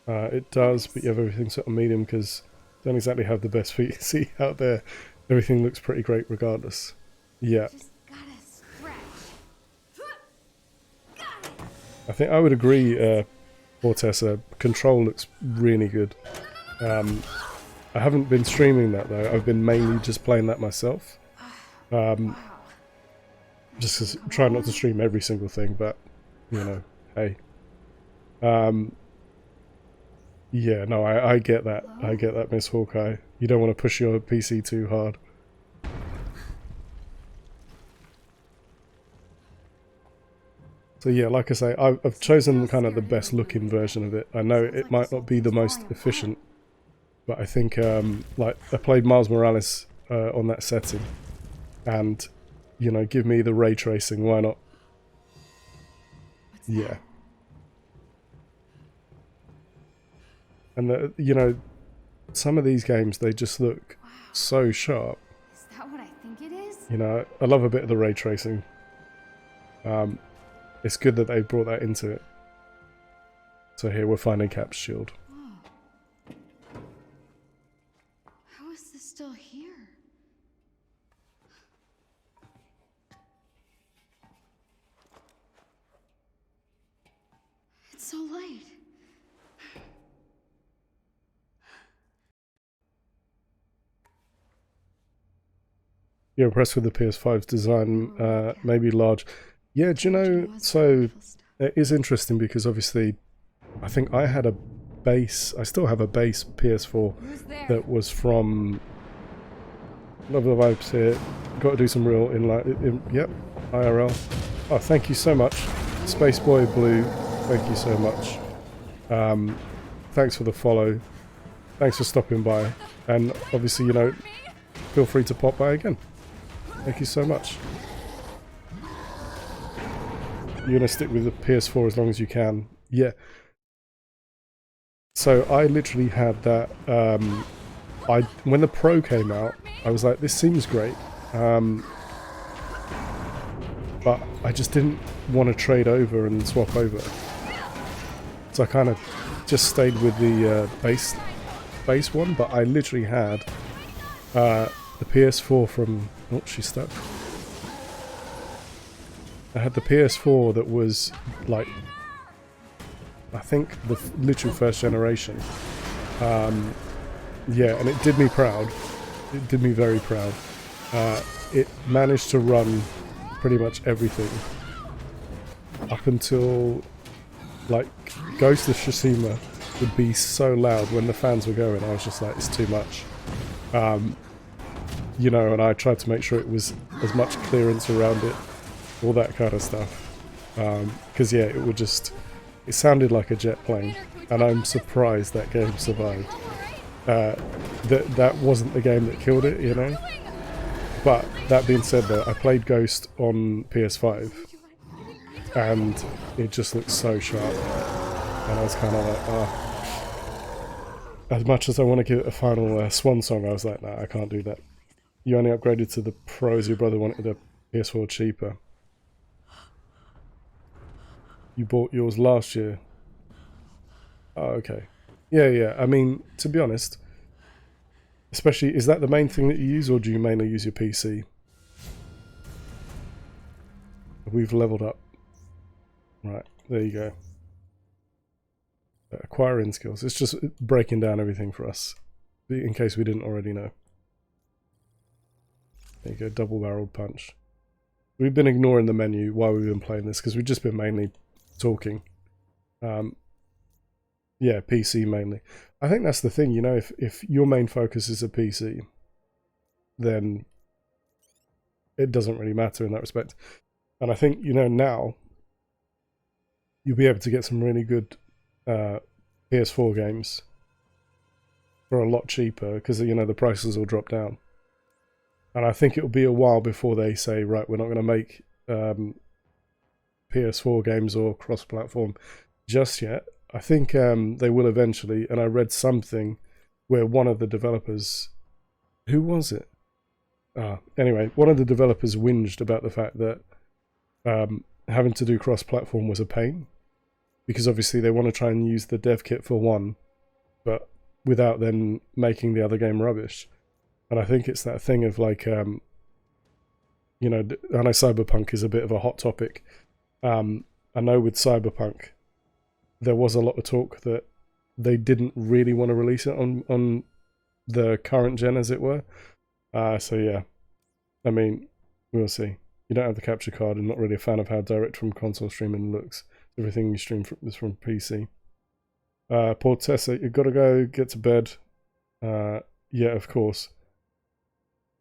It does, but you have everything set on medium because don't exactly have the best PC out there. Everything looks pretty great regardless. Yeah. I think I would agree, Fortessa. Control looks really good. I haven't been streaming that though. I've been mainly just playing that myself. Just cause, try not to stream every single thing, but you know, hey. Yeah, no, I get that. I get that, Miss Hawkeye. You don't want to push your PC too hard. So yeah, like I say, I've chosen kind of the best looking version of it. I know it might not be the most efficient, but I think like I played Miles Morales on that setting, and you know, give me the ray tracing, why not? Yeah. And you know, some of these games, they just look so sharp. Is that what I think it is? You know, I love a bit of the ray tracing. It's good that they brought that into it. So here we're finding Cap's shield. How is this still here? It's so late. You're impressed with the PS5's design, maybe large. Yeah, do you know, so it is interesting because obviously I think I had a base, I still have a base PS4 that was from, love the vibes here, got to do some real yep, IRL. Oh, thank you so much, Spaceboy Blue, thank you so much. Thanks for the follow, thanks for stopping by, and obviously, you know, feel free to pop by again. Thank you so much. You're gonna stick with the PS4 as long as you can. Yeah. So I literally had that. When the Pro came out, I was like, this seems great. But I just didn't want to trade over and swap over. So I kind of just stayed with the base one. But I literally had the PS4 from. Oh, she's stuck. I had the PS4 that was like, I think the literal first generation. Yeah, and it did me proud. It did me very proud. It managed to run pretty much everything up until like Ghost of Tsushima would be so loud when the fans were going. I was just like, it's too much. You know, and I tried to make sure it was as much clearance around it. All that kind of stuff, because yeah, it would just, it sounded like a jet plane, and I'm surprised that game survived. That wasn't the game that killed it, you know. But that being said, though, I played Ghost on PS5, and it just looked so sharp, and I was kind of like, as much as I want to give it a final swan song, I was like, nah, I can't do that. You only upgraded to the Pros, your brother wanted a PS4 cheaper. You bought yours last year. Oh, okay. Yeah, I mean, to be honest, especially, is that the main thing that you use, or do you mainly use your PC? We've leveled up. Right, there you go. Acquiring skills. It's just breaking down everything for us, in case we didn't already know. There you go, double-barreled punch. We've been ignoring the menu while we've been playing this, because we've just been mainly talking. Yeah, PC mainly. I think that's the thing, you know, if your main focus is a PC, then it doesn't really matter in that respect. And I think, you know, now you'll be able to get some really good PS4 games for a lot cheaper because, you know, the prices will drop down. And I think it'll be a while before they say, right, we're not going to make PS4 games or cross-platform just yet. I think they will eventually, and I read something where one of the developers, who was it? Anyway, one of the developers whinged about the fact that having to do cross-platform was a pain, because obviously they want to try and use the dev kit for one, but without then making the other game rubbish. And I think it's that thing of like, you know, I know Cyberpunk is a bit of a hot topic. I know with Cyberpunk, there was a lot of talk that they didn't really want to release it on the current gen, as it were. So yeah, I mean, we'll see. You don't have the capture card. I'm not really a fan of how direct from console streaming looks. Everything you stream is from PC. Poor Tessa, you've got to go get to bed. Yeah, of course.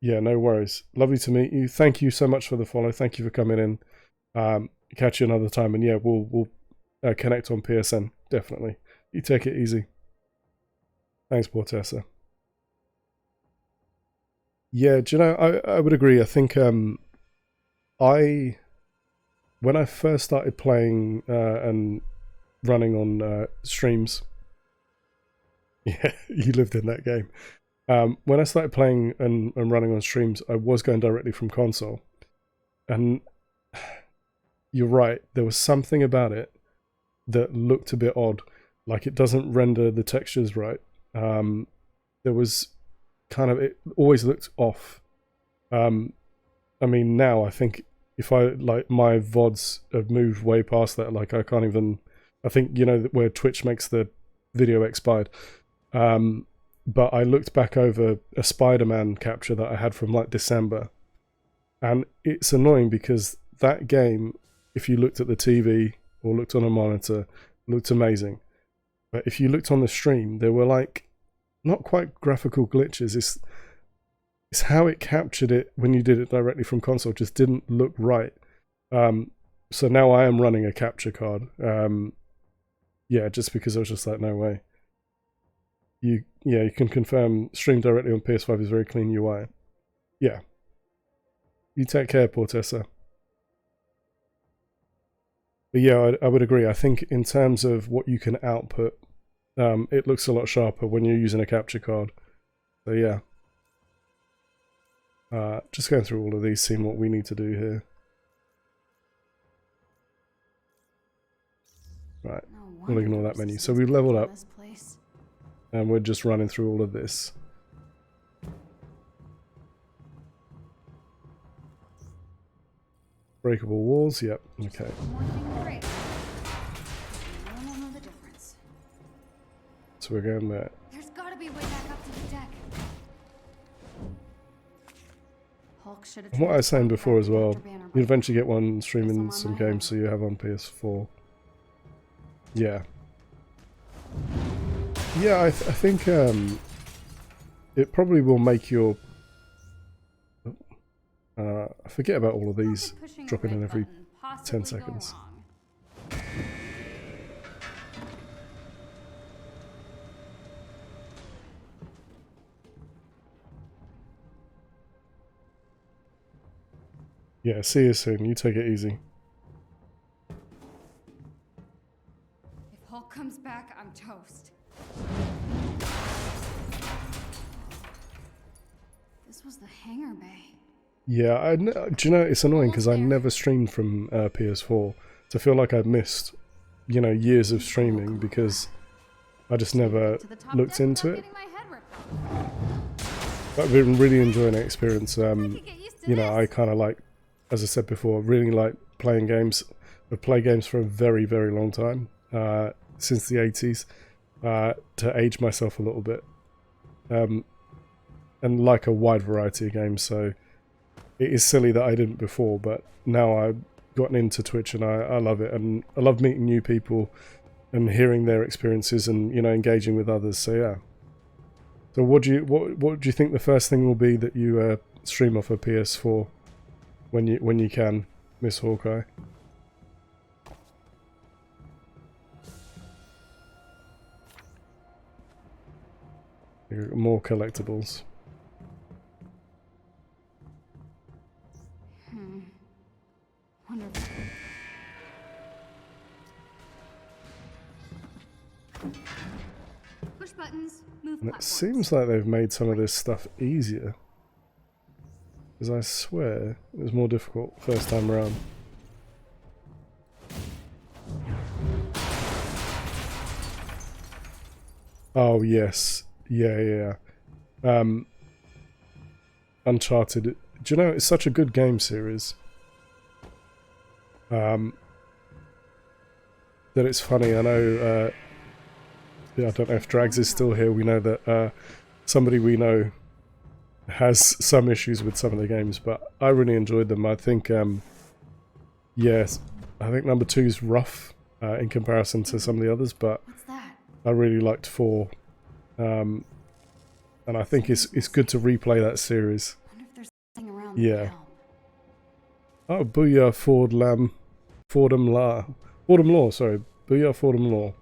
Yeah, no worries. Lovely to meet you. Thank you so much for the follow. Thank you for coming in. Catch you another time. And yeah, we'll connect on PSN, definitely. You take it easy. Thanks, Portessa. Yeah, do you know, I would agree. I think when I first started playing and running on streams, yeah, you lived in that game. When I started playing and running on streams, I was going directly from console. And you're right, there was something about it that looked a bit odd. Like it doesn't render the textures right. There was kind of, it always looked off. I mean, now I think if I, like, my VODs have moved way past that. Like I can't even, I think, you know, where Twitch makes the video expired. But I looked back over a Spider-Man capture that I had from like December. And it's annoying because that game, if you looked at the TV or looked on a monitor, looked amazing. But if you looked on the stream, there were like, not quite graphical glitches. It's how it captured it when you did it directly from console. Just didn't look right. So now I am running a capture card. Yeah, just because I was just like, no way. You can confirm stream directly on PS5 is very clean UI. Yeah. You take care, Portessa. But yeah, I would agree. I think in terms of what you can output, it looks a lot sharper when you're using a capture card. So yeah. Just going through all of these, seeing what we need to do here. Right, we'll ignore that menu. So we've leveled up. And we're just running through all of this. Breakable walls, yep, okay. So we're going there. There's gotta be a way back up to the deck. And what I was saying before as well, you eventually get one streaming some games so you have on PS4. Yeah. Yeah, I think it probably will make your... I forget about all of these dropping in every 10 seconds. Yeah, see you soon. You take it easy. If Hulk comes back, I'm toast. This was the hangar bay. Yeah, do you know, it's annoying because I never streamed from PS4. So I feel like I've missed, you know, years of streaming because I just never looked into it. But I've been really enjoying the experience. You know, I kind of like, as I said before, really like playing games. I've played games for a very, very long time, since the 80s, to age myself a little bit. And like a wide variety of games, so it is silly that I didn't before, but now I've gotten into Twitch and I love it, and I love meeting new people, and hearing their experiences and, you know, engaging with others. So yeah. So what do you think the first thing will be that you stream off a PS4 when you can, Miss Hawkeye? More collectibles. Wonderful. Push buttons, move And it platforms. seems like they've made some of this stuff easier. Because I swear it was more difficult first time around. Oh yes. Yeah. Uncharted. Do you know, it's such a good game series. That it's funny. I know, yeah, I don't know if Drags is still here. We know that somebody we know has some issues with some of the games, but I really enjoyed them. I think, yes, I think number 2 is rough in comparison to some of the others, but I really liked 4. And I think it's good to replay that series. Yeah. Oh, booyah, Fordham Law, sorry. Booyah, Fordham Law.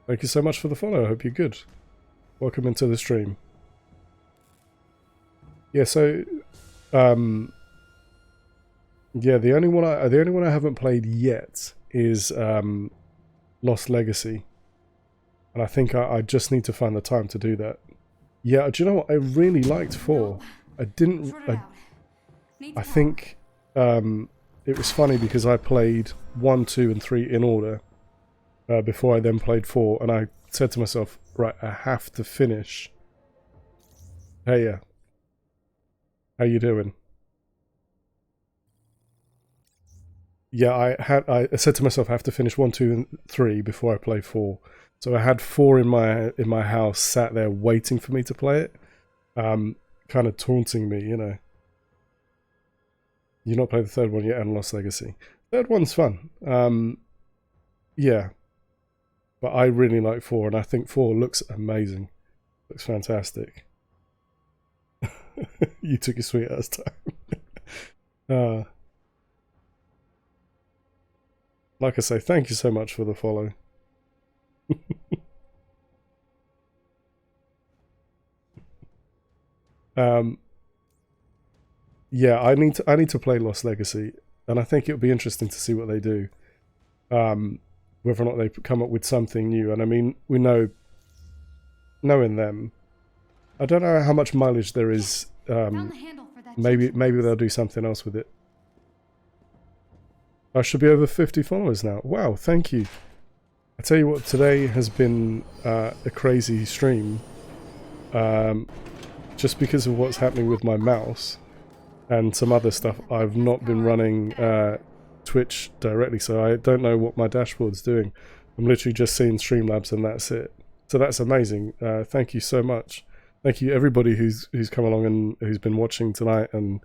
Thank you so much for the follow. I hope you're good. Welcome into the stream. Yeah, so yeah, the only one I haven't played yet is Lost Legacy. And I think I just need to find the time to do that. Yeah, do you know what? I really liked 4. I didn't... I think it was funny because I played 1, 2 and 3 in order before I then played 4. And I said to myself, right, I have to finish. Hey, yeah. How you doing? Yeah, I said to myself I have to finish 1, 2 and 3 before I play 4. So I had 4 in my house sat there waiting for me to play it. Kind of taunting me, you know. You've not played the third one yet and Lost Legacy. Third one's fun. Yeah. But I really like 4 and I think 4 looks amazing. Looks fantastic. You took your sweet ass time. Like I say, thank you so much for the follow. Yeah, I need to play Lost Legacy, and I think it would be interesting to see what they do. Whether or not they come up with something new, and I mean, we know, knowing them, I don't know how much mileage there is. Maybe they'll do something else with it. I should be over 50 followers now. Wow, thank you. I tell you what, today has been a crazy stream. Just because of what's happening with my mouse and some other stuff. I've not been running Twitch directly, so I don't know what my dashboard's doing. I'm literally just seeing Streamlabs and that's it. So that's amazing. Thank you so much. Thank you everybody who's come along and who's been watching tonight and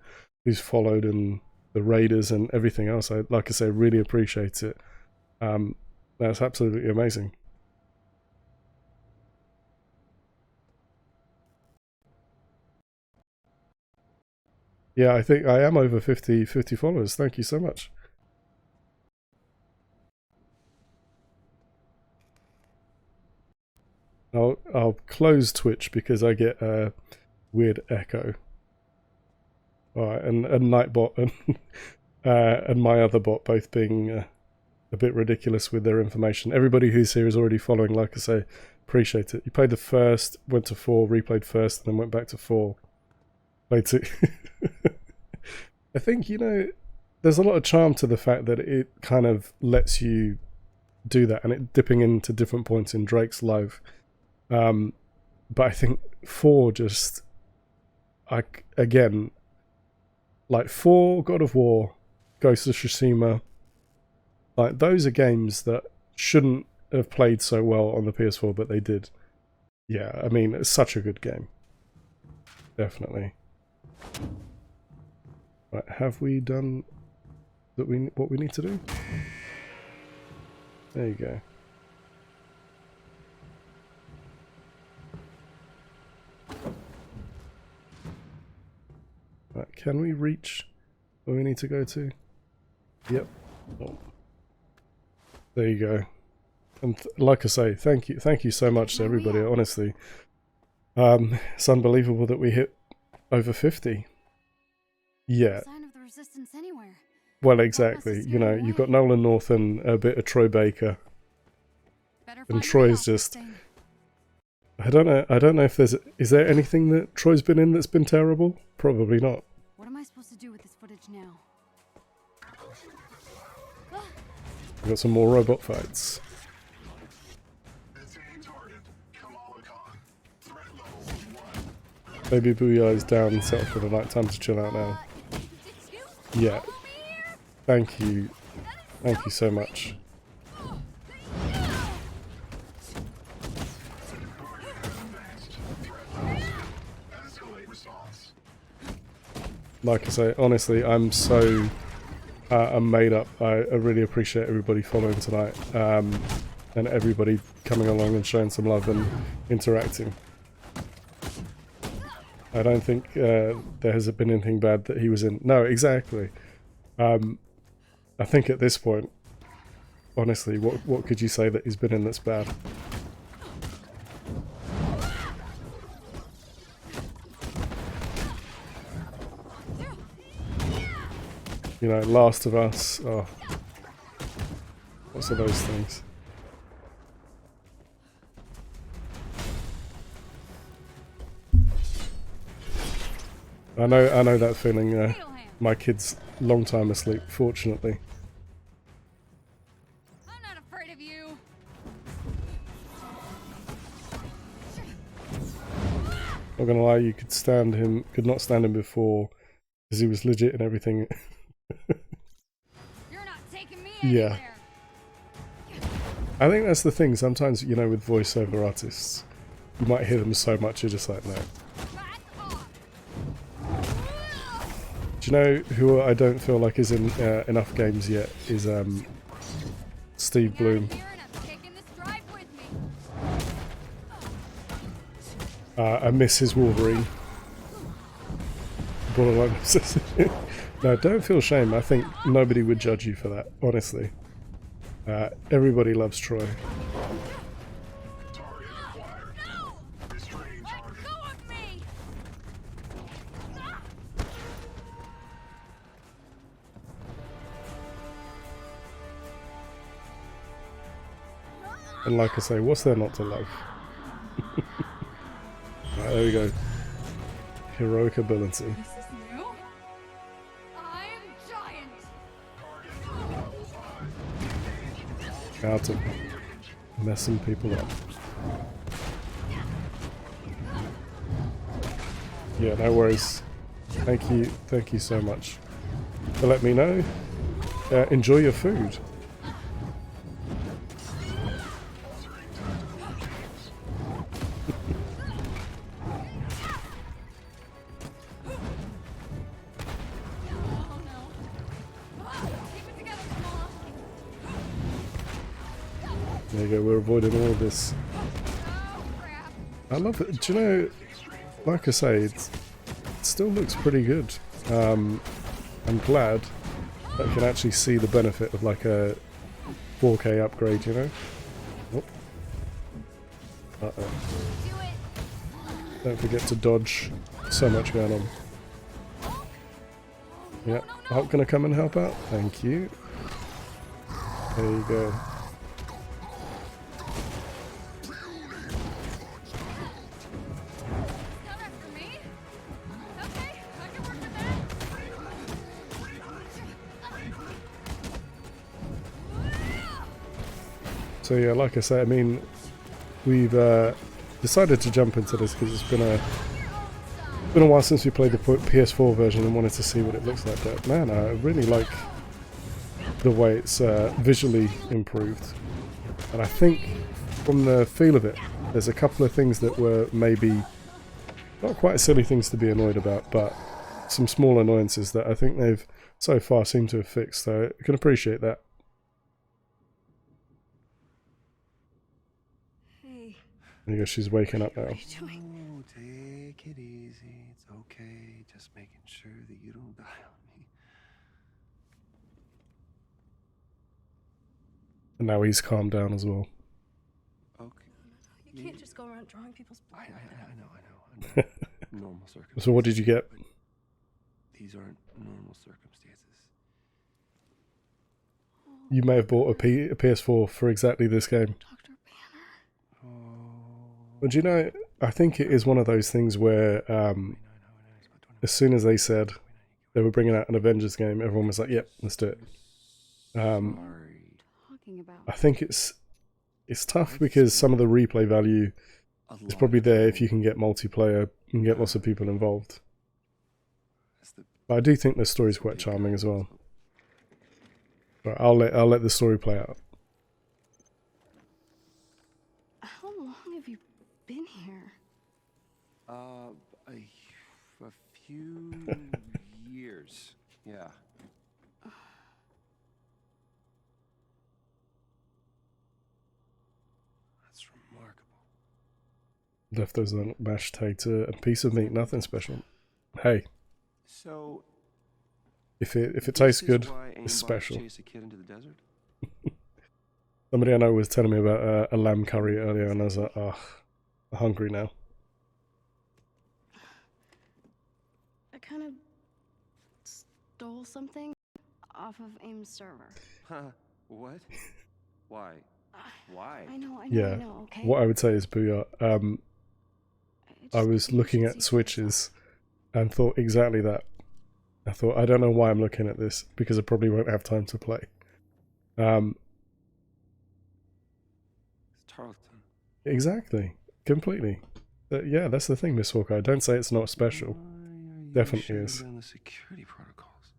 who's followed, and the raiders and everything else. Like I say, really appreciate it. That's absolutely amazing. Yeah, I think I am over 50 followers. Thank you so much. I'll close Twitch because I get a weird echo. Alright, and Nightbot and my other bot both being a bit ridiculous with their information. Everybody who's here is already following, like I say, appreciate it. You played the first, went to 4, replayed first, and then went back to 4. Played 2. I think, you know, there's a lot of charm to the fact that it kind of lets you do that, and it dipping into different points in Drake's life. But I think 4 just, again, like 4, God of War, Ghost of Tsushima, like those are games that shouldn't have played so well on the PS4, but they did. Yeah, I mean, it's such a good game. Definitely. Right, have we done what we need to do? There you go. Right, can we reach where we need to go to? Yep. Oh. There you go. And like I say, thank you so much to everybody, honestly. It's unbelievable that we hit over 50. Yeah. Sign of the resistance anywhere. Well, exactly. You know, you've got Nolan North and a bit of Troy Baker. And Troy's just... I don't know if there's... Is there anything that Troy's been in that's been terrible? Probably not. What am I supposed to do with this footage now? We've got some more robot fights. Baby Booyah is down and set up for the night. Time to chill out now. Yeah. Thank you. Thank you so much. Like I say, honestly, I'm so... I'm made up. I really appreciate everybody following tonight. And everybody coming along and showing some love and interacting. I don't think there has been anything bad that he was in. No, exactly. I think at this point, honestly, what could you say that he's been in that's bad? You know, Last of Us. Oh, what's of those things? I know that feeling. My kid's long time asleep, fortunately. I'm not afraid of you. Not gonna lie, you could not stand him before, because he was legit and everything. You're not taking me Yeah. anywhere. I think that's the thing. Sometimes, you know, with voiceover artists, you might hear them so much you're just like, no. Do you know who I don't feel like is in enough games yet? Is Steve Bloom. I miss his Wolverine. Borderline. No, don't feel shame. I think nobody would judge you for that, honestly. Everybody loves Troy. And like I say, what's there not to love? Right, there we go. Heroic ability. This is new. I'm giant. How to messing people up. Yeah, no worries. Thank you so much for letting me know. Enjoy your food. There you go, we're avoiding all of this. I love it. Do you know, like I say, it still looks pretty good. I'm glad that I can actually see the benefit of like a 4K upgrade, you know? Oh. Uh-oh. Don't forget to dodge. So much going on. Yeah, Hulk gonna come and help out? Thank you. There you go. So yeah, like I say, I mean, we've decided to jump into this because it's been a while since we played the PS4 version and wanted to see what it looks like. But man, I really like the way it's visually improved, and I think from the feel of it, there's a couple of things that were maybe not quite silly things to be annoyed about, but some small annoyances that I think they've so far seemed to have fixed. So I can appreciate that. Hey. I guess she's waking up now. Oh, take it easy. It's okay. Just making sure that you don't die on me. And now he's calmed down as well. Okay. You can't just go around drawing people's blood. I know. Normal circumstances. So what did you get? These aren't normal circumstances. You may have bought a PS4 for exactly this game. But you know, I think it is one of those things where as soon as they said they were bringing out an Avengers game, everyone was like, yep, let's do it. I think it's tough because some of the replay value is probably there if you can get multiplayer and get lots of people involved. But I do think the story's quite charming as well. But I'll let the story play out. How long have you been here? A few years. Yeah. That's remarkable. Left those on mashed potato and piece of meat, nothing special. Hey. So if it tastes good, it's special. Chase a kid into the desert? Somebody I know was telling me about a lamb curry earlier, and I was like, oh, I'm hungry now. I kind of stole something off of AIM's server. Huh? What? Why? Why? I know, Yeah. Okay. What I would say is, Booyah, I was looking at switches and thought exactly that. I thought, I don't know why I'm looking at this, because I probably won't have time to play. It's Tarleton. Exactly. Completely. Yeah, that's the thing, Miss Hawkeye. Don't say it's not special. Definitely is. Down the security protocols.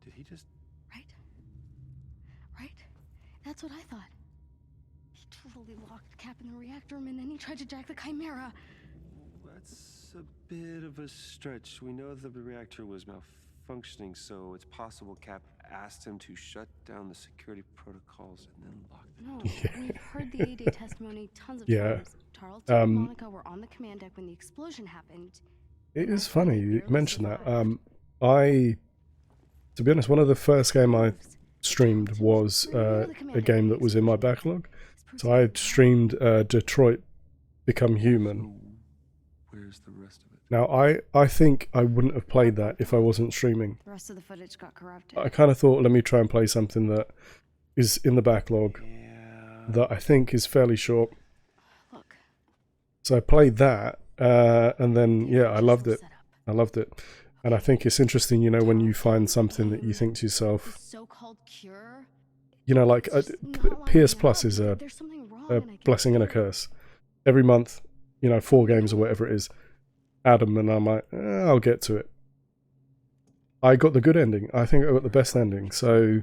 Did he just... Right? That's what I thought. He totally locked Cap in the reactor room and then he tried to jack the Chimera. That's a bit of a stretch. We know that the reactor was malfunctioning, so it's possible Cap asked him to shut down the security protocols and then lock them. No, we've heard the A-Day testimony tons of Yeah. times. Tarleton and Monica were on the command deck when the explosion happened. It is funny you mentioned that. To be honest, one of the first game I streamed was a game that was in my backlog. So I streamed Detroit Become Human. Where's the rest of it? Now, I think I wouldn't have played that if I wasn't streaming. The rest of the footage got corrupted. I kind of thought, let me try and play something that is in the backlog that I think is fairly short. Look. So I played that, and then, yeah, I loved it. I loved it. And I think it's interesting, you know, when you find something that you think to yourself, So-called cure? you know, like PS Plus is a blessing and a curse. Every month, you know, 4 games or whatever it is, Adam and I'm like, I'll get to it. I got the good ending. I think I got the best ending. So,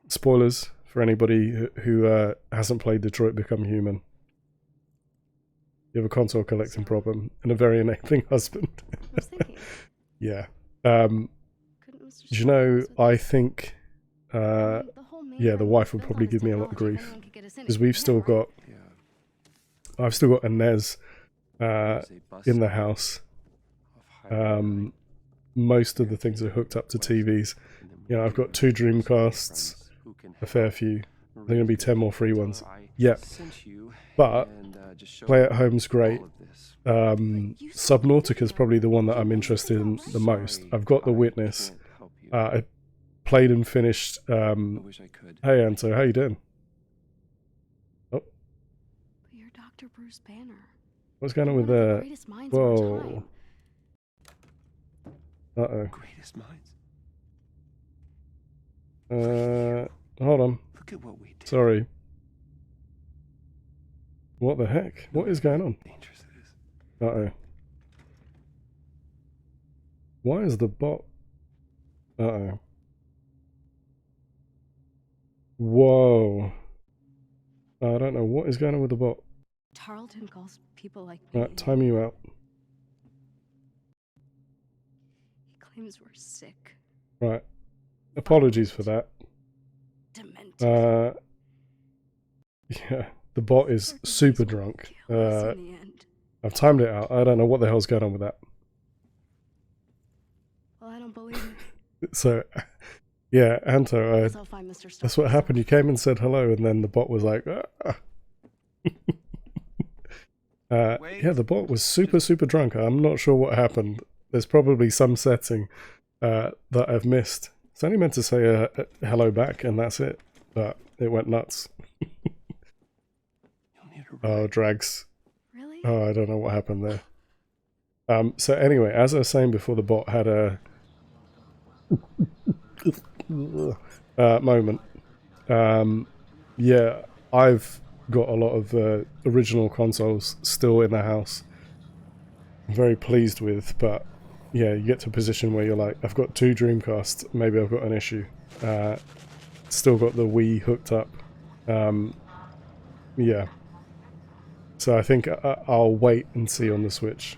spoilers for anybody who hasn't played Detroit Become Human. You have a console collecting problem and a very enabling husband. Yeah. Do you know, I think, yeah, the wife would probably give me a lot of grief. Because we've still got, I've still got a NES in the house. Most of the things are hooked up to TVs. You know, I've got 2 Dreamcasts, a fair few. There are going to be 10 more free ones. Yeah. But Play at Home's great. Subnautica is probably the one that I'm interested in the most. I've got The Witness. I played and finished. Hey, Anto, how you doing? Oh. But you're Dr. Bruce Banner. What's going on with the... Whoa. Uh-oh. Greatest minds. Hold on. Look at what we did. Sorry. What the heck? What is going on? Uh-oh. Why is the bot... Uh-oh. Whoa. I don't know what is going on with the bot. Tarleton calls people like me. Right, time you out. He claims we're sick. Right. apologies for that. Yeah, the bot is super drunk. I've timed it out. I don't know what the hell's going on with that. Well, I don't believe it. So, yeah, Anto, that's what happened. You came and said hello, and then the bot was like, ah. Yeah, the bot was super drunk. I'm not sure what happened. There's probably some setting that I've missed. It's only meant to say hello back, and that's it. But it went nuts. Oh, drags. Really? Oh, I don't know what happened there. So anyway, as I was saying before, the bot had a moment. Yeah, I've got a lot of original consoles still in the house. I'm very pleased with, but yeah, you get to a position where you're like, I've got 2 Dreamcasts, maybe I've got an issue. Still got the Wii hooked up. Yeah. So I think I'll wait and see on the Switch.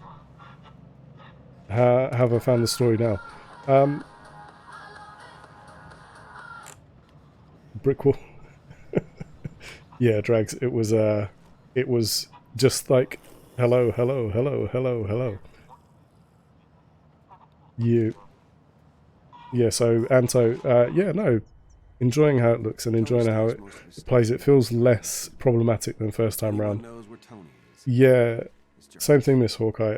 Have I found the story now? Brick wall. Yeah, Drags, it was just like hello. Yeah, so Anto, yeah, no, enjoying how it looks and enjoying how it plays. It feels less problematic than first time round. Yeah, same thing, Miss Hawkeye.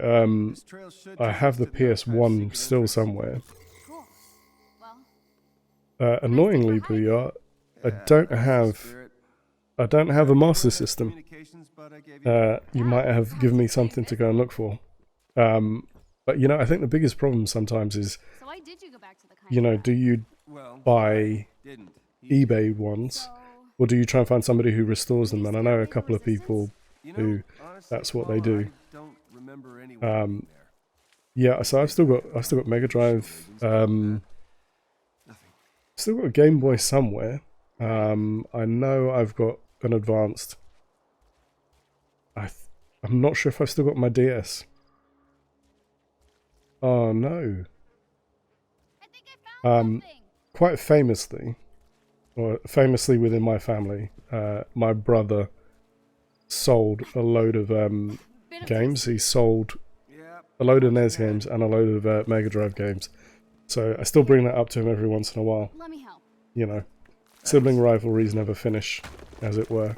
I have the PS1 still somewhere. Annoyingly, BR, I don't have a Master System. You might have given me something to go and look for. But you know, I think the biggest problem sometimes is, you know, do you buy eBay ones, or do you try and find somebody who restores them? And I know a couple of people who that's what they do. Yeah, so I've still got Mega Drive. Still got a Game Boy somewhere. I know I've got an advanced. I'm not sure if I've still got my DS. Oh no. Quite famously, or famously within my family, my brother sold a load of games. He sold a load of NES games and a load of Mega Drive games. So I still bring that up to him every once in a while. You know, sibling rivalries never finish, as it were.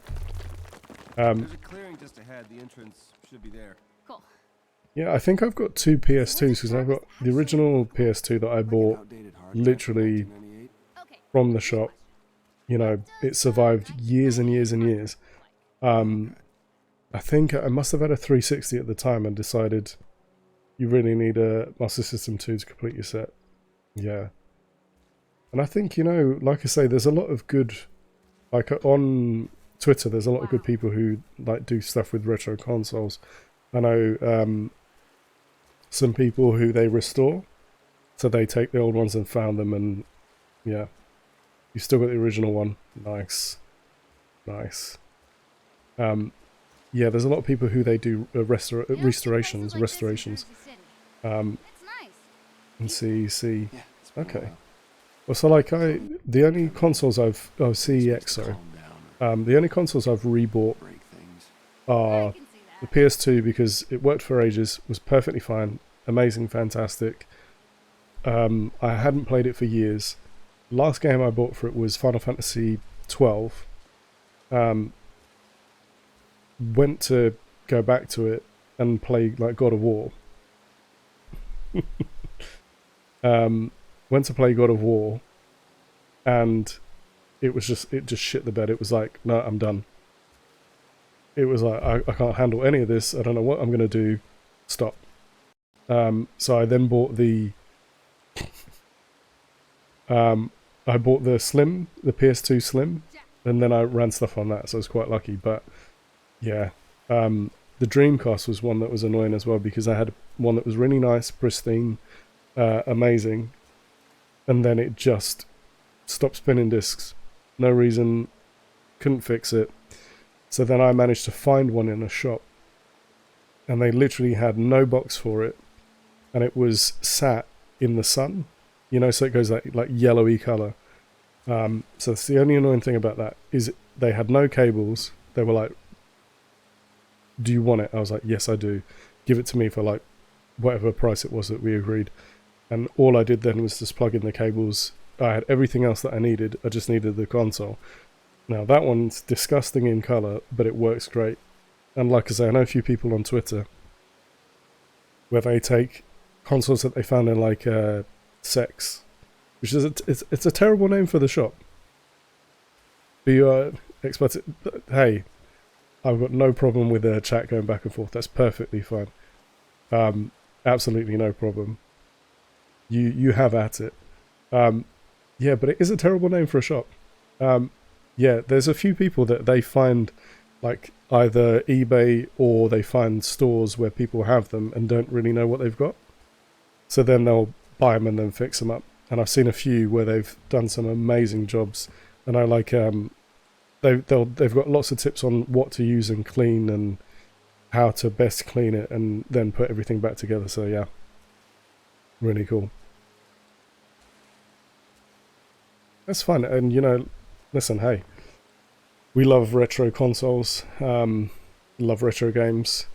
There's a clearing just ahead. The entrance should be there. Cool. Yeah, I think I've got 2 PS2s because I've got the original PS2 that I bought literally from the shop. You know, it survived years and years and years. I think I must have had a 360 at the time and decided you really need a Master System 2 to complete your set. Yeah. And I think, you know, like I say, there's a lot of good, like on Twitter, there's a lot of good people who like do stuff with retro consoles. I know some people who they restore, so they take the old ones and found them, and yeah, you still got the original one. Nice. Yeah, there's a lot of people who they do restorations. And see. Okay. Well, so like the only consoles CEX, sorry. The only consoles I've rebought are the PS2 because it worked for ages, was perfectly fine, amazing, fantastic. I hadn't played it for years. Last game I bought for it was Final Fantasy 12. Went to go back to it and play like God of War. Went to play God of War, and it just shit the bed. It was like, no, I'm done. It was like, I can't handle any of this. I don't know what I'm gonna do. Stop. So I then bought the I bought the Slim, the PS2 Slim, and then I ran stuff on that, so I was quite lucky. But yeah, the Dreamcast was one that was annoying as well because I had one that was really nice, pristine, amazing, and then it just stopped spinning discs. No reason, couldn't fix it. So then I managed to find one in a shop, and they literally had no box for it, and it was sat in the sun, you know, so it goes that like yellowy color. So that's the only annoying thing about that, is they had no cables. They were like, do you want it? I was like, yes, I do. Give it to me for like whatever price it was that we agreed. And all I did then was just plug in the cables. I had everything else that I needed. I just needed the console. Now that one's disgusting in color, but it works great. And like I say, I know a few people on Twitter where they take consoles that they found in like sex, which is it's a terrible name for the shop. But you are expected. Hey, I've got no problem with the chat going back and forth. That's perfectly fine. Absolutely no problem. You have at it. Yeah, but it is a terrible name for a shop. Yeah, there's a few people that they find like either eBay or they find stores where people have them and don't really know what they've got. So then they'll buy them and then fix them up. And I've seen a few where they've done some amazing jobs. And I like they've got lots of tips on what to use and clean and how to best clean it and then put everything back together. So yeah, really cool. That's fun. And you know, listen, hey, we love retro consoles, love retro games.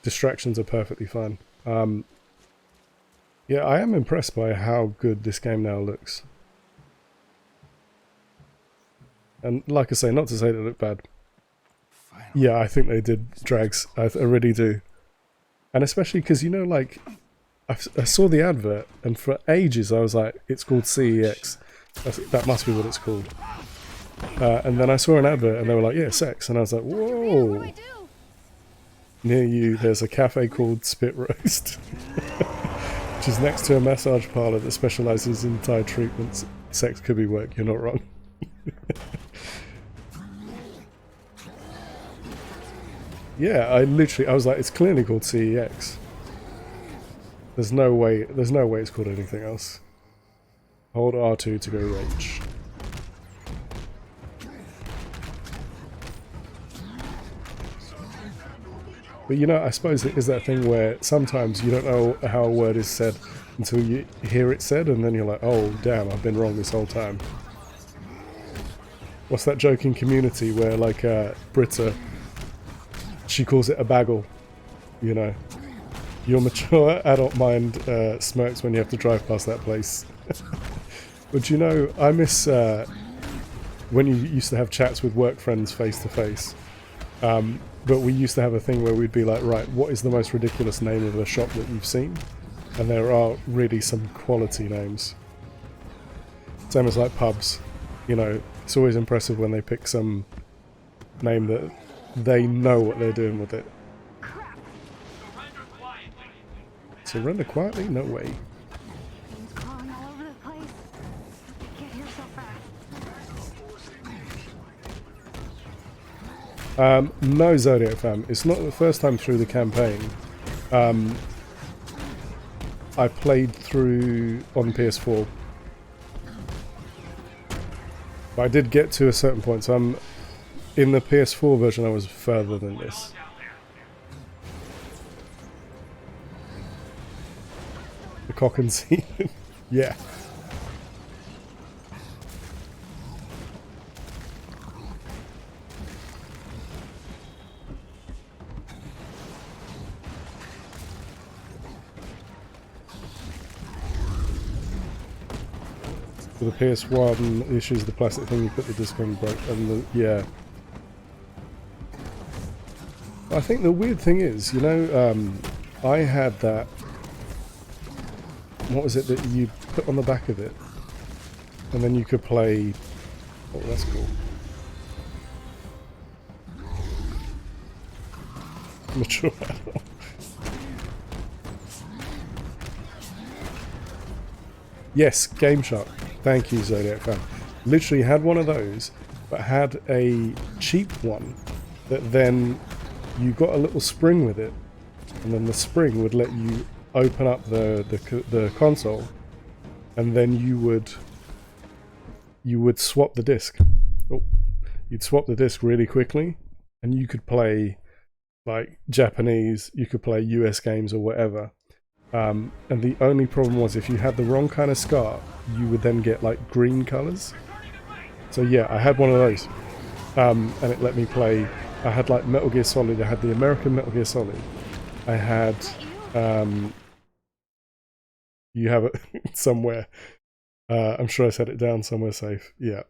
Distractions are perfectly fine. Yeah, I am impressed by how good this game now looks. And like I say, not to say they look bad. Yeah, I think they did drags. I really do. And especially because, you know, like, I saw the advert, and for ages I was like, it's called CEX. That must be what it's called. And then I saw an advert, and they were like, yeah, sex. And I was like, whoa. Near you, there's a cafe called Spit Roast, which is next to a massage parlor that specializes in Thai treatments. Sex could be work, you're not wrong. Yeah, I was like, it's clearly called CEX. There's no way it's called anything else. Hold R2 to go rage. But you know, I suppose it is that thing where sometimes you don't know how a word is said until you hear it said, and then you're like, oh damn, I've been wrong this whole time. What's that joke in Community where like Britta, she calls it a bagel, you know. Your mature adult mind smirks when you have to drive past that place. But you know, I miss when you used to have chats with work friends face to face. But we used to have a thing where we'd be like, right, what is the most ridiculous name of a shop that you've seen? And there are really some quality names. Same as like pubs. You know, it's always impressive when they pick some name that they know what they're doing with it. Surrender quietly? No way. No, Zodiac fam. It's not the first time through the campaign. I played through on PS4. But I did get to a certain point, so I'm in the PS4 version I was further than this. The cock and semen. Yeah. For the PS1, the issue is the plastic thing you put the disc on broke, and yeah. I think the weird thing is, you know, I had that. What was it that you put on the back of it, and then you could play? Oh, that's cool. Mature adult. Yes, Game Shark. Thank you, Zodiac fan. Literally had one of those, but had a cheap one that then you got a little spring with it, and then the spring would let you open up the console, and then you would swap the disc. Oh, you'd swap the disc really quickly, and you could play like Japanese, you could play US games or whatever. And the only problem was if you had the wrong kind of scar, you would then get like green colors. So yeah, I had one of those. And it let me play. I had like Metal Gear Solid. I had the American Metal Gear Solid. I had you have it somewhere. I'm sure I set it down somewhere safe. Yeah.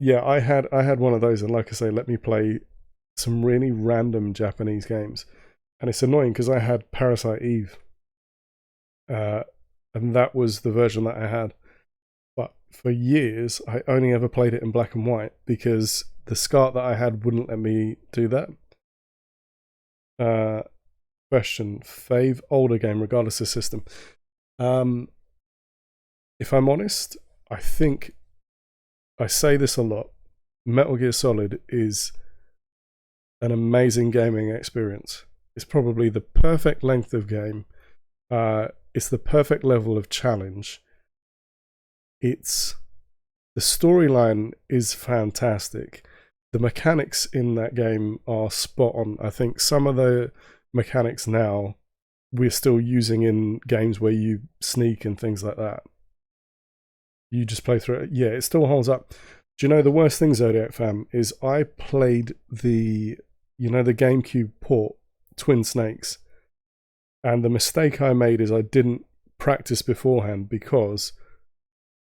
Yeah, I had one of those, and like I say, let me play some really random Japanese games. And it's annoying because I had Parasite Eve. And that was the version that I had. But for years, I only ever played it in black and white because the SCART that I had wouldn't let me do that. Question: fave older game, regardless of system. If I'm honest, I think I say this a lot. Metal Gear Solid is an amazing gaming experience. It's probably the perfect length of game. It's the perfect level of challenge. The storyline is fantastic. The mechanics in that game are spot on. I think some of the mechanics now we're still using in games where you sneak and things like that. You just play through it. Yeah, it still holds up. Do you know the worst thing, Zodiac fam, is I played the GameCube port, Twin Snakes, and the mistake I made is I didn't practice beforehand because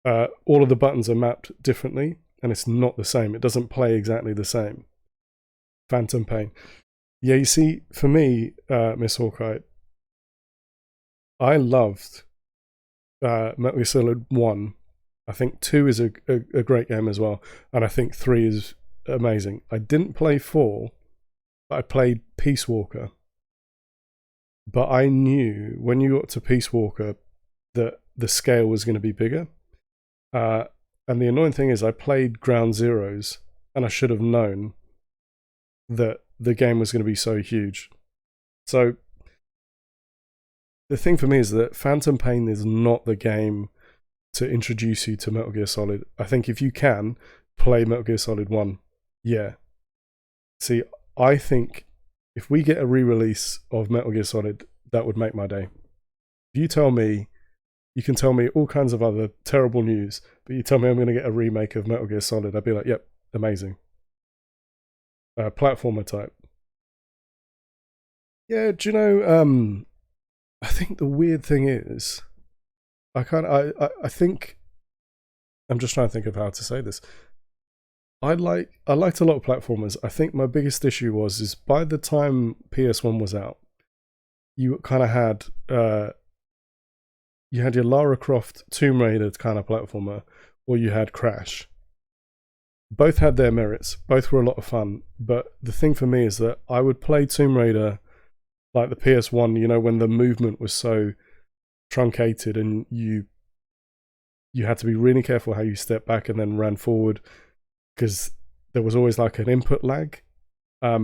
all of the buttons are mapped differently and it's not the same. It doesn't play exactly the same. Phantom Pain. Yeah, you see, for me, Miss Hawkeye, I loved Metal Gear Solid 1. I think 2 is a great game as well. And I think 3 is amazing. I didn't play 4, but I played Peace Walker. But I knew when you got to Peace Walker that the scale was going to be bigger. And the annoying thing is I played Ground Zeroes and I should have known that the game was going to be so huge. So the thing for me is that Phantom Pain is not the game to introduce you to Metal Gear Solid. I think if you can, play Metal Gear Solid 1. Yeah. See, I think if we get a re-release of Metal Gear Solid, that would make my day. If you tell me, you can tell me all kinds of other terrible news, but you tell me I'm going to get a remake of Metal Gear Solid, I'd be like, yep, amazing. Platformer type. Yeah, do you know, I think the weird thing is, I think, I'm just trying to think of how to say this. I liked a lot of platformers. I think my biggest issue is by the time PS1 was out, you kind of had you had your Lara Croft Tomb Raider kind of platformer, or you had Crash. Both had their merits. Both were a lot of fun. But the thing for me is that I would play Tomb Raider like the PS1, you know, when the movement was so truncated and you had to be really careful how you stepped back and then ran forward because there was always like an input lag. I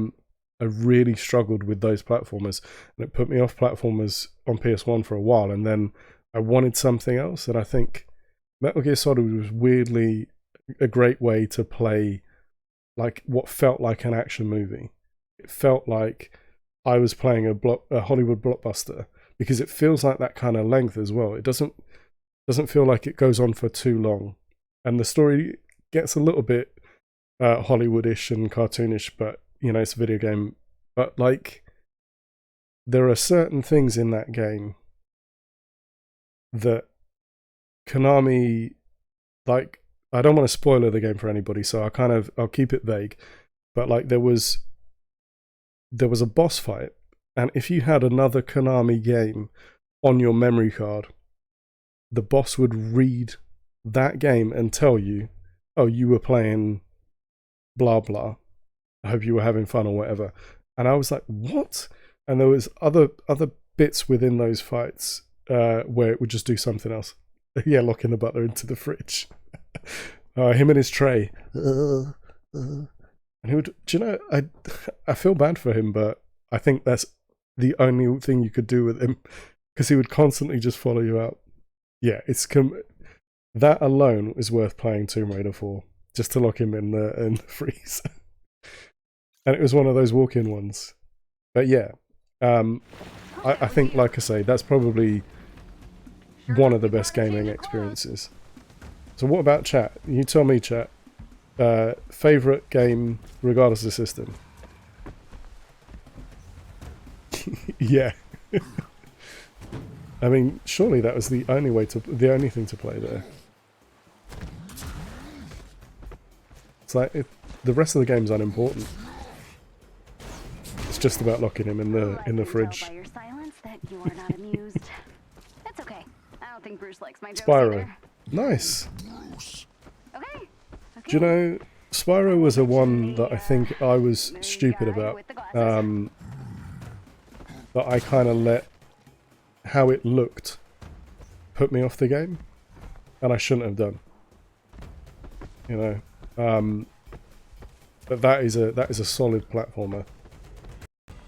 really struggled with those platformers and it put me off platformers on PS1 for a while, and then I wanted something else, and I think Metal Gear Solid was weirdly a great way to play like what felt like an action movie. It felt like I was playing a Hollywood blockbuster because it feels like that kind of length as well. It doesn't feel like it goes on for too long, and the story gets a little bit Hollywoodish and cartoonish, but you know, it's a video game. But like, there are certain things in that game that Konami, like, I don't want to spoil the game for anybody, so I'll keep it vague. But like, there was a boss fight, and if you had another Konami game on your memory card, the boss would read that game and tell you, oh, you were playing blah blah, I hope you were having fun or whatever. And I was like, what? And there was other bits within those fights where it would just do something else. Yeah, locking the butler into the fridge. Him and his tray. And he would, do you know, I feel bad for him, but I think that's the only thing you could do with him, because he would constantly just follow you out. Yeah, that alone is worth playing Tomb Raider for, just to lock him in the freezer. And it was one of those walk-in ones. But yeah, I think, like I say, that's probably one of the best gaming experiences. So what about chat? You tell me, chat. Favorite game, regardless of the system. Yeah. I mean, surely that was the only thing to play there. It's like the rest of the game's unimportant. It's just about locking him in the fridge. By your silence that you are not amused. That's okay. I don't think Bruce likes my jokes Spyro. either. Nice. Okay. Do you know, Spyro was a one that I think I was stupid about. That I kind of let how it looked put me off the game, and I shouldn't have done. You know, but that is a solid platformer,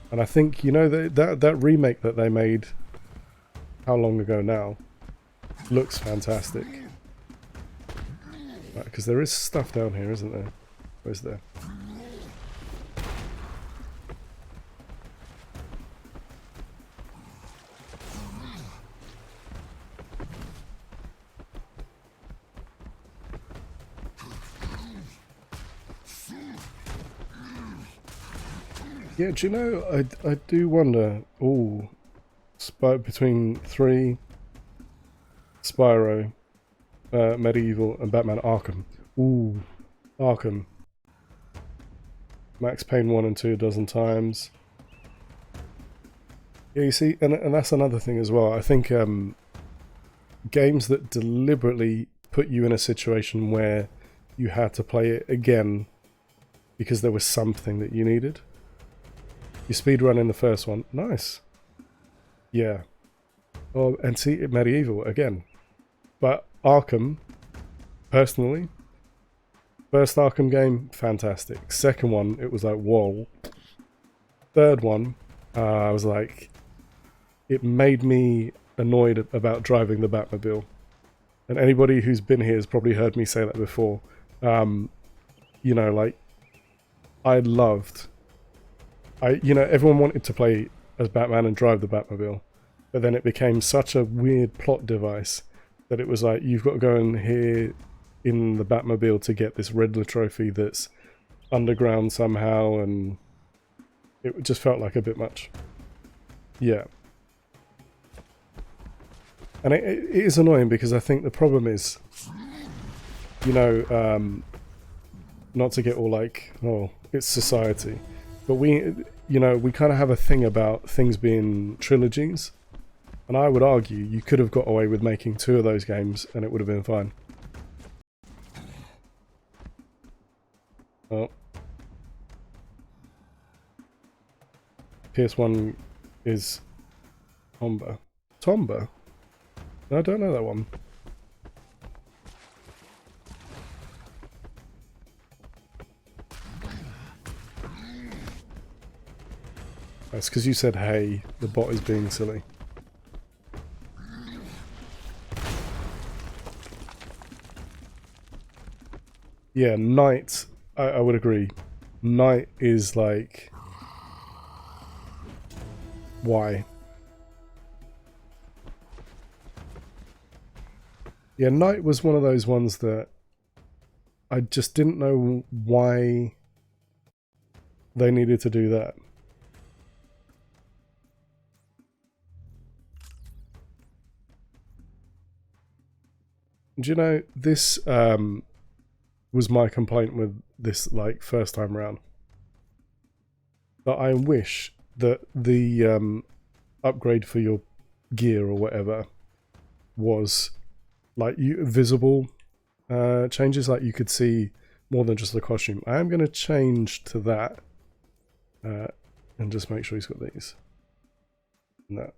and I think, you know, that remake that they made, how long ago now, looks fantastic. Right, because there is stuff down here, isn't there? Or is there? Yeah, do you know, I do wonder, between 3, Spyro, Medieval, and Batman Arkham. Ooh, Arkham. Max Payne 1 and 2 a dozen times. Yeah, you see, and that's another thing as well. I think games that deliberately put you in a situation where you had to play it again because there was something that you needed. You speedrun in the first one. Nice. Yeah. Oh, and see, Medieval again. But Arkham, personally, first Arkham game, fantastic. Second one, it was like, whoa. Third one, I was like, it made me annoyed about driving the Batmobile. And anybody who's been here has probably heard me say that before. You know, like, you know, everyone wanted to play as Batman and drive the Batmobile, but then it became such a weird plot device that it was like, you've got to go in here in the Batmobile to get this Riddler trophy that's underground somehow, and it just felt like a bit much. Yeah. And it is annoying because I think the problem is, you know, not to get all like, oh, it's society. But you know, we kind of have a thing about things being trilogies, and I would argue you could have got away with making 2 of those games and it would have been fine. Oh. PS1 is Tomba. Tomba? No, I don't know that one. That's because you said, hey, the bot is being silly. Yeah, Night, I would agree. Night is like... Why? Yeah, Night was one of those ones that I just didn't know why they needed to do that. Do you know, this was my complaint with this, like, first time round. But I wish that the upgrade for your gear or whatever was like visible changes, like you could see more than just the costume. I am going to change to that and just make sure he's got these. No.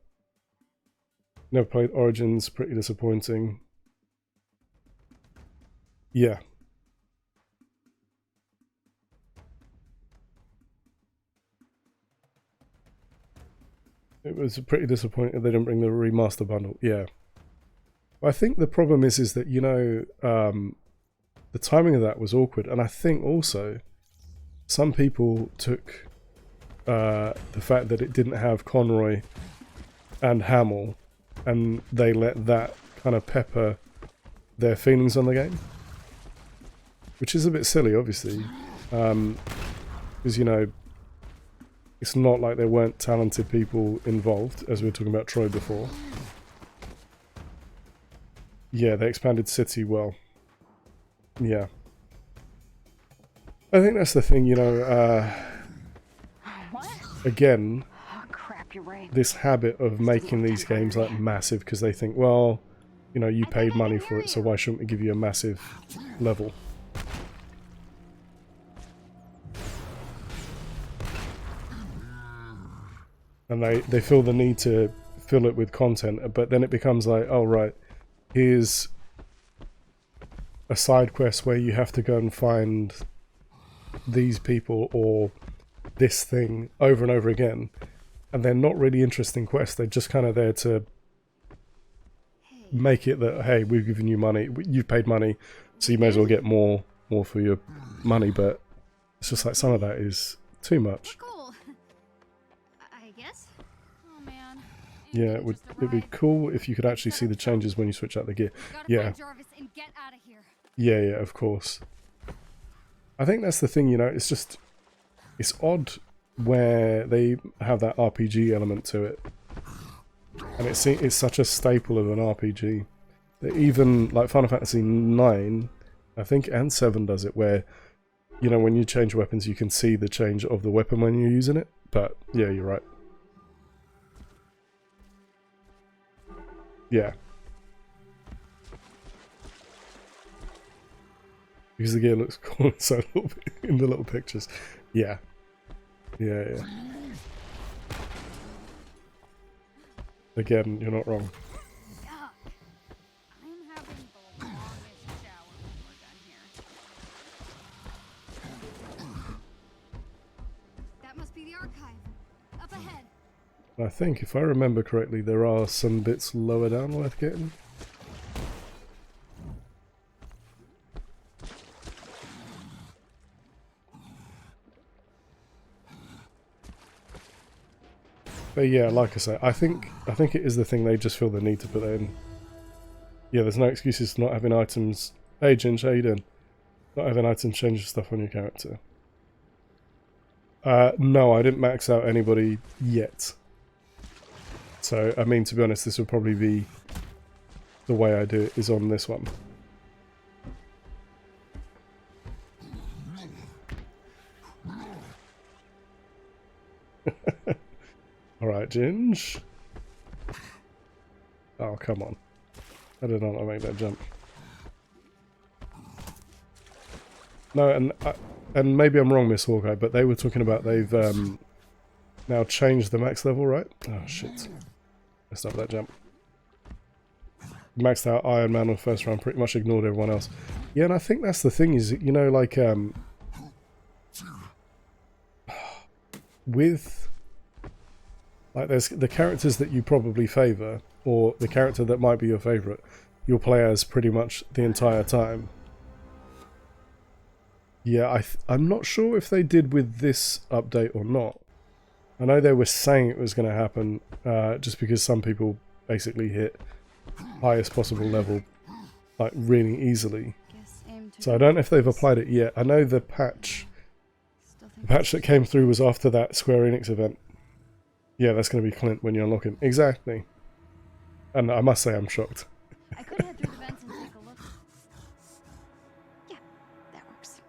Never played Origins, pretty disappointing. Yeah. It was pretty disappointing they didn't bring the remaster bundle. Yeah. I think the problem is that, you know, the timing of that was awkward, and I think also some people took the fact that it didn't have Conroy and Hamill, and they let that kind of pepper their feelings on the game, which is a bit silly, obviously, because you know, it's not like there weren't talented people involved, as we were talking about Troy before. Yeah, they expanded City well. Yeah. I think that's the thing, you know, again, this habit of making these games like massive because they think, well, you know, you paid money for it, so why shouldn't we give you a massive level? And they feel the need to fill it with content, but then it becomes like, oh right, here's a side quest where you have to go and find these people or this thing over and over again, and they're not really interesting quests. They're just kind of there to make it that, hey, we've given you money, you've paid money, so you may as well get more for your money. But it's just like some of that is too much. Cool. I guess. Oh man. Yeah, it'd be cool if you could actually see the changes when you switch out the gear. Yeah. Yeah, of course. I think that's the thing, you know, it's just, it's odd where they have that RPG element to it. And it's such a staple of an RPG. That even, like, Final Fantasy 9, I think, and 7 does it, where, you know, when you change weapons, you can see the change of the weapon when you're using it. But, yeah, you're right. Yeah. Because the gear looks cool in the little pictures. Yeah. Yeah. Again, you're not wrong. That must be the archive. Up ahead. I think, if I remember correctly, there are some bits lower down worth getting. But yeah, like I say, I think it is the thing they just feel the need to put that in. Yeah, there's no excuses for not having items. Hey Ginge, how you doing? Not having items change stuff on your character. No, I didn't max out anybody yet. So, I mean, to be honest, this will probably be the way I do it, is on this one. Alright, Ginge. Oh, come on. I did not make that jump. No, and maybe I'm wrong, Miss Hawkeye, but they were talking about they've now changed the max level, right? Oh, shit. Messed up that jump. Maxed out Iron Man on the first round, pretty much ignored everyone else. Yeah, and I think that's the thing is, you know, like, with... Like, there's the characters that you probably favour, or the character that might be your favourite, you'll play as pretty much the entire time. Yeah, I'm not sure if they did with this update or not. I know they were saying it was going to happen, just because some people basically hit highest possible level, like, really easily. So I don't know if they've applied it yet. I know the patch that came through was after that Square Enix event. Yeah, that's going to be Clint when you unlock him. Exactly. And I must say I'm shocked. I could head through the vents and take a look. Yeah, that works.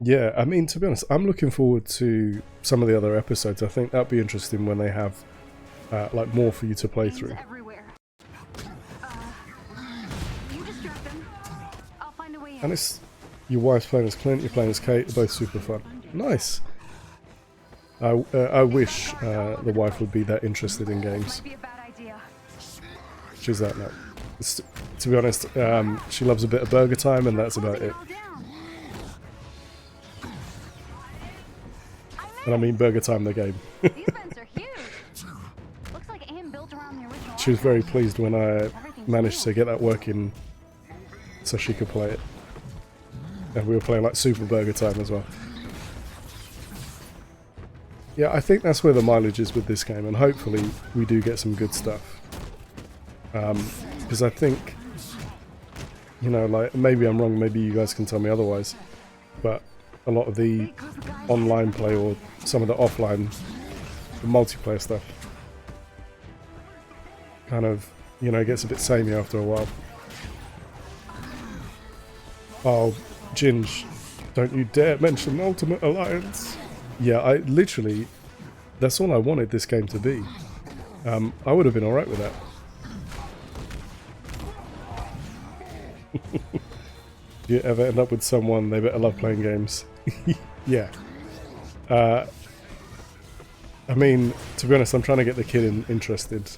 Yeah, I mean, to be honest, I'm looking forward to some of the other episodes. I think that'd be interesting when they have like more for you to play through. And it's your wife's playing as Clint, you're playing as Kate, they're both super fun. Nice. I wish the wife would be that interested in games. She's that now. To be honest, she loves a bit of Burger Time, and that's about it. And I mean Burger Time the game. These vents are huge. Looks like AIM built she was very pleased when I managed to get that working so she could play it. And we were playing like Super Burger Time as well. Yeah, I think that's where the mileage is with this game, and hopefully we do get some good stuff. Because I think, you know, like, maybe I'm wrong, maybe you guys can tell me otherwise, but a lot of the online play or some of the offline, the multiplayer stuff, kind of, you know, gets a bit samey after a while. Oh, Ginge, don't you dare mention Ultimate Alliance. Yeah, I literally, that's all I wanted this game to be. I would have been alright with that. Do you ever end up with someone they better love playing games? Yeah. I mean, to be honest, I'm trying to get the kid interested.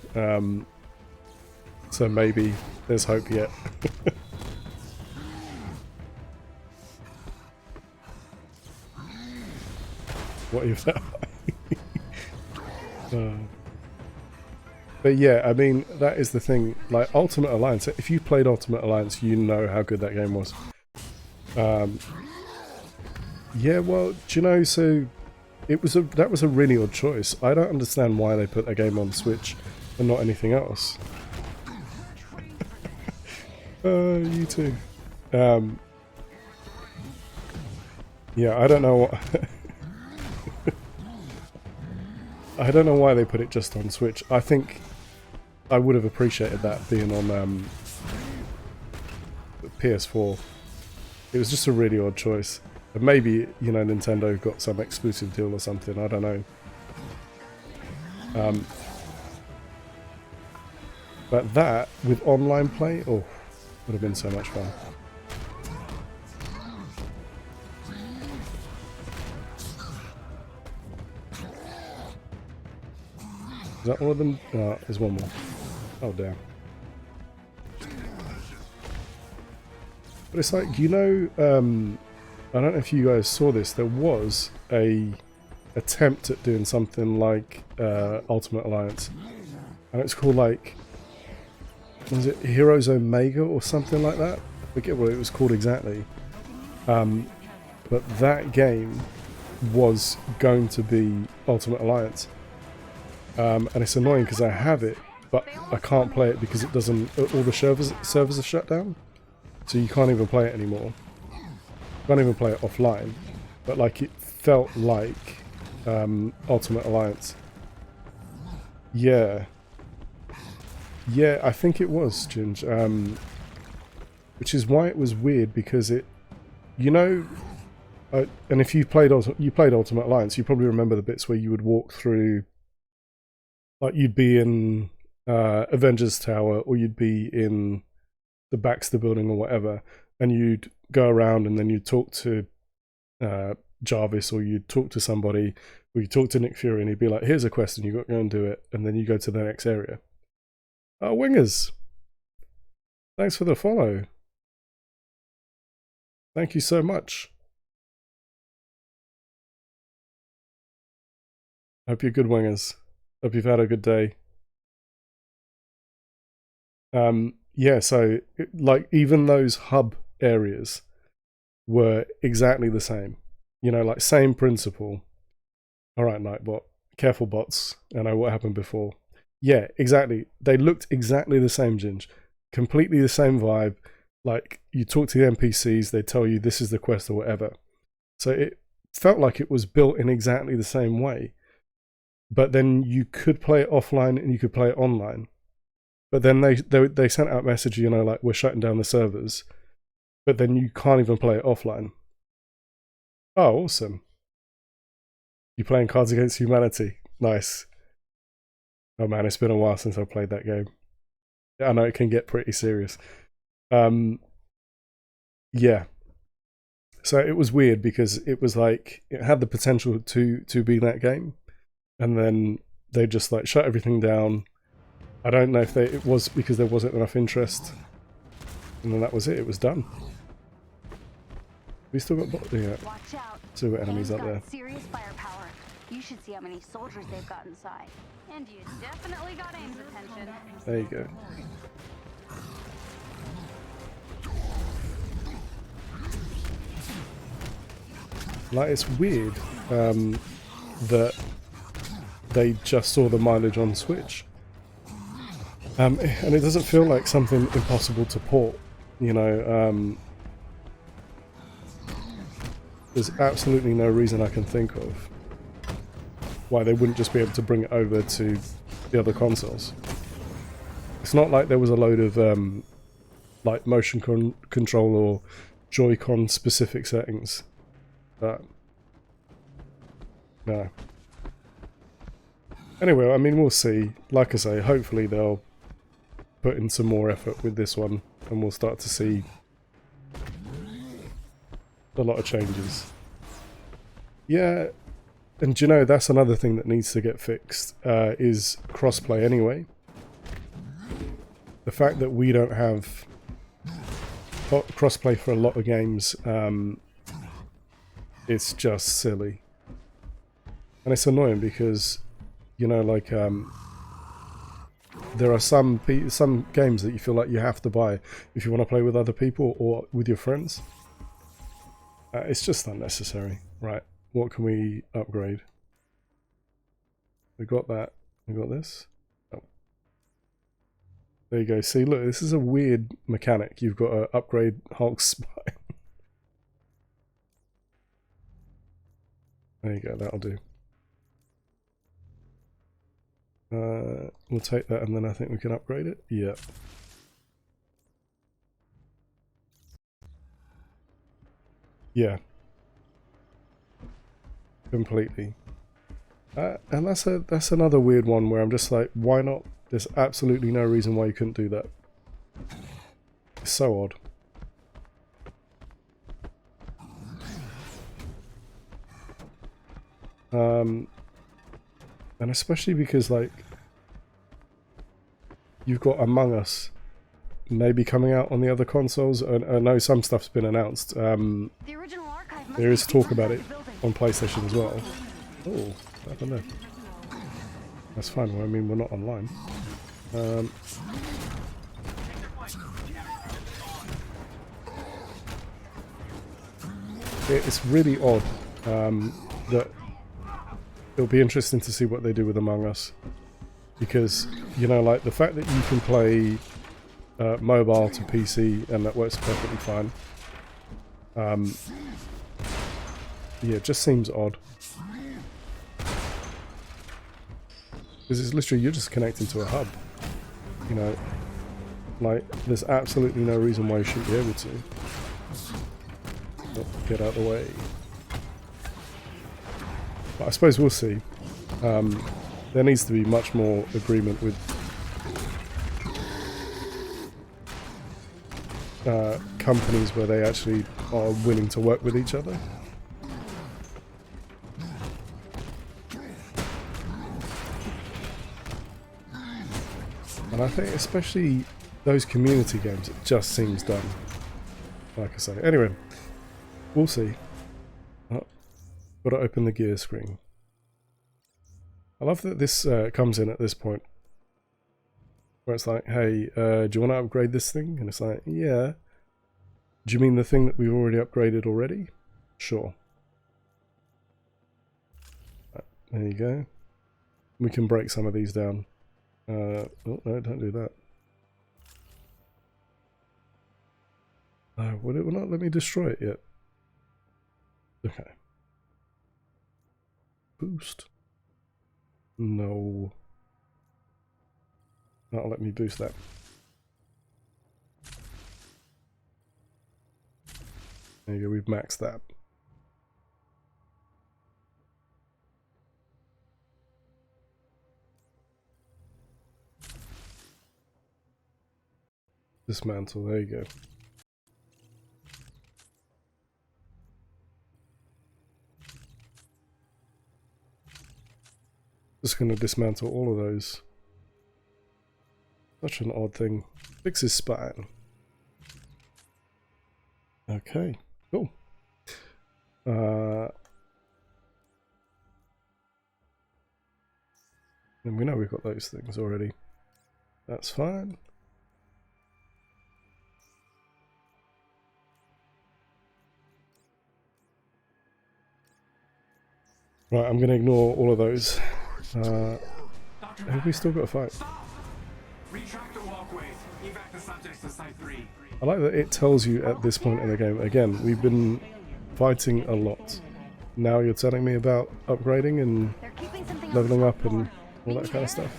So maybe there's hope yet. What if that? But yeah, I mean, that is the thing. Like, Ultimate Alliance, if you played Ultimate Alliance, you know how good that game was. Yeah, well, do you know, so that was a really odd choice. I don't understand why they put a game on Switch and not anything else. You too. Yeah, I don't know what... I don't know why they put it just on Switch. I think I would have appreciated that being on PS4. It was just a really odd choice. And maybe, you know, Nintendo got some exclusive deal or something, I don't know. But that, with online play, oh, would have been so much fun. Is that all of them? No, there's one more. Oh, damn. But it's like, you know, I don't know if you guys saw this, there was a attempt at doing something like Ultimate Alliance. And it's called, like, was it Heroes Omega or something like that? I forget what it was called exactly. But that game was going to be Ultimate Alliance. And it's annoying because I have it, but I can't play it because it doesn't, all the servers are shut down. So you can't even play it anymore. Can't even play it offline. But like, it felt like Ultimate Alliance. Yeah. Yeah, I think it was, Ginge. Which is why it was weird, because it, you know, and if you played Ultimate Alliance, you probably remember the bits where you would walk through, like you'd be in Avengers Tower, or you'd be in the Baxter Building or whatever, and you'd go around and then you'd talk to Jarvis, or you'd talk to somebody, or you'd talk to Nick Fury, and he'd be like, here's a quest and you've got to go and do it, and then you go to the next area. Oh, Wingers! Thanks for the follow. Thank you so much. Hope you're good, Wingers. Hope you've had a good day. Yeah, so, like, even those hub areas were exactly the same. You know, like, same principle. Alright, Nightbot. Careful, bots. I know what happened before. Yeah, exactly. They looked exactly the same, Ginge. Completely the same vibe. Like, you talk to the NPCs, they tell you this is the quest or whatever. So it felt like it was built in exactly the same way. But then you could play it offline and you could play it online. But then they sent out a message, you know, like, we're shutting down the servers. But then you can't even play it offline. Oh, awesome. You playing Cards Against Humanity? Nice. Oh man, it's been a while since I played that game. I know it can get pretty serious. Yeah. So it was weird because it was like, it had the potential to be that game. And then they just like shut everything down. I don't know if it was because there wasn't enough interest. And then that was it, it was done. We still got, yeah, still got enemies up there. Serious firepower. You should see how many soldiers they've got inside. And you definitely got Aim's attention. There you go. Like, it's weird that they just saw the mileage on Switch. And it doesn't feel like something impossible to port, you know. There's absolutely no reason I can think of why they wouldn't just be able to bring it over to the other consoles. It's not like there was a load of like motion control or Joy-Con specific settings. But no. Anyway, I mean, we'll see. Like I say, hopefully they'll put in some more effort with this one and we'll start to see a lot of changes. Yeah, and do you know, that's another thing that needs to get fixed, is crossplay anyway. The fact that we don't have crossplay for a lot of games, it's just silly. And it's annoying because, you know, like, there are some games that you feel like you have to buy if you want to play with other people or with your friends. It's just unnecessary. Right, what can we upgrade? We got that. We got this. Oh. There you go. See, look, this is a weird mechanic. You've got to upgrade Hulk's spine. There you go, that'll do. We'll take that and then I think we can upgrade it. Yep. Yeah. Completely. And that's another weird one where I'm just like, why not? There's absolutely no reason why you couldn't do that. It's so odd. And especially because, like, you've got Among Us maybe coming out on the other consoles. I know some stuff's been announced. There is talk about it on PlayStation as well. Oh, I don't know. That's fine. Well, I mean, we're not online. It's really odd that it'll be interesting to see what they do with Among Us. Because, you know, like, the fact that you can play mobile to PC and that works perfectly fine. Yeah, it just seems odd. Because it's literally, you're just connecting to a hub. You know, like, there's absolutely no reason why you shouldn't be able to. Oh, get out of the way. But I suppose we'll see. There needs to be much more agreement with companies where they actually are willing to work with each other. And I think especially those community games, it just seems dumb. Like I say. Anyway, we'll see. Oh, got to open the gear screen. I love that this comes in at this point. Where it's like, hey, do you want to upgrade this thing? And it's like, yeah. Do you mean the thing that we've already upgraded already? Sure. There you go. We can break some of these down. Oh, no, don't do that. Will it not let me destroy it yet? Okay. Boost. No. That'll let me boost that. There you go, we've maxed that. Dismantle, there you go. Just going to dismantle all of those. Such an odd thing. Fix his spine. Okay, cool. And we know we've got those things already. That's fine. Right, I'm going to ignore all of those. Have we still got a fight? Retract the walkways. Evac the subjects to Site 3. I like that it tells you at this point in the game, again, we've been fighting a lot. Now you're telling me about upgrading and leveling up and all that kind of stuff.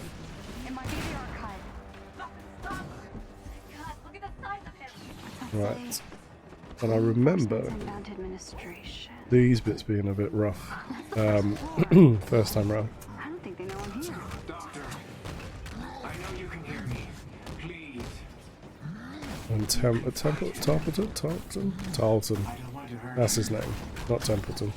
Right. And I remember these bits being a bit rough. First time round. I don't think they know I'm here. Doctor, I know you can hear me. Please. And Tarleton. That's his name, not Templeton.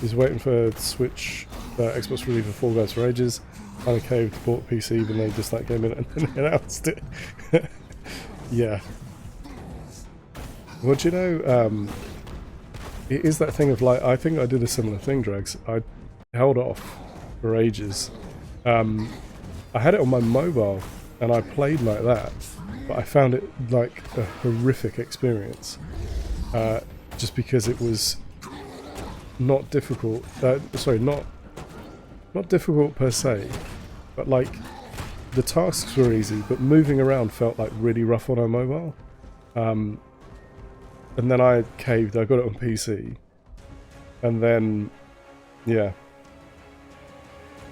He's waiting for Switch, Xbox release for Fall Guys for ages. Found a cave, bought PC, even though just that came in and then announced it. Yeah. Well, do you know, it is that thing of like, I think I did a similar thing, Drags. I held off for ages. I had it on my mobile and I played like that, but I found it like a horrific experience. Just because it was not difficult, sorry, not difficult per se, but like the tasks were easy, but moving around felt like really rough on a mobile. And then I caved, I got it on PC, and then, yeah.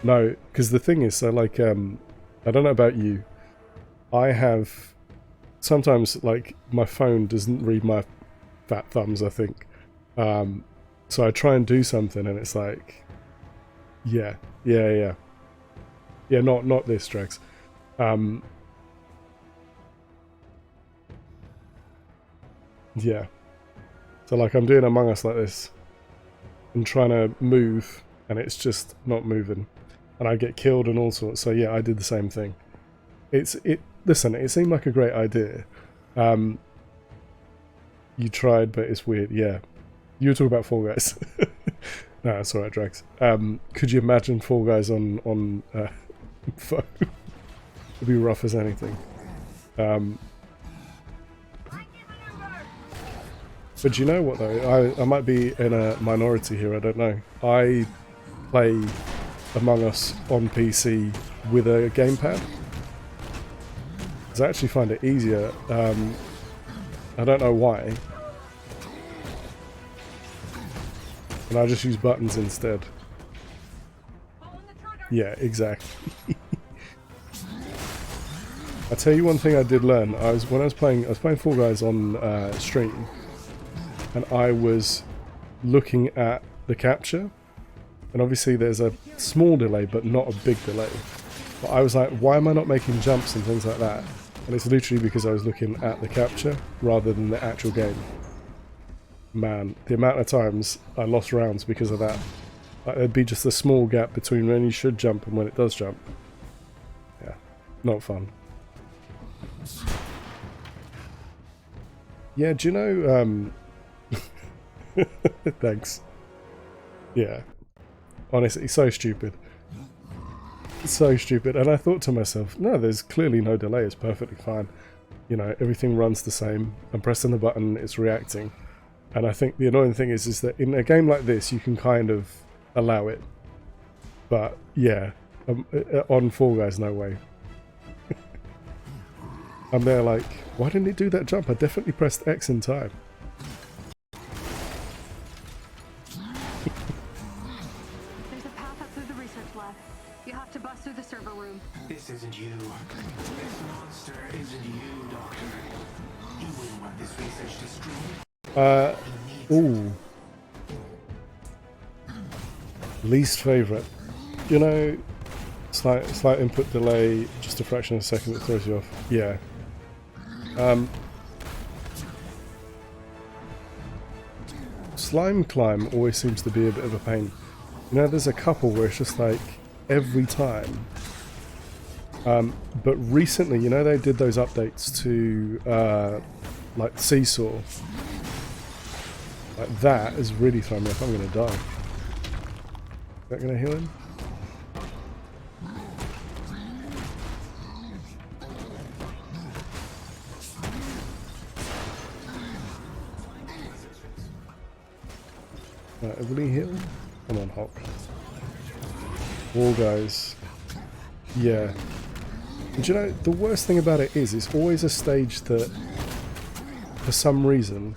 No, because the thing is, so like, I don't know about you, I have, sometimes like my phone doesn't read my fat thumbs, I think. So I try and do something and it's like, yeah, not this, Drax. Yeah. So like I'm doing Among Us like this and trying to move and it's just not moving. And I get killed and all sorts. So yeah, I did the same thing. Listen, it seemed like a great idea. You tried, but it's weird, yeah. You were talking about Fall Guys. No, that's alright, Drax. Could you imagine Fall Guys on phone? It'd be rough as anything. But you know what though? I might be in a minority here, I don't know. I play Among Us on PC with a gamepad. Because I actually find it easier. I don't know why. And I just use buttons instead. Yeah, exactly. I tell you one thing I did learn. I was playing Fall Guys on stream, and I was looking at the capture, and obviously there's a small delay, but not a big delay. But I was like, why am I not making jumps and things like that? And it's literally because I was looking at the capture rather than the actual game. Man, the amount of times I lost rounds because of that. Like, there'd be just a small gap between when you should jump and when it does jump. Yeah, not fun. Yeah, do you know, thanks. Yeah. Honestly, so stupid. So stupid. And I thought to myself, no, there's clearly no delay, it's perfectly fine. You know, everything runs the same. I'm pressing the button, it's reacting. And I think the annoying thing is that in a game like this, you can kind of allow it. But, yeah, on Fall Guys, no way. I'm there like, why didn't it do that jump? I definitely pressed X in time. There's a path up through the research lab. You have to bust through the server room. This isn't you. This monster isn't you, Doctor. He wouldn't want this research destroyed. Ooh. Least favourite. You know, slight input delay, just a fraction of a second that throws you off. Yeah. Slime climb always seems to be a bit of a pain. You know, there's a couple where it's just like every time. But recently, you know, they did those updates to like Seesaw. Like, that is really throwing me off. I'm going to die. Is that going to heal him? Right, will he heal? Come on, Hawk. Wall guys. Yeah. And you know, the worst thing about it is, it's always a stage that, for some reason,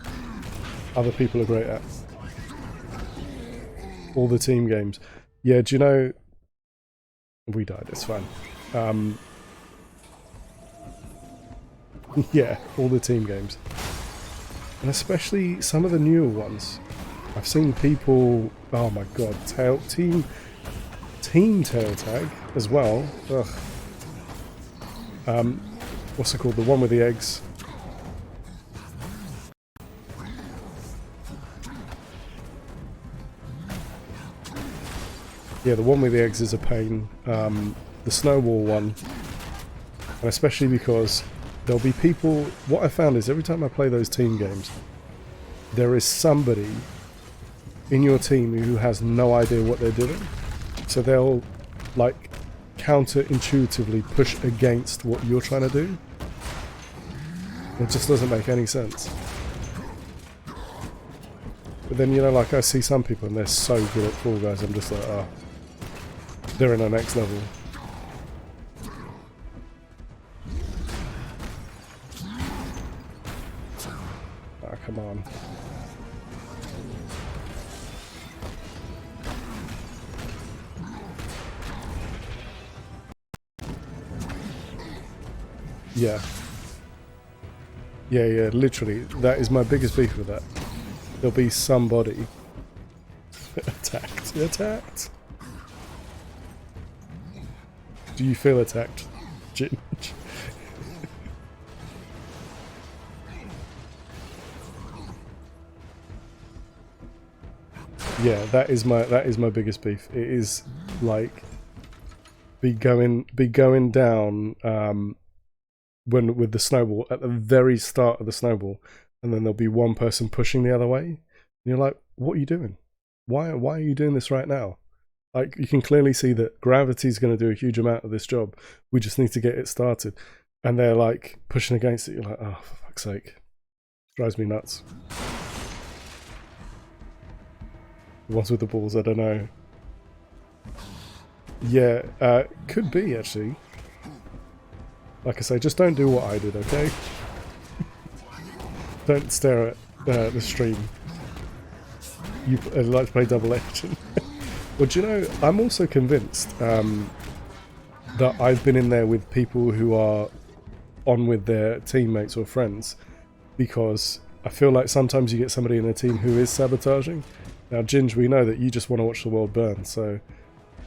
other people are great at. All the team games. Yeah, do you know... We died, it's fine. Yeah, all the team games. And especially some of the newer ones. I've seen people... Oh my god, Team Tail Tag as well. Ugh. What's it called? The one with the eggs. Yeah, the one with the eggs is a pain. The snowball one. And especially because there'll be people... What I found is every time I play those team games, there is somebody in your team who has no idea what they're doing. So they'll, like, counterintuitively push against what you're trying to do. It just doesn't make any sense. But then, you know, like, I see some people and they're so good at Fall Guys, I'm just like, oh, they're in the next level. Ah, come on. Yeah. Yeah, literally. That is my biggest beef with that. There'll be somebody attacked. Attacked. Do you feel attacked, Ginge? Yeah, that is my biggest beef. It is like be going down when with the snowball at the very start of the snowball, and then there'll be one person pushing the other way. And you're like, what are you doing? Why are you doing this right now? Like, you can clearly see that gravity's going to do a huge amount of this job. We just need to get it started. And they're like pushing against it. You're like, oh, for fuck's sake. Drives me nuts. The ones with the balls, I don't know. Yeah, could be actually. Like I say, just don't do what I did, okay? Don't stare at the stream. You like to play double action. Well, do you know, I'm also convinced that I've been in there with people who are on with their teammates or friends, because I feel like sometimes you get somebody in a team who is sabotaging. Now, Ginge, we know that you just want to watch the world burn, so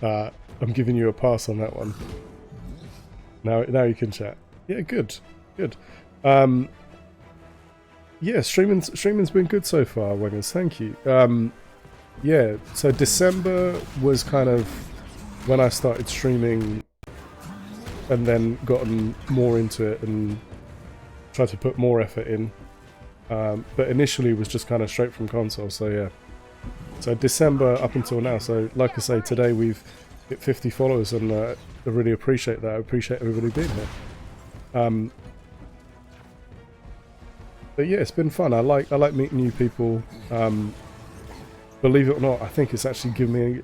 I'm giving you a pass on that one. Now you can chat. Yeah, good. Yeah, streaming's been good so far, Wingers. Thank you. Yeah, so December was kind of when I started streaming, and then gotten more into it and tried to put more effort in. But initially it was just kind of straight from console. So yeah. So December up until now. So like I say, today we've hit 50 followers, and I really appreciate that. I appreciate everybody being here. But yeah, it's been fun. I like meeting new people. Believe it or not, I think it's actually given me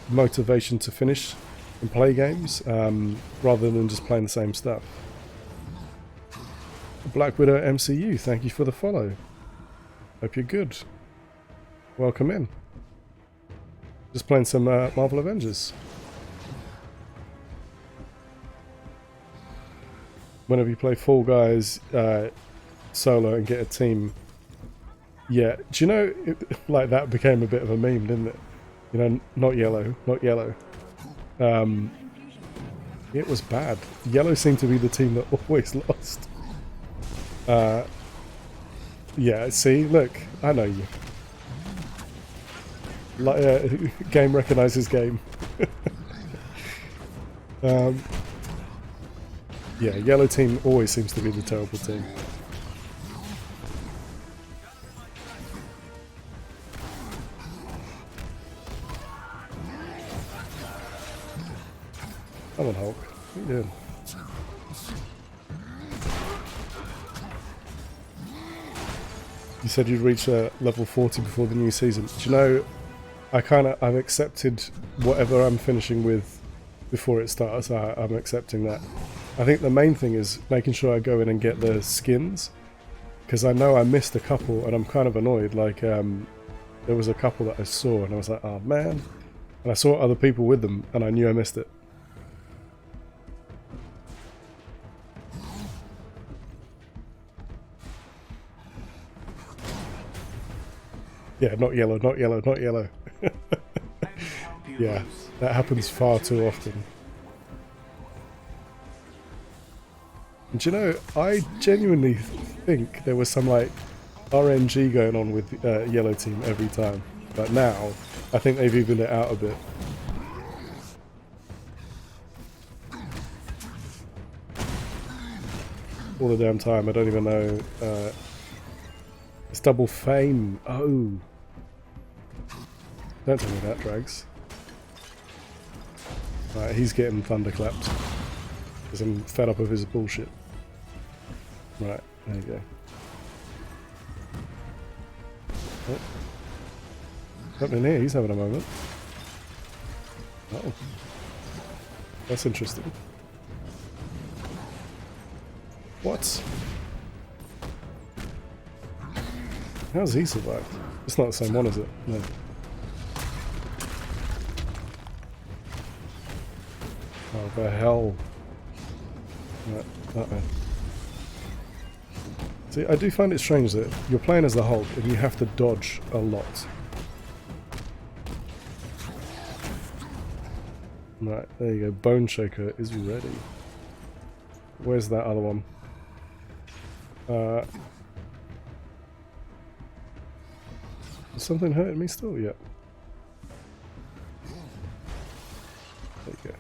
motivation to finish and play games, rather than just playing the same stuff. Black Widow MCU, thank you for the follow. Hope you're good. Welcome in. Just playing some Marvel Avengers. Whenever you play Fall Guys solo and get a team. Yeah, do you know, like that became a bit of a meme, didn't it? You know, not yellow. It was bad. Yellow seemed to be the team that always lost. Yeah, see, look, I know you. Like, game recognizes game. Yeah, yellow team always seems to be the terrible team. Come on, Hulk. What are you doing? You said you'd reach level 40 before the new season. Do you know, I've accepted whatever I'm finishing with before it starts. I'm accepting that. I think the main thing is making sure I go in and get the skins, because I know I missed a couple and I'm kind of annoyed. Like, there was a couple that I saw and I was like, oh man. And I saw other people with them and I knew I missed it. Yeah, not yellow, not yellow, not yellow. Yeah, that happens far too often. And do you know, I genuinely think there was some like RNG going on with yellow team every time. But now, I think they've evened it out a bit. All the damn time, I don't even know. It's double fame. Oh. Don't tell me that, Drags. Right, he's getting thunderclapped. Because I'm fed up of his bullshit. Right, there you go. Oh. What's happening here? He's having a moment. Oh. That's interesting. What? How's he survived? It's not the same one, is it? No. Oh, the hell. Right, uh-oh. See, I do find it strange that you're playing as the Hulk and you have to dodge a lot. Right, there you go. Bone Shaker is ready. Where's that other one? Is something hurting me still? Yeah. There you go.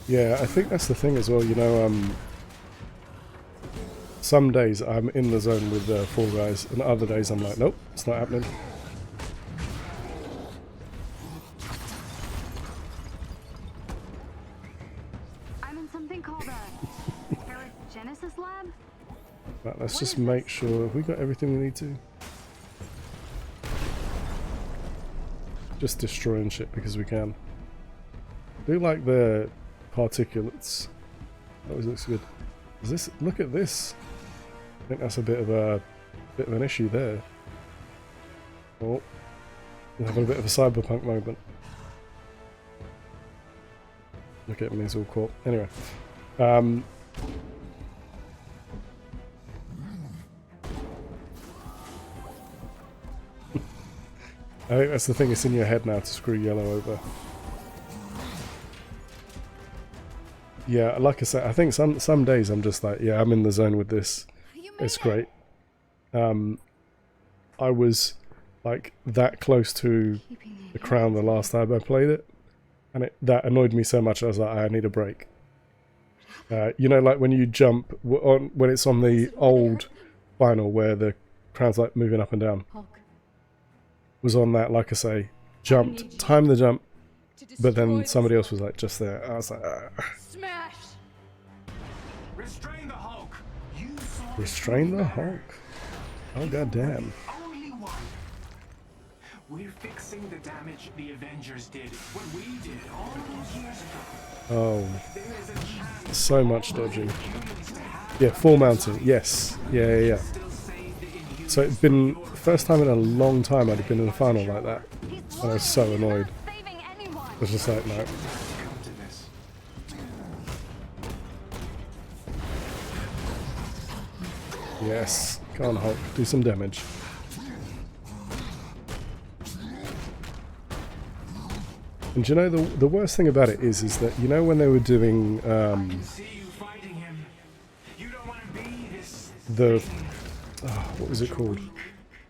Yeah, I think that's the thing as well, you know, some days I'm in the zone with Fall Guys, and other days I'm like, nope, it's not happening. I'm in something called a Paragenesis lab. Right, let's just make sure, have we got everything we need to? Just destroying shit because we can. I do like the particulates. That always looks good. Is this? Look at this. I think that's a bit of an issue there. Oh, we're having a bit of a cyberpunk moment. Look at me, he's all caught. Anyway, I think that's the thing. It's in your head now to screw yellow over. Yeah, like I said, I think some days I'm just like, yeah, I'm in the zone with this. It's great. I was like that close to the crown the last time I played it, and that annoyed me so much. I was like, I need a break. You know, like when you jump when it's on the old final where the crown's like moving up and down. Was on that, like I say, jumped, timed the jump, but then somebody else was like just there. I was like, Smash! Restrain the Hulk. Restrain the Hulk. Oh goddamn. Only one. We're fixing the damage the Avengers did what we did all those years ago. Oh, so much dodging. Yeah, full mounting. Yes. Yeah. So it's been the first time in a long time I'd been in a final like that, and I was so annoyed. I was just like, no. Yes, come on Hulk, do some damage. And do you know the worst thing about it is that, you know, when they were doing the what was it called?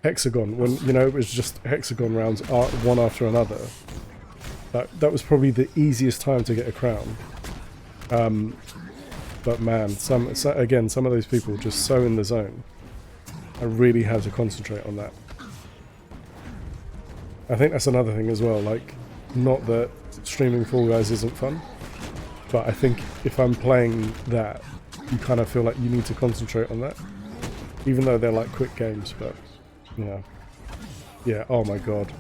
Hexagon, when, you know, it was just hexagon rounds one after another. That was probably the easiest time to get a crown. But man, some of those people just so in the zone. I really had to concentrate on that. I think that's another thing as well, like, not that streaming Fall Guys isn't fun, but I think if I'm playing that, you kind of feel like you need to concentrate on that. Even though they're like quick games, but, you know. Yeah, oh my god.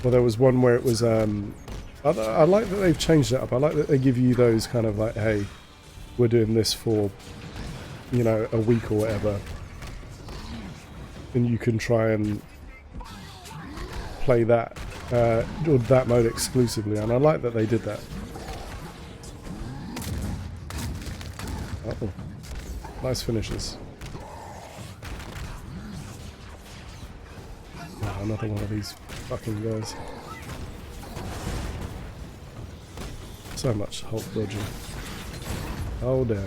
Well, there was one where it was, I like that they've changed it up. I like that they give you those kind of like, hey, we're doing this for, you know, a week or whatever. And you can try and play that, or that mode exclusively. And I like that they did that. Oh, nice finishes. Oh, another one of these fucking guys. So much Hulk dodging. Oh damn.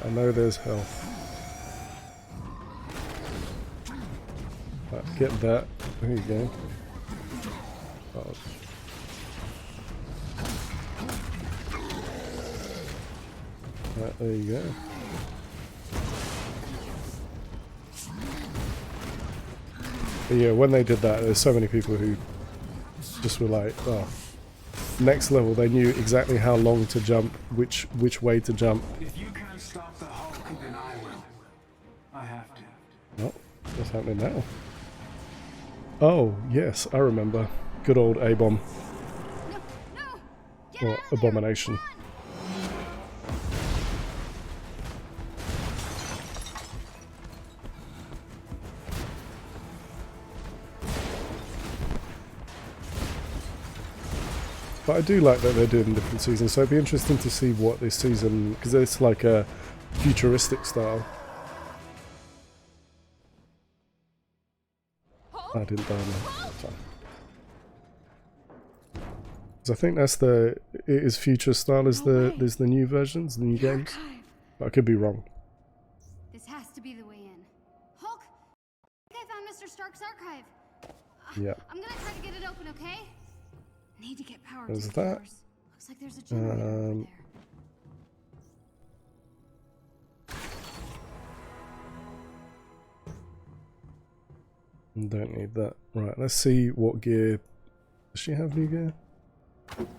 I know there's health. Right, get that. There you go. Oh. Right, there you go. But yeah, when they did that, there's so many people who just were like, oh, next level. They knew exactly how long to jump, which way to jump. If you can't stop the Hulk, then I will. I have to. Oh, what's happening now? Oh, yes, I remember. Good old A-bomb. Or abomination. But I do like that they're doing different seasons, so it'd be interesting to see what this season, because it's like a futuristic style. I didn't die now. So I think that's the, it is future style is there's the new versions, the new games. But I could be wrong. This has to be the way in. Hulk, I think I found Mr. Stark's archive. Yeah. I'm gonna try to get it open, okay? Need to get power There's to that. doors. Looks like there's a generator over there. Don't need that. Right, let's see what gear. Does she have new gear?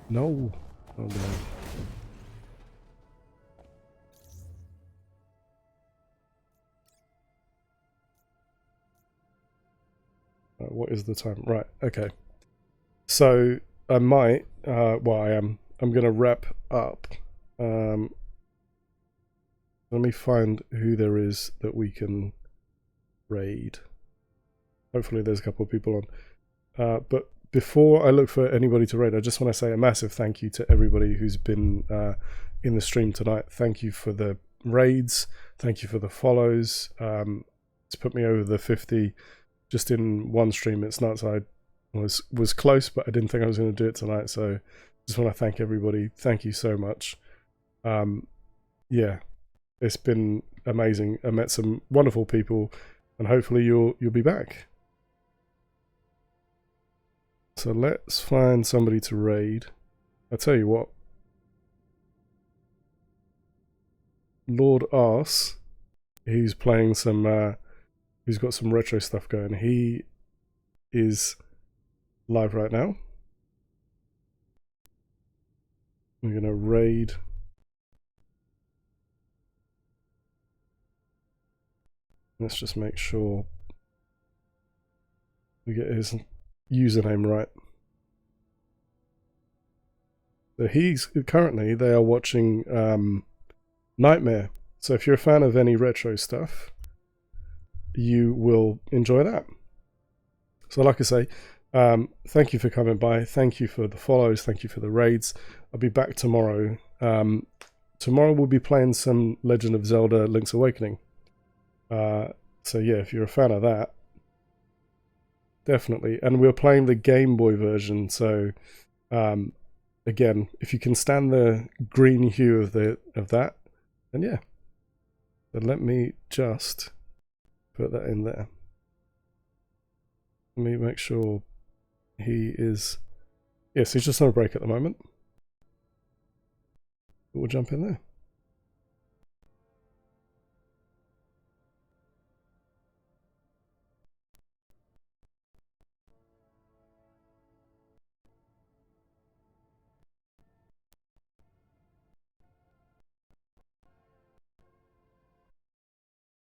No. Oh no. What is the time? Right, okay. So I might, well I am, I'm going to wrap up. Let me find who there is that we can raid. Hopefully there's a couple of people on. But before I look for anybody to raid, I just want to say a massive thank you to everybody who's been in the stream tonight. Thank you for the raids. Thank you for the follows. It's put me over the 50 just in one stream. It's nuts. I was close, but I didn't think I was going to do it tonight. So just want to thank everybody. Thank you so much. Yeah, it's been amazing. I met some wonderful people, and hopefully you'll be back. So let's find somebody to raid. I'll tell you what. Lord Arse, he's playing some, he's got some retro stuff going. He is live right now. We're going to raid. Let's just make sure we get his username right. So he's currently, they are watching Nightmare. So if you're a fan of any retro stuff, you will enjoy that. So like I say, thank you for coming by. Thank you for the follows. Thank you for the raids. I'll be back tomorrow. Tomorrow we'll be playing some Legend of Zelda Link's Awakening. So yeah, if you're a fan of that, definitely. And we're playing the Game Boy version, so again, if you can stand the green hue of that, then yeah. But let me just put that in there. Let me make sure he is. Yes, he's just on a break at the moment. we'll jump in there.